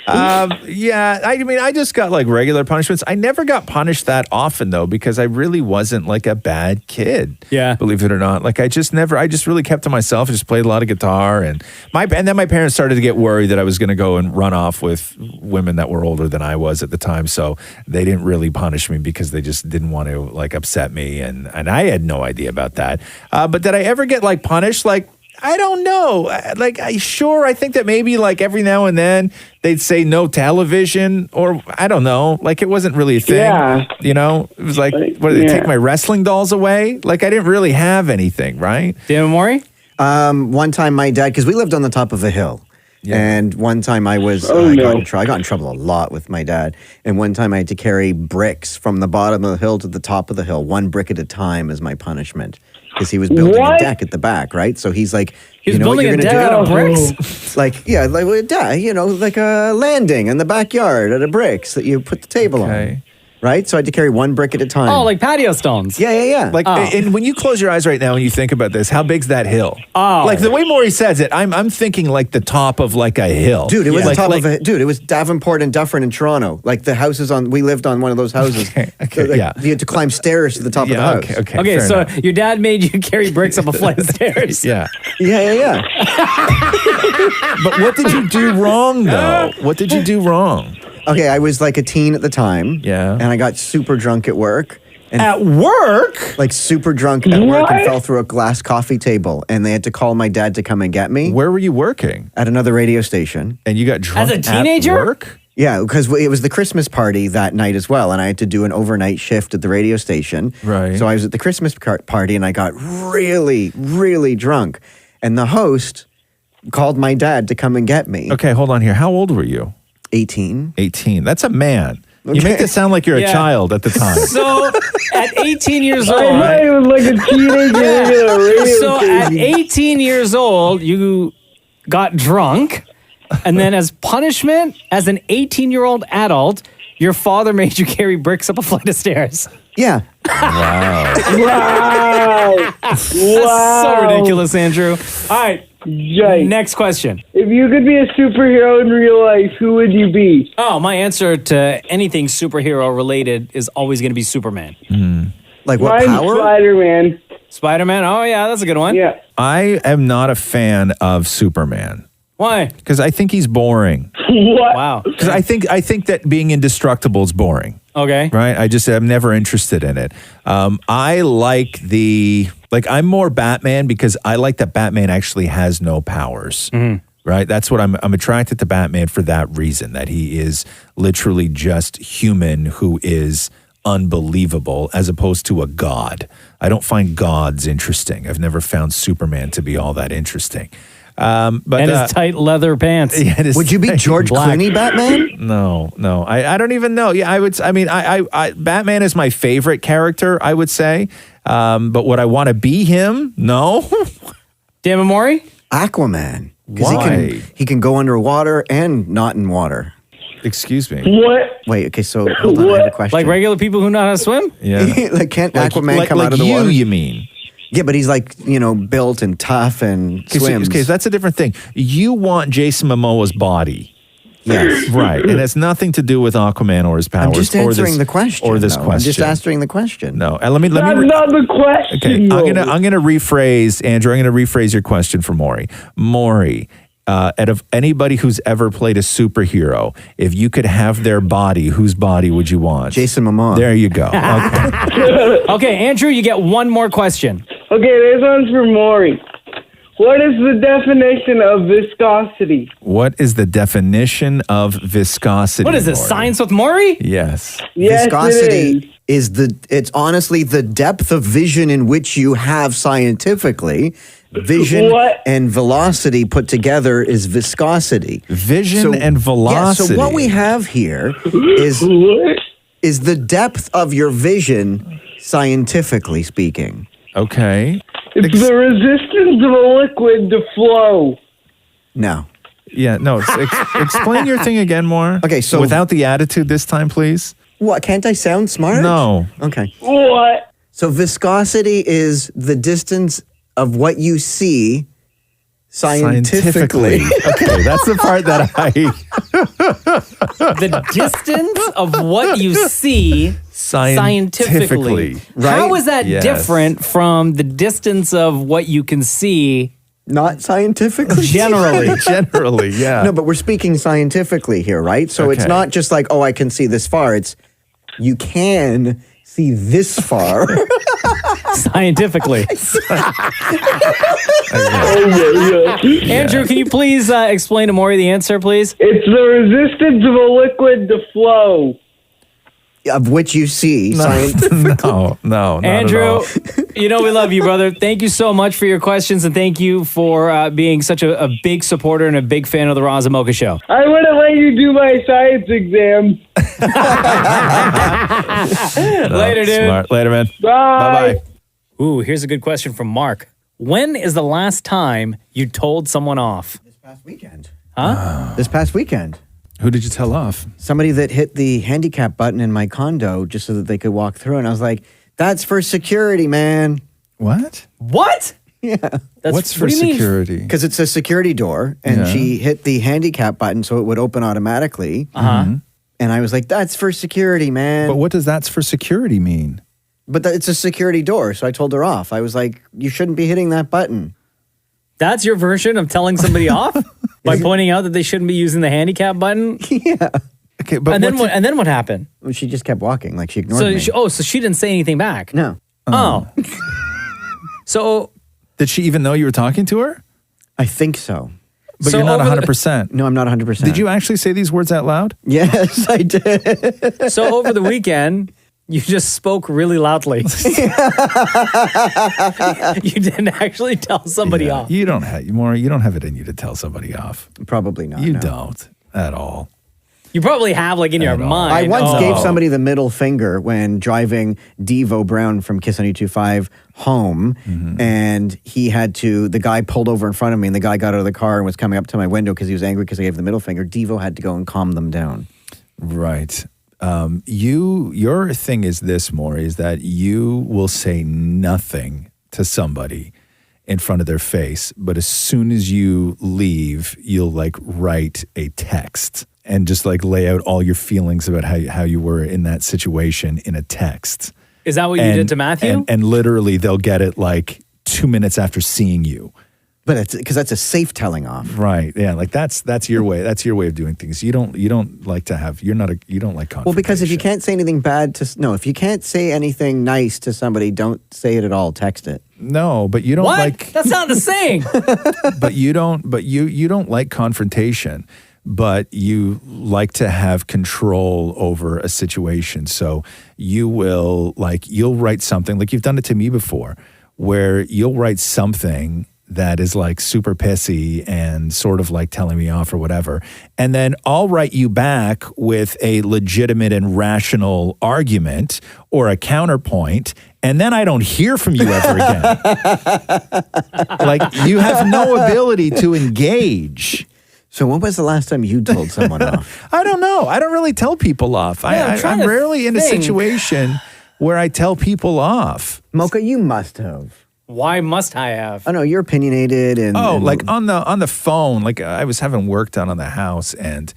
Yeah, I mean, I just got like regular punishments. I never got punished that often though, because I really wasn't like a bad kid. Yeah, believe it or not. Like I just really kept to myself. I just played a lot of guitar, and then my parents started to get worried that I was going to go and run off with women that were older than I was at the time. So they didn't really punish me because they just didn't want to like upset me, and I had no idea about that. But did I ever get like punished? Like, I don't know. Like, I think that maybe like every now and then they'd say no television, or I don't know. Like, it wasn't really a thing. Yeah. You know, it was like, what did they take my wrestling dolls away? Like, I didn't really have anything, right? Dan Maury? One time my dad, because we lived on the top of a hill. Yeah. And one time I was, I got in trouble a lot with my dad. And one time I had to carry bricks from the bottom of the hill to the top of the hill, one brick at a time as my punishment. Because he was building a deck at the back, right? So he's like, he was building a deck out of bricks? Like, yeah, like a deck, like a landing in the backyard out of bricks that you put the table on. Right? So I had to carry one brick at a time. Oh, like patio stones. Yeah. Like, and when you close your eyes right now and you think about this, how big's that hill? Oh. Like, the way Maury says it, I'm thinking like the top of like a hill. Dude, it was the top of a... Dude, it was Davenport and Dufferin in Toronto. Like, the houses we lived on one of those houses. Okay, You had to climb stairs to the top of the house. Okay, so your dad made you carry bricks up a flight of stairs. Yeah. But what did you do wrong, though? What did you do wrong? Okay, I was like a teen at the time. Yeah. And I got super drunk at work. And at work? Like super drunk at work and fell through a glass coffee table. And they had to call my dad to come and get me. Where were you working? At another radio station. And you got drunk as a teenager? At work? Yeah, because it was the Christmas party that night as well. And I had to do an overnight shift at the radio station. Right. So I was at the Christmas party and I got really, really drunk. And the host called my dad to come and get me. Okay, hold on here. How old were you? 18. 18. That's a man. You make it sound like you're a child at the time. So at 18 years old, I thought it was like a teenager. So at 18 years old, you got drunk, and then as punishment, as an 18-year-old adult, your father made you carry bricks up a flight of stairs. Yeah. Wow. Wow. That's so ridiculous, Andrew. All right. Yikes. Next question. If you could be a superhero in real life, who would you be? Oh, my answer to anything superhero related is always going to be Superman. Like what power? Spider-Man. Spider-Man? Oh, yeah, that's a good one. Yeah. I am not a fan of Superman. Why? Because I think he's boring. What? Wow. Because I think that being indestructible is boring. Okay. Right? I'm never interested in it. I like I'm more Batman because I like that Batman actually has no powers. Right? That's what I'm attracted to Batman for that reason, that he is literally just human who is unbelievable as opposed to a god. I don't find gods interesting. I've never found Superman to be all that interesting. But and his tight leather pants. Yeah, would you be George Clooney Batman? No. I don't even know. Yeah, I Batman is my favorite character, I would say. But would I want to be him? No. Dan Amori? Aquaman. Why? He can go underwater and not in water. Excuse me. What? Wait, okay, so hold on, I have a question. Like regular people who know how to swim? Yeah. Like, can't Aquaman come out of the you, water? You mean? Yeah, but he's like, built and tough and swims. Okay, that's a different thing. You want Jason Momoa's body. Yes. Right. It has nothing to do with Aquaman or his powers. I'm just answering the question. Or this though. question. I'm just answering the question. No. And let me That's not the question. Okay, though. I'm gonna rephrase, Andrew. I'm gonna rephrase your question for Maury. Maury, out of anybody who's ever played a superhero, if you could have their body, whose body would you want? Jason Momoa. There you go. Okay. Okay, Andrew, you get one more question. Okay, this one's for Maury. What is the definition of viscosity? What is the definition of viscosity? What is this, Maury? science with Maury? Yes. Yes, Viscosity it's honestly the depth of vision in which you have scientifically. Vision and velocity put together is viscosity. Vision and velocity. Yeah, so what we have here is the depth of your vision, scientifically speaking. Okay. It's the resistance of a liquid to flow. No. Yeah, no. Explain your thing again more. Okay, so without the attitude this time, please. What? Can't I sound smart? No. Okay. What? So viscosity is the distance of what you see scientifically. Okay, that's the part that The distance of what you see scientifically. Right? How is that Yes. different from the distance of what you can see not scientifically? Generally, yeah. No, but we're speaking scientifically here, right? So it's Okay. not just like, oh, I can see this far. It's you can see this far. Scientifically. Andrew, can you please explain to Maury the answer, please? It's the resistance of a liquid to flow. Of which you see No, not Andrew, at all. we love you, brother. Thank you so much for your questions, and thank you for being such a big supporter and a big fan of the Roz and Mocha Show. I wouldn't let you do my science exam. Later, dude. Smart. Later, man. Bye. Bye-bye. Ooh, here's a good question from Mark. When is the last time you told someone off? This past weekend. Huh? This past weekend. Who did you tell off? Somebody that hit the handicap button in my condo just so that they could walk through. And I was like, that's for security, man. What? What? Yeah. What's for security? Because it's a security door, and Yeah. she hit the handicap button so it would open automatically. Uh-huh. And I was like, that's for security, man. But what does that's for security mean? But it's a security door, so I told her off. I was like, you shouldn't be hitting that button. That's your version of telling somebody off? By pointing out that they shouldn't be using the handicap button? Yeah. Okay, but and then what happened? Well, she just kept walking, like she ignored So me. so she didn't say anything back. No. Oh. So Did she even know you were talking to her? I think so. But So you're not over the- 100%. No, I'm not 100%. Did you actually say these words out loud? Yes, I did. so over the weekend, you just spoke really loudly. You didn't actually tell somebody off. You don't have it in you to tell somebody off. Probably not. You no. don't at all. You probably have like in your mind. I once gave somebody the middle finger when driving Devo Brown from Kiss 92.5 home, and the guy pulled over in front of me, and the guy got out of the car and was coming up to my window because he was angry because I gave the middle finger. Devo had to go and calm them down. Right. Your thing is this, Maury, is that you will say nothing to somebody in front of their face, but as soon as you leave, you'll like write a text and just like lay out all your feelings about how you were in that situation in a text. Is that what you did to Matthew? And literally they'll get it like 2 minutes after seeing you. But it's because that's a safe telling off. Right. Yeah. Like that's your way. That's your way of doing things. You don't like to have, you don't like confrontation. Well, because if you can't say anything bad if you can't say anything nice to somebody, don't say it at all. Text it. No, but you don't What? like. That's not the saying. But you don't like confrontation, but you like to have control over a situation. So you'll write something, like you've done it to me before, where you'll write something that is like super pissy and sort of like telling me off or whatever. And then I'll write you back with a legitimate and rational argument or a counterpoint. And then I don't hear from you ever again. Like you have no ability to engage. So when was the last time you told someone off? I don't know. I don't really tell people off. I'm rarely in a situation where I tell people off. Mocha, you must have. Why must I have? I know you're opinionated and like on the phone. Like I was having work done on the house, and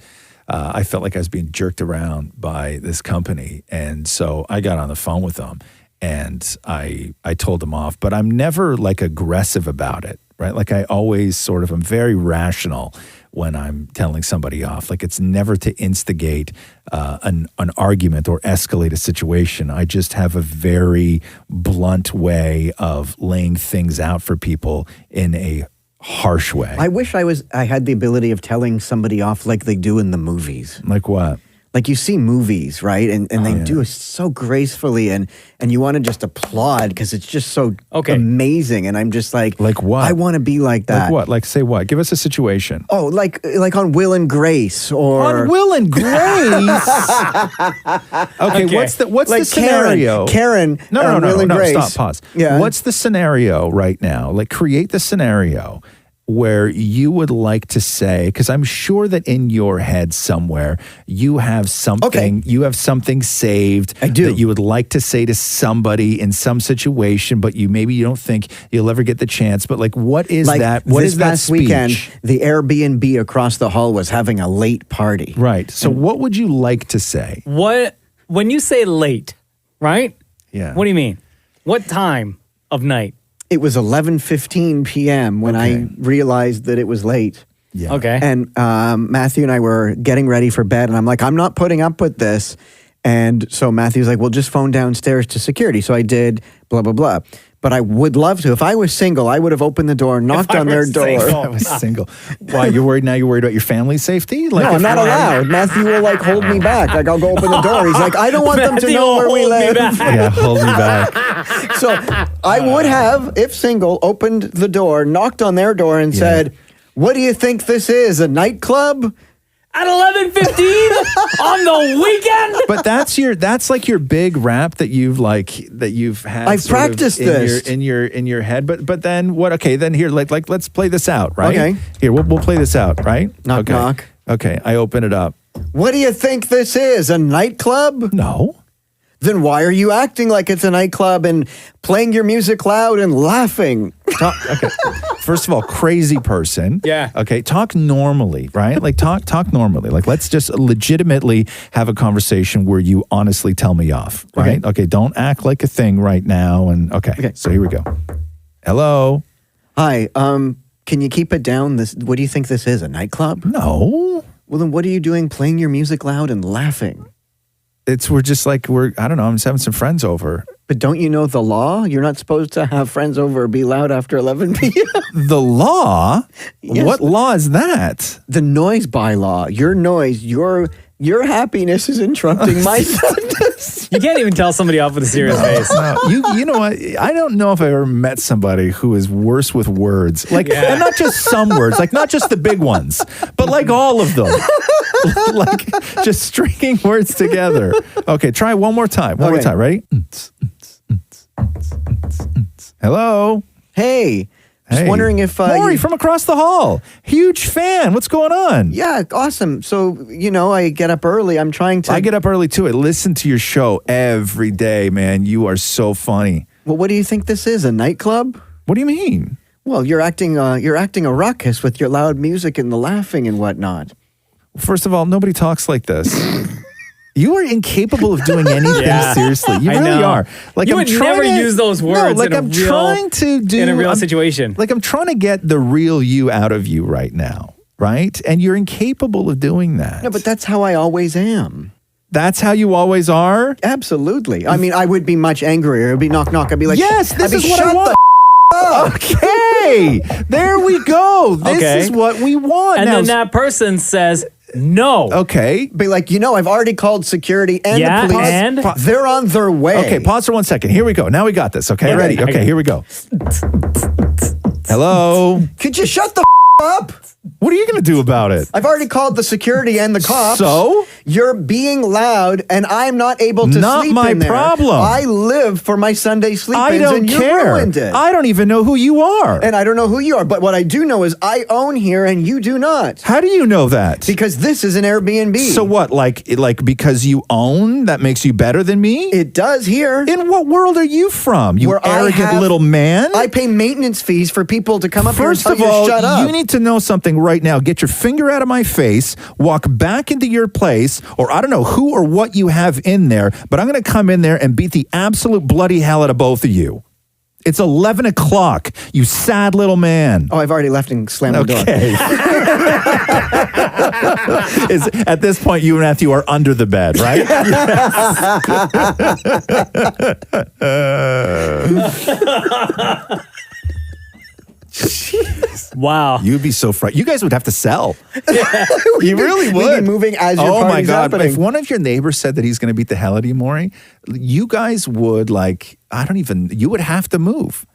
I felt like I was being jerked around by this company, and so I got on the phone with them, and I told them off. But I'm never like aggressive about it, right? Like I always sort of am very rational when I'm telling somebody off. Like it's never to instigate an argument or escalate a situation. I just have a very blunt way of laying things out for people in a harsh way. I wish I had the ability of telling somebody off like they do in the movies. Like what? Like you see movies, right? And they do it so gracefully, and you want to just applaud because it's just so amazing. And I'm just like what? I want to be like that. Like what? Like say what? Give us a situation. Oh, like on Will and Grace or on Will and Grace. Okay, what's the scenario? Karen. No, Will and Grace. Stop. Pause. Yeah. What's the scenario right now? Like create the scenario where you would like to say, because I'm sure that in your head somewhere you have something, saved that you would like to say to somebody in some situation, but you don't think you'll ever get the chance. But like, what is that? What is that last speech? Weekend, the Airbnb across the hall was having a late party. Right. So what would you like to say? When you say late, right? Yeah. What do you mean? What time of night? It was 11:15 p.m. when I realized that it was late. Yeah. Okay. And Matthew and I were getting ready for bed, and I'm like, I'm not putting up with this. And so Matthew's like, well, just phone downstairs to security. So I did, blah, blah, blah. But I would love to. If I was single, I would have opened the door, knocked on their door. If I was single. Why, you're worried now? You're worried about your family's safety? Like, no, I'm not allowed. Matthew will like hold me back. Like I'll go open the door. He's like, I don't want them to know where we live. Yeah, hold me back. So I would have, if single, opened the door, knocked on their door and said, what do you think this is, a nightclub? At 11:15 on the weekend? But that's like your big rap that you've had. I've practiced this in your head. But then what? Okay, then here like let's play this out, right? Okay. Here we'll play this out, right? Knock knock. Okay, I open it up. What do you think this is, a nightclub? No. Then why are you acting like it's a nightclub and playing your music loud and laughing? Okay. First of all, crazy person. Yeah. Okay. Talk normally, right? Like talk normally. Like let's just legitimately have a conversation where you honestly tell me off, right? Okay. Don't act like a thing right now. And okay. So here we go. Hello. Hi. Can you keep it down? What do you think this is? A nightclub? No. Well, then what are you doing playing your music loud and laughing? I don't know, I'm just having some friends over. But don't you know the law? You're not supposed to have friends over or be loud after 11 p.m. The law? Yes. What law is that? The noise bylaw. Your noise, your happiness is interrupting my sadness. You can't even tell somebody off with a serious face. No, you know what? I don't know if I've ever met somebody who is worse with words. Like, and not just some words, like not just the big ones, but like all of them. Like just stringing words together. Okay, try one more time. One more time. Ready? Hello. Hey. Just wondering if Maury from across the hall. Huge fan. What's going on? Yeah, awesome. So, I get up early. I'm trying to I get up early too. I listen to your show every day, man. You are so funny. Well, what do you think this is? A nightclub? What do you mean? Well, you're acting a ruckus with your loud music and the laughing and whatnot. First of all, nobody talks like this. You are incapable of doing anything seriously. You really are. Like you would never use those words in a real situation. Like I'm trying to get the real you out of you right now, right? And you're incapable of doing that. No, but that's how I always am. That's how you always are? Absolutely. I mean, I would be much angrier. It would be knock, knock. I'd be like, yes, this is what I want. Okay, there we go. This is what we want. And then that person says, no. Okay. Be like, I've already called security and the police. And they're on their way. Okay, pause for 1 second. Here we go. Now we got this. Okay, ready? Okay, here we go. Hello? Could you shut the up? What are you going to do about it? I've already called the security and the cops. So? You're being loud, and I'm not able to Not sleep my in there. problem. I live for my Sunday sleep-ins, I don't and you care. ruined it. I don't even know who you are. And I don't know who you are, but what I do know is I own here, and you do not. How do you know that? Because this is an Airbnb. So what? Like because you own, that makes you better than me? It does here. In what world are you from? You Where arrogant little man? I pay maintenance fees for people to come up First here and of tell all, you to shut up. you need to know something right now. Get your finger out of my face, walk back into your place, or I don't know who or what you have in there, but I'm going to come in there and beat the absolute bloody hell out of both of you. It's 11 o'clock, you sad little man. Oh, I've already left and slammed the door. Okay. At this point, you and Matthew are under the bed, right? Jeez. Wow. You'd be so frightened. You guys would have to sell. You really would. We'd be moving as your my party's God. happening. If one of your neighbors said that he's going to beat the hell out of you, Maury, you guys would you would have to move.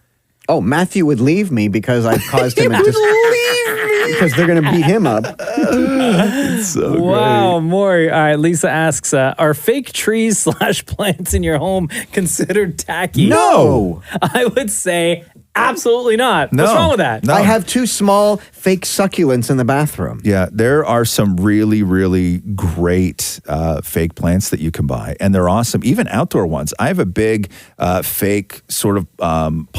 Oh, Matthew would leave me because I've caused him because they're going to beat him up. So wow, Maury. All right, Lisa asks, are fake trees / plants in your home considered tacky? No. I would say absolutely not. No. What's wrong with that? No. I have 2 small fake succulents in the bathroom. Yeah, there are some really, really great fake plants that you can buy, and they're awesome. Even outdoor ones. I have a big fake sort of not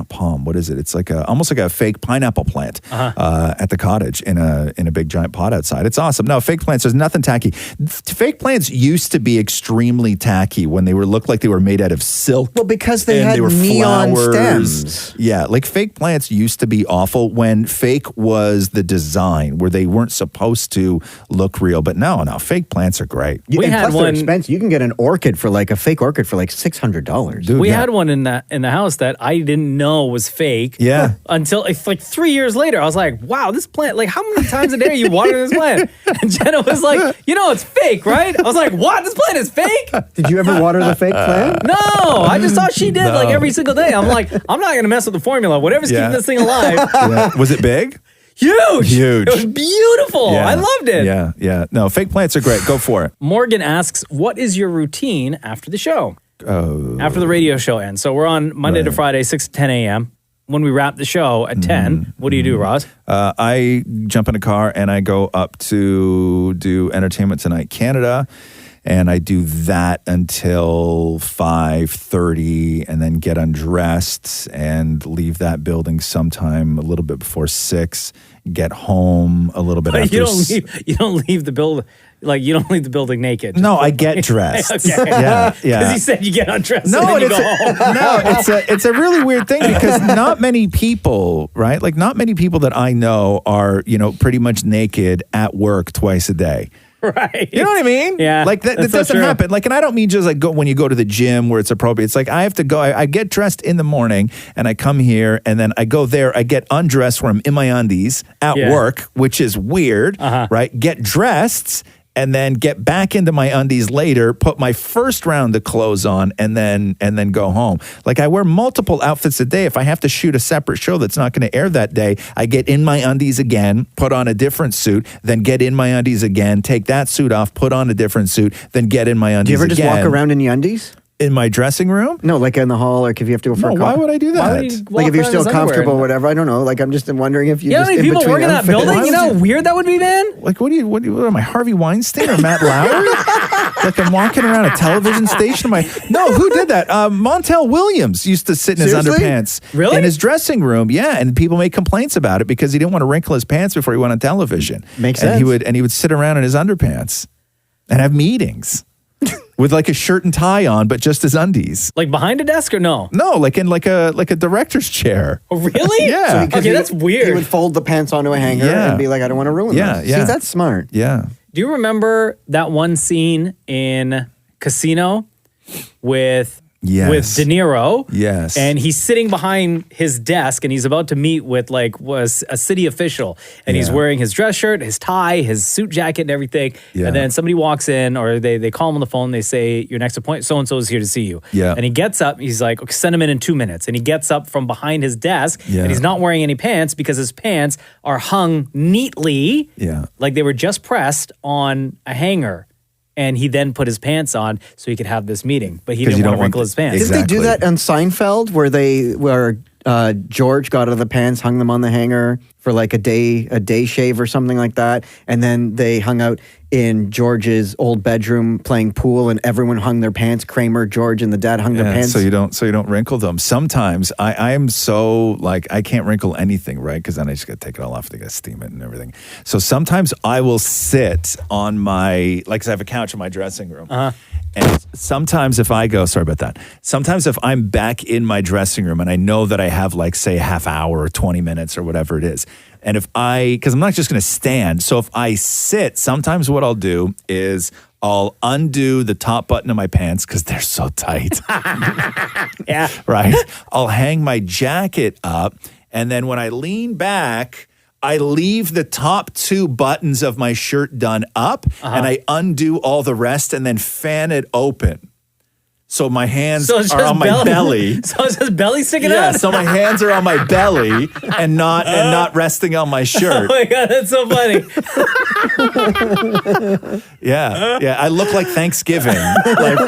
palm. What is it? It's like almost like a fake pineapple plant at the cottage in a big giant pot outside. It's awesome. No, fake plants. There's nothing tacky. Fake plants used to be extremely tacky when they looked like they were made out of silk. Well, because they had neon stems. Yeah, like fake plants used to be awful when fake was the design, where they weren't supposed to look real. But no, fake plants are great. We had one. They're expensive. You can get an orchid for a fake orchid for $600. Dude, we had one in the house that I didn't know was fake. Yeah. Until like 3 years later, I was like, wow, this plant, like how many times a day are you watering this plant? And Jenna was like, it's fake, right? I was like, what? This plant is fake? Did you ever water the fake plant? No, I just thought she did like every single day. I'm like, I'm not going to mess with the formula. Whatever's keeping this thing alive. Yeah. Was it big? Huge. Huge. It was beautiful. Yeah. I loved it. Yeah. No, fake plants are great. Go for it. Morgan asks, what is your routine after the show? After the radio show ends. So we're on Monday to Friday, 6 to 10 a.m. When we wrap the show at 10, what do you do, Roz? I jump in a car and I go up to do Entertainment Tonight Canada. And I do that until 5:30 and then get undressed and leave that building sometime a little bit before 6, get home a little bit after. You don't leave the building. Like, you don't leave the building naked. No, I get dressed. Okay. Yeah. Because he said you get undressed No, and then you it's go home. No, it's a really weird thing because not many people, right? Like not many people that I know are, pretty much naked at work twice a day. Right. You know what I mean? Yeah. Like that doesn't happen. Like, and I don't mean just like when you go to the gym where it's appropriate. It's like I have to go. I get dressed in the morning and I come here and then I go there. I get undressed where I'm in my undies at work, which is weird, right? Get dressed. and then get back into my undies later, put my first round of clothes on, and then go home. Like I wear multiple outfits a day. If I have to shoot a separate show that's not going to air that day, I get in my undies again, put on a different suit, then get in my undies again, take that suit off, put on a different suit, then get in my undies Do you ever again. just walk around in the undies? In my dressing room? No, like in the hall, or if you have to go for a why would I do that? Like if you're still comfortable or whatever. I don't know. Like I'm just wondering if you You know just how many in people between work in that outfits. building? You know how weird that would be, man? Like, what am I, Harvey Weinstein or Matt Lauer? Like I'm walking around a television station. No, who did that? Montel Williams used to sit in his Seriously? underpants Really? in his dressing room. Yeah, and people made complaints about it because he didn't want to wrinkle his pants before he went on television. Makes and sense. He would sit around in his underpants and have meetings with like a shirt and tie on, but just his undies. Like behind a desk or no? No, like in like a director's chair. Oh, really? Yeah. Okay, that's weird. He would fold the pants onto a hanger Yeah. and be like, I don't want to ruin Yeah, this. yeah. See, that's smart. Yeah. Do you remember that one scene in Casino with De Niro? Yes. And he's sitting behind his desk and he's about to meet with was a city official. And he's wearing his dress shirt, his tie, his suit jacket and everything. Yeah. And then somebody walks in or they call him on the phone. They say, your next appointment, so-and-so is here to see you. Yeah. And he gets up. He's like, okay, send him in 2 minutes. And he gets up from behind his desk Yeah. and he's not wearing any pants because his pants are hung neatly. Yeah. Like they were just pressed on a hanger. And he then put his pants on so he could have this meeting. But he 'Cause didn't you want don't to want wrinkle his pants. Did they do that on Seinfeld where George got out of the pants, hung them on the hanger for like a day shave or something like that, and then they hung out in George's old bedroom playing pool, and everyone hung their pants. Kramer, George, and the dad hung their pants. So you don't wrinkle them. Sometimes I am so like I can't wrinkle anything, right? Because then I just got to take it all off. They got to steam it and everything. So sometimes I will sit on my 'cause I have a couch in my dressing room. And sometimes if I go, sorry about that. Sometimes if I'm back in my dressing room and I know that I have like say a half hour or 20 minutes or whatever it is. And because I'm not just going to stand. So if I sit, sometimes what I'll do is I'll undo the top button of my pants because they're so tight. Yeah. Right? I'll hang my jacket up. And then when I lean back, I leave the top 2 buttons of my shirt done up and I undo all the rest and then fan it open. So my hands are on my belly. So it's just belly sticking out? Yeah, so my hands are on my belly and not resting on my shirt. Oh my God, that's so funny. Yeah. I look like Thanksgiving, like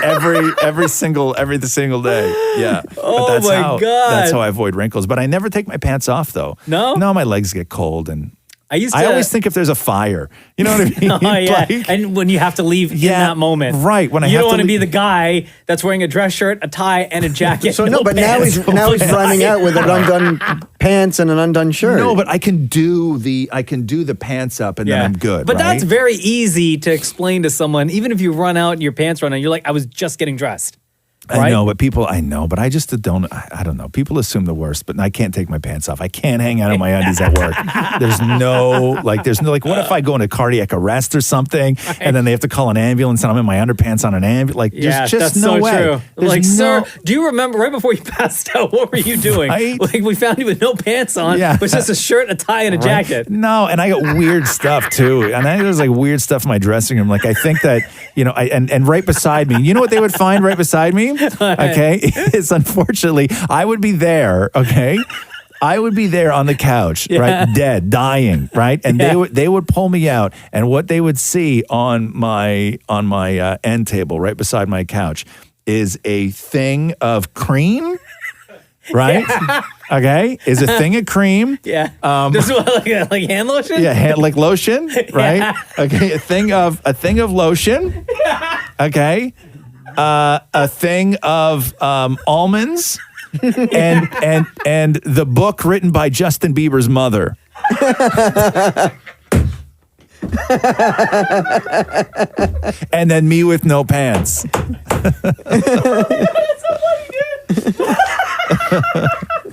every single day. Yeah. Oh But that's my how, God. That's how I avoid wrinkles. But I never take my pants off though. No? No, my legs get cold and I always think if there's a fire, you know what I mean? Oh, yeah. Like- And when you have to leave in Yeah, that moment. right, when I you have don't to want to be leave- the guy that's wearing a dress shirt, a tie, and a jacket. So no, but now pants. he's running out with an undone pants and an undone shirt. No, but I can do the pants up and then I'm good. But right? that's very easy to explain to someone, even if you run out and your pants run out, you're like, I was just getting dressed. I know, but I just don't, I don't know. People assume the worst, but I can't take my pants off. I can't hang out in my undies at work. There's no, what if I go into cardiac arrest or something and then they have to call an ambulance and I'm in my underpants on an ambulance? Like, there's just that's no so way. true. There's Like, no- sir, do you remember right before you passed out, what were you doing? Right? Like, we found you with no pants on, Yeah. but just a shirt, a tie, and a Right? jacket. No, and I got weird stuff too. And there's like weird stuff in my dressing room. Like I think that, and right beside me, you know what they would find right beside me? Okay. Is unfortunately, I would be there, okay? I would be there on the couch, right? Dead, dying, right? And they would pull me out, and what they would see on my end table right beside my couch is a thing of cream. Right? Okay. Is a thing of cream. Yeah. This is what, like hand lotion? Yeah, like lotion, right? Yeah. Okay. A thing of lotion. Okay. A thing of almonds and the book written by Justin Bieber's mother. And then me with no pants.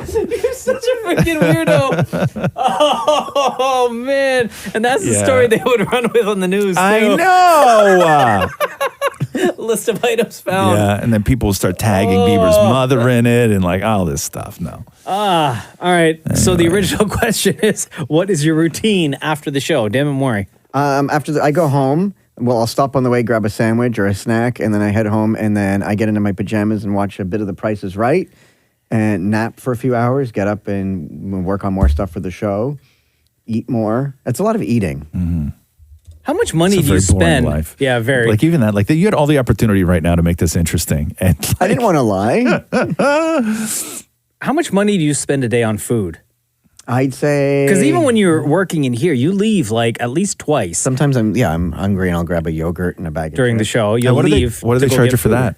You're such a freaking weirdo. Oh, man. And that's the story they would run with on the news, too. I know. List of items found. Yeah, and then people will start tagging Bieber's mother in it and like all this stuff. No. All right. Anyway. So the original question is, what is your routine after the show? Damn it, Maury. I go home. Well, I'll stop on the way, grab a sandwich or a snack, and then I head home, and then I get into my pajamas and watch a bit of The Price is Right, and nap for a few hours, get up and work on more stuff for the show, eat more. It's a lot of eating. Mm-hmm. How much money It's a do you very boring spend? life. Yeah, very. Like even that, like you had all the opportunity right now to make this interesting, and I didn't want to lie. How much money do you spend a day on food? I'd say Because even when you're working in here, you leave like at least twice. Sometimes I'm hungry and I'll grab a yogurt and a bag of During the chips. show, you'll leave. What do they to go charge get you for food. that?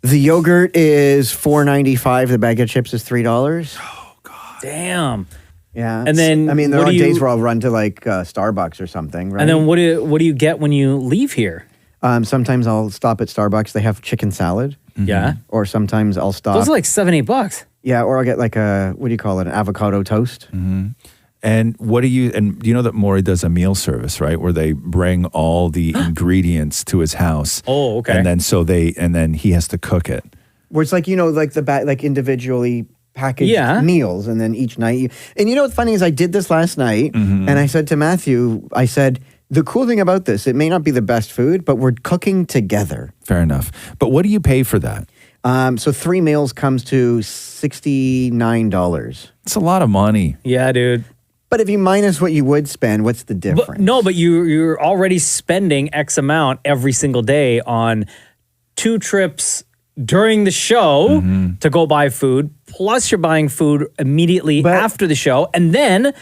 The yogurt is $4.95. The bag of chips is $3. Damn. Yeah. And then I mean, there what are do days you- where I'll run to like Starbucks or something, right? And then what do you get when you leave here? Sometimes I'll stop at Starbucks. They have chicken salad. Yeah. Or sometimes I'll stop. Those are like $7-8. Yeah, or I'll get like a, what do you call it, an avocado toast. Mm-hmm. And what do you, and you know that Maury does a meal service, right? Where they bring all the ingredients to his house. Oh, okay. And then he has to cook it. Where it's like, like like individually packaged Yeah. meals. And then each night and you know what's funny is I did this last night Mm-hmm. and I said to Matthew, I said, the cool thing about this, it may not be the best food, but we're cooking together. Fair enough. But what do you pay for that? So 3 meals comes to $69. It's a lot of money. Yeah, dude. But if you minus what you would spend, what's the difference? But, no, but you're already spending X amount every single day on 2 trips during the show to go buy food, plus you're buying food immediately after the show. And then,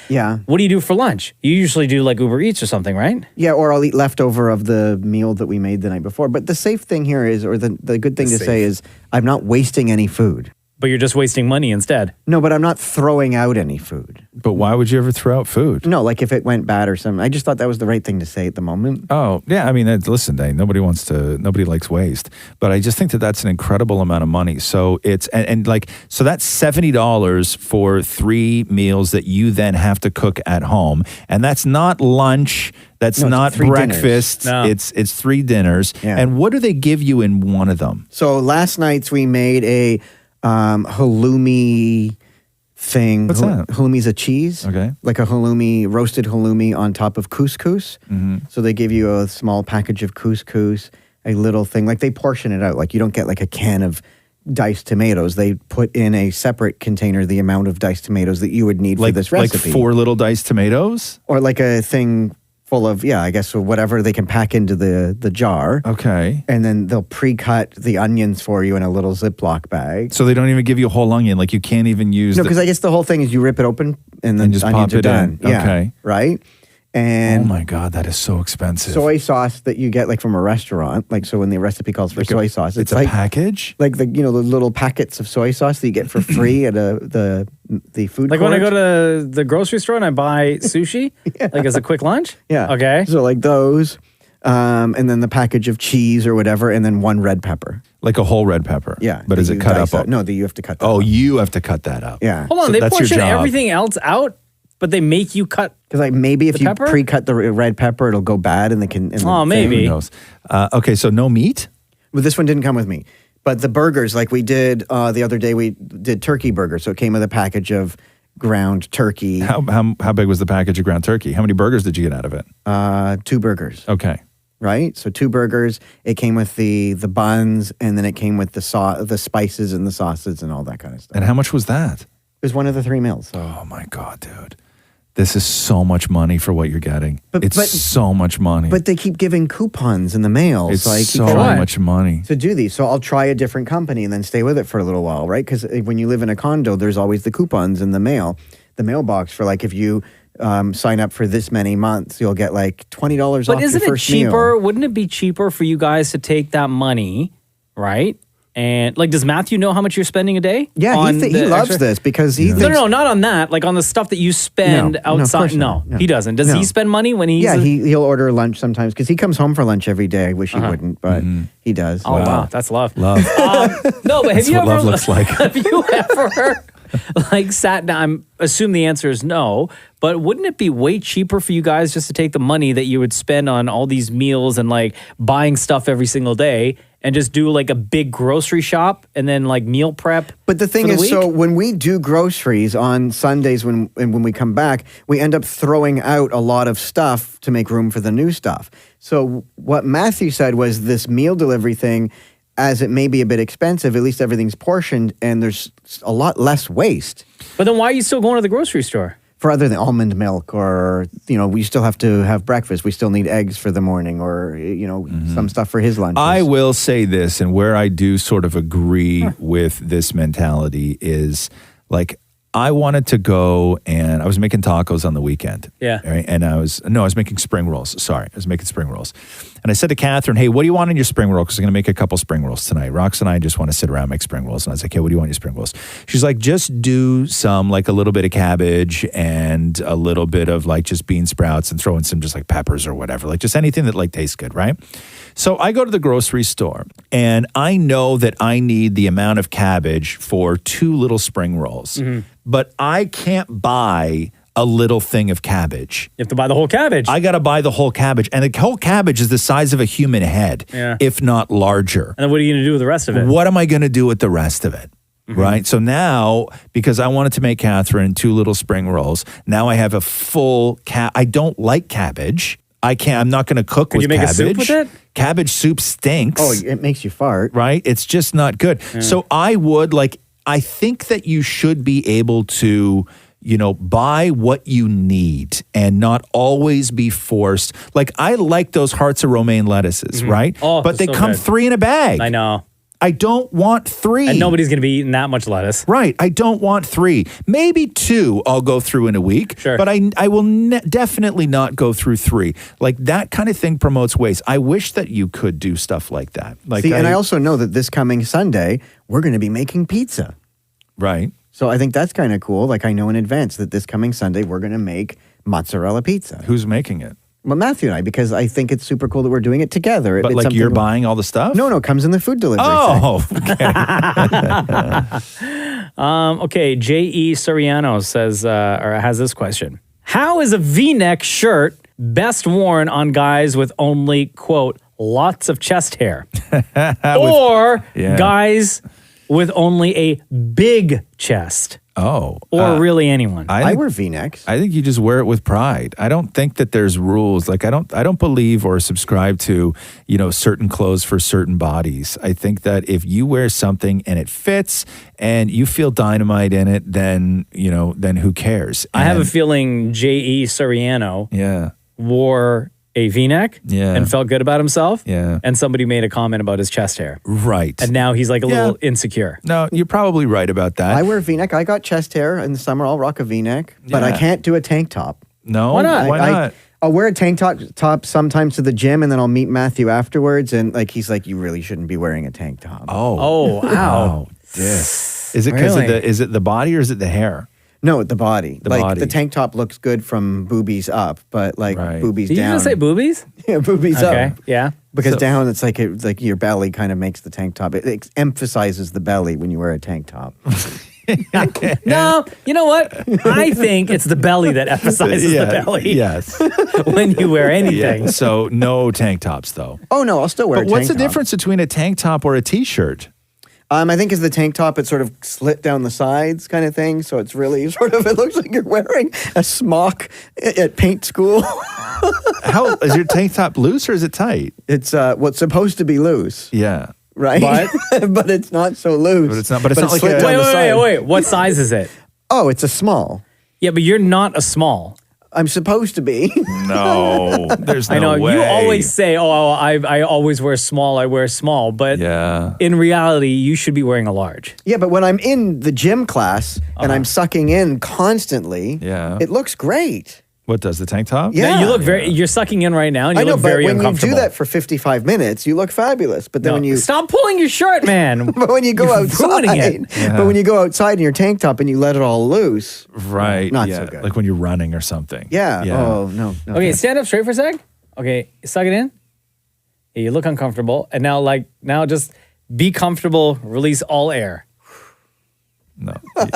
what do you do for lunch? You usually do like Uber Eats or something, right? Yeah, or I'll eat leftover of the meal that we made the night before. But the safe thing here is, or the good thing to say is, I'm not wasting any food. But you're just wasting money instead. No, but I'm not throwing out any food. But why would you ever throw out food? No, like if it went bad or something. I just thought that was the right thing to say at the moment. Oh, yeah. I mean, listen, nobody likes waste. But I just think that that's an incredible amount of money. So it's, so that's $70 for 3 meals that you then have to cook at home. And that's not lunch. That's not 3 breakfast. dinners. It's 3 dinners. Yeah. And what do they give you in one of them? So last night's we made a halloumi thing. What's that? Halloumi's a cheese. Okay. Like a roasted halloumi on top of couscous. Mm-hmm. So they give you a small package of couscous, a little thing. Like they portion it out. Like you don't get like a can of diced tomatoes. They put in a separate container the amount of diced tomatoes that you would need for this recipe. Like 4 little diced tomatoes? Or like a thing full of, I guess whatever they can pack into the jar. Okay. And then they'll pre-cut the onions for you in a little Ziploc bag. So they don't even give you a whole onion. Like you can't even use. No, because I guess the whole thing is you rip it open and then just onions pop are it done. in. Yeah, Okay. right? And oh my God, that is so expensive. soy sauce that you get like from a restaurant. Like so when the recipe calls for soy sauce, it's a like package? Like the the little packets of soy sauce that you get for free at the food Like court. when I go to the grocery store and I buy sushi, like as a quick lunch? Yeah. Okay. So like those, and then the package of cheese or whatever, and then 1 red pepper. Like a whole red pepper. Yeah. But is that it you cut dice up? out. No, that you have to cut that Oh, out. you have to cut that out. Yeah. Hold on, So they that's your portion job. everything else out, but they make you cut. Because like maybe if The you pepper? pre-cut the red pepper, it'll go bad and they can. Oh, maybe. Who knows? Okay, so no meat? Well, this one didn't come with me. But the burgers, like we did the other day, we did turkey burgers. So it came with a package of ground turkey. How big was the package of ground turkey? How many burgers did you get out of it? 2 burgers. Okay. Right? So 2 burgers. It came with the buns, and then it came with the spices and the sauces and all that kind of stuff. And how much was that? It was one of the 3 meals. So. Oh my God, dude. This is so much money for what you're getting. It's so much money. But they keep giving coupons in the mail. It's like so much money. to do these. So I'll try a different company and then stay with it for a little while, right? Because when you live in a condo, there's always the coupons in the mailbox for like if you sign up for this many months, you'll get like $20 off But isn't your it first cheaper? meal. Wouldn't it be cheaper for you guys to take that money, right? And like, does Matthew know how much you're spending a day? Yeah, on he the loves extra- this because he thinks... No, not on that. Like on the stuff that you spend No, of outside. course No, not. No. he doesn't. Does No. he spend money when he's? Yeah, he'll order lunch sometimes because he comes home for lunch every day. I wish he wouldn't, but he does. Oh wow, that's love. Love. No, but have That's you what ever? love looks like. Have you ever like sat down? I assume the answer is no. But wouldn't it be way cheaper for you guys just to take the money that you would spend on all these meals and like buying stuff every single day and just do like a big grocery shop and then like meal prep. But the thing for the is, week? so when we do groceries on Sundays, when we come back, we end up throwing out a lot of stuff to make room for the new stuff. So what Matthew said was this meal delivery thing, as it may be a bit expensive, at least everything's portioned and there's a lot less waste. But then why are you still going to the grocery store? For other than almond milk, or, we still have to have breakfast. We still need eggs for the morning, or, some stuff for his lunch. I will say this, and where I do sort of agree with this mentality is, like, I wanted to go, and I was making tacos on the weekend. Yeah. Right? And I was making spring rolls. Sorry, I was making spring rolls. And I said to Catherine, hey, what do you want in your spring roll? Because I'm going to make a couple spring rolls tonight. Rox and I just want to sit around and make spring rolls. And I was like, hey, what do you want in your spring rolls? She's like, just do some, like a little bit of cabbage and a little bit of like just bean sprouts and throw in some just like peppers or whatever. Like just anything that like tastes good, right? So I go to the grocery store and I know that I need the amount of cabbage for 2 little spring rolls. Mm-hmm. But I can't buy a little thing of cabbage. You have to buy the whole cabbage. I got to buy the whole cabbage. And the whole cabbage is the size of a human head, if not larger. And then what are you going to do with the rest of it? What am I going to do with the rest of it? Mm-hmm. Right? So now, because I wanted to make Catherine 2 little spring rolls, now I have a full I don't like cabbage. I'm not going to cook with you make cabbage. a soup with it? Cabbage soup stinks. Oh, it makes you fart. Right? It's just not good. Yeah. So I think that you should be able to, buy what you need and not always be forced. Like, I like those hearts of romaine lettuces, right? Oh, but they so come good. 3 in a bag. I know. I don't want 3. And nobody's going to be eating that much lettuce. Right. I don't want 3. Maybe 2 I'll go through in a week. Sure. But I will definitely not go through 3. Like, that kind of thing promotes waste. I wish that you could do stuff like that. Like, See, and I also know that this coming Sunday, we're going to be making pizza. Right. So I think that's kind of cool. Like, I know in advance that this coming Sunday, we're going to make mozzarella pizza. Who's making it? Well, Matthew and I, because I think it's super cool that we're doing it together. But it's like something you're buying all the stuff? No, it comes in the food delivery Oh, okay, J.E. Soriano says, or has this question. How is a V-neck shirt best worn on guys with only, quote, lots of chest hair? Or guys with only a big chest? Oh. Or really anyone? I wear V-necks. I think you just wear it with pride. I don't think that there's rules. Like I don't believe or subscribe to, certain clothes for certain bodies. I think that if you wear something and it fits and you feel dynamite in it, then who cares? I have a feeling J.E. Soriano wore a V-neck and felt good about himself. Yeah. And somebody made a comment about his chest hair. Right. And now he's like a little insecure. No, you're probably right about that. I wear V-neck. I got chest hair in the summer. I'll rock a V-neck, but I can't do a tank top. No? Why not? Why not? I'll wear a tank top sometimes to the gym, and then I'll meet Matthew afterwards, and he's like, "You really shouldn't be wearing a tank top." Oh, wow. Yes. Is it because of is it the body or is it the hair? No, the body. The body. The tank top looks good from boobies up, but boobies Did down. you just say boobies? Yeah, boobies Okay, up. yeah. Because So- down, it's like your belly kind of makes the tank top. It emphasizes the belly when you wear a tank top. No, you know what? I think it's the belly that emphasizes the belly. Yes. When you wear anything. Yeah. So no tank tops though. Oh no, I'll still wear. But a what's tank the top. difference between a tank top or a t-shirt? I think is the tank top. It's sort of slit down the sides, kind of thing. So it's really sort of. It looks like you're wearing a smock at paint school. How is your tank top loose or is it tight? It's what's supposed to be loose. Yeah. Right. But it's not so loose. But it's not. But it's not like slit down the side. Wait. What size is it? Oh, it's a small. Yeah, but you're not a small. I'm supposed to be. No, there's no I know way. you always say, "Oh, I always wear small. I wear small," but in reality, you should be wearing a large. Yeah, but when I'm in the gym class and I'm sucking in constantly, it looks great. What does the tank top? Yeah. you look very. You're sucking in right now, and you I know, look but very when you uncomfortable. do that for 55 minutes, you look fabulous. But then when you stop pulling your shirt, man. but when you go You're outside, ruining it. but when you go outside in your tank top and you let it all loose, Right. Not yeah. so good. Like when you're running or something. Yeah. Oh no. Okay, stand up straight for a sec. Okay, suck it in. Yeah, you look uncomfortable, and now just be comfortable. Release all air. No,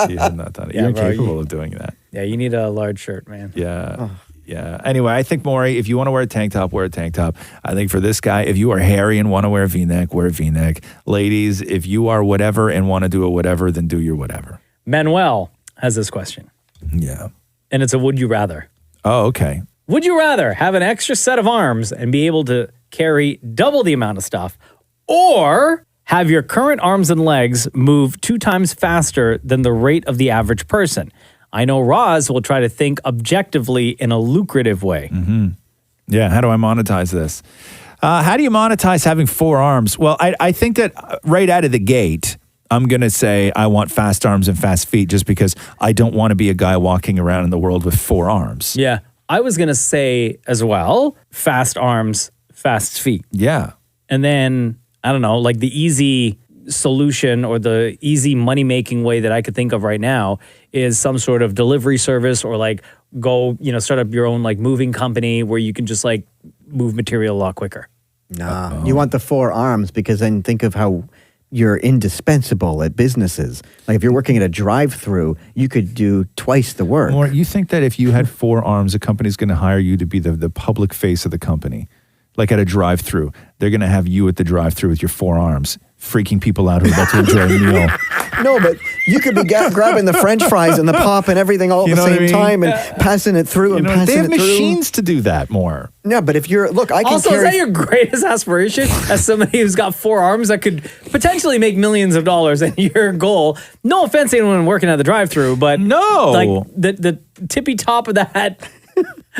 you have not done it. Yeah, You're bro, incapable of doing that. Yeah, you need a large shirt, man. Yeah. Yeah. Anyway, I think, Maury, if you want to wear a tank top, wear a tank top. I think for this guy, if you are hairy and want to wear a V-neck, wear a V-neck. Ladies, if you are whatever and want to do a whatever, then do your whatever. Manuel has this question. Yeah. And it's a would you rather. Oh, okay. Would you rather have an extra set of arms and be able to carry double the amount of stuff, or have your current arms and legs move 2 times faster than the rate of the average person? I know Roz will try to think objectively in a lucrative way. Mm-hmm. Yeah, how do I monetize this? How do you monetize having 4 arms? Well, I think that right out of the gate, I'm going to say I want fast arms and fast feet just because I don't want to be a guy walking around in the world with 4 arms. Yeah, I was going to say as well, fast arms, fast feet. Yeah. And then, I don't know, like the easy solution or the easy money-making way that I could think of right now is some sort of delivery service, or like go, start up your own like moving company where you can just like move material a lot quicker. Nah, you want the 4 arms because then think of how you're indispensable at businesses. Like if you're working at a drive-through, you could do twice the work. Or you think that if you had 4 arms, a company's going to hire you to be the public face of the company? Like at a drive-through, they're going to have you at the drive-through with your 4 arms, freaking people out who are about to enjoy a meal. No, but you could be grabbing the French fries and the pop and everything all at the same time and passing it through and passing they have it through. machines to do that more. Yeah, but if you're, look, I can also, carry... is that your greatest aspiration as somebody who's got 4 arms that could potentially make millions of dollars, and your goal, no offense to anyone working at the drive-thru, but no, like the tippy top of that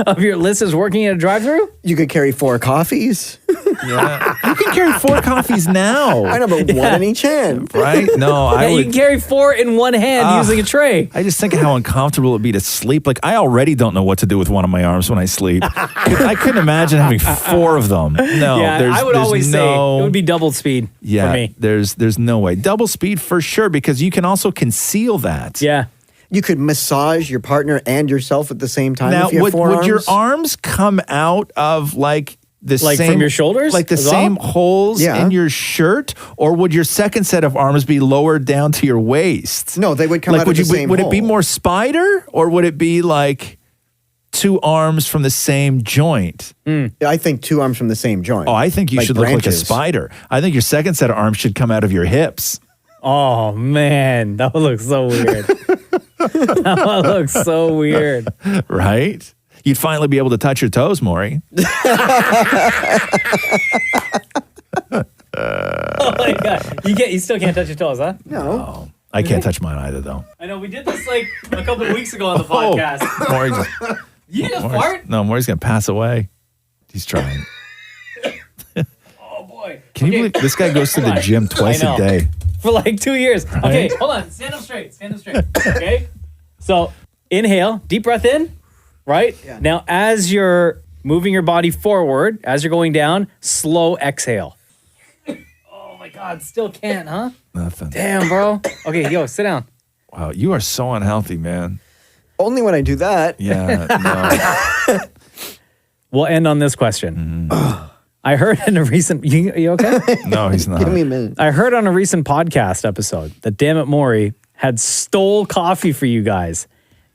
of your list is working at a drive-thru? You could carry 4 coffees. Yeah. You can carry 4 coffees now. I know, but one in each hand. Right? No, you can carry 4 in one hand using a tray. I just think of how uncomfortable it would be to sleep. Like, I already don't know what to do with one of my arms when I sleep. I couldn't imagine having 4 of them. No, yeah, I would always say it would be double speed for me. There's no way. Double speed for sure, because you can also conceal that. Yeah. You could massage your partner and yourself at the same time. Now, if you have 4 would your arms? arms come out of like the Like same from your shoulders like the as same well? holes Yeah. in your shirt, or would your second set of arms be lowered down to your waist? No, they would come out would of the same Would it be hole. more spider, or would it be like 2 arms from the same joint? I think 2 arms from the same joint. Oh, I think you Like should look like a branches. spider. I think your second set of arms should come out of your hips. Oh, man. That would look so weird. That would look so weird. Right? You'd finally be able to touch your toes, Maury. Oh, my God. You still can't touch your toes, huh? No. I can't touch mine either, though. I know. We did this like a couple of weeks ago on the podcast. Maury, You just fart? no, Maury's going to pass away. He's trying. Oh, boy. Can you believe this guy goes to the gym twice I know. a day? For like 2 years. Right? Okay, hold on. Stand up straight. Okay? So inhale, deep breath in, right? Yeah. Now, as you're moving your body forward, as you're going down, slow exhale. Oh my God, still can't, huh? Nothing. Damn, bro. Okay, yo, sit down. Wow, you are so unhealthy, man. Only when I do that. Yeah, no. We'll end on this question. I heard in a recent... You okay? No, he's not. Give me a minute. I heard on a recent podcast episode that Dammit Maury had stole coffee for you guys.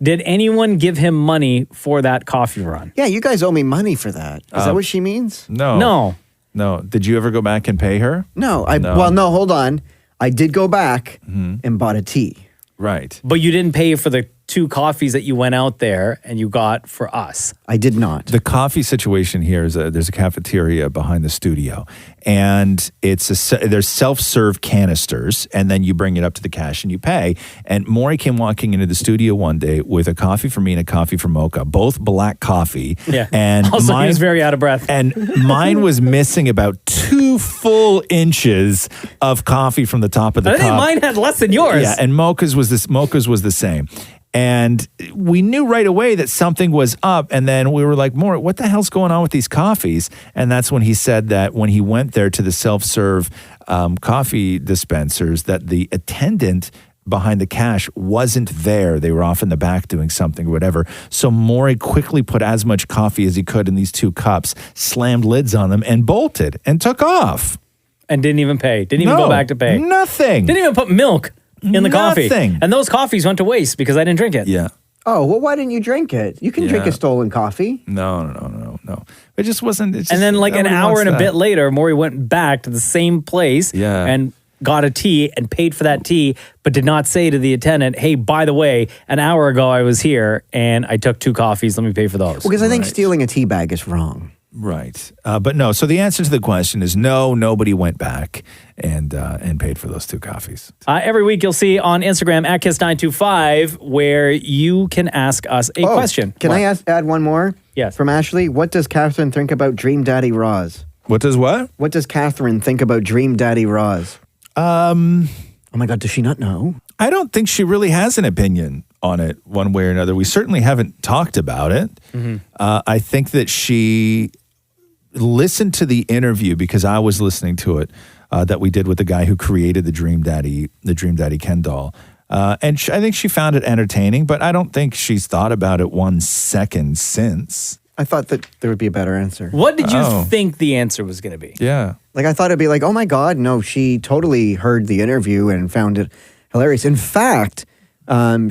Did anyone give him money for that coffee run? Yeah, you guys owe me money for that. Is that what she means? No. Did you ever go back and pay her? No. Well, no, hold on. I did go back and bought a tea. Right. But you didn't pay for the 2 coffees that you went out there and you got for us. I did not. The coffee situation here is there's a cafeteria behind the studio, and there's self-serve canisters, and then you bring it up to the cash and you pay. And Maury came walking into the studio one day with a coffee for me and a coffee for Mocha, both black coffee. Yeah. And Also, he was very out of breath. And mine was missing about 2 full inches of coffee from the top of the I cup. think mine had less than yours. Yeah, and Mocha's was the same. And we knew right away that something was up. And then we were like, Maury, what the hell's going on with these coffees? And that's when he said that when he went there to the self-serve coffee dispensers, that the attendant behind the cash wasn't there. They were off in the back doing something or whatever. So Maury quickly put as much coffee as he could in these 2 cups, slammed lids on them, and bolted and took off. And didn't even pay. Didn't even go back to pay. Nothing. Didn't even put milk in the coffee. Nothing. And those coffees went to waste because I didn't drink it. Yeah. Oh, well, why didn't you drink it? You can drink a stolen coffee. No. It just wasn't. And then like an hour and a bit later, Maury went back to the same place and got a tea and paid for that tea, but did not say to the attendant, hey, by the way, an hour ago I was here and I took 2 coffees. Let me pay for those. Well, because I think stealing a tea bag is wrong. Right. But no, so the answer to the question is no, nobody went back and paid for those 2 coffees. Every week you'll see on Instagram at Kiss925 where you can ask us a question. Can I add one more? Yes. From Ashley, what does Catherine think about Dream Daddy Roz? What does what? What does Catherine think about Dream Daddy Roz? Oh my God, does she not know? I don't think she really has an opinion on it one way or another. We certainly haven't talked about it. I think that she listened to the interview because I was listening to it that we did with the guy who created the Dream Daddy Ken doll. And I think she found it entertaining, but I don't think she's thought about it 1 second since. I thought that there would be a better answer. What did you think the answer was going to be? Yeah. Like I thought it'd be like, oh my God, no, she totally heard the interview and found it hilarious. In fact,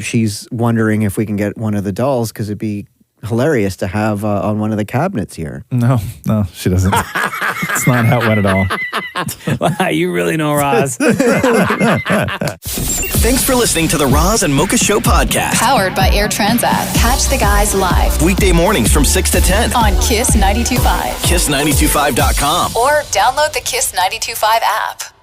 she's wondering if we can get one of the dolls because it'd be hilarious to have on one of the cabinets here. No, she doesn't. It's not how it went at all. Wow, you really know Roz. Thanks for listening to the Roz and Mocha Show podcast. Powered by Air Transat. Catch the guys live Weekday mornings from 6 to 10 on Kiss 92.5. Kiss925.com. Or download the Kiss 92.5 app.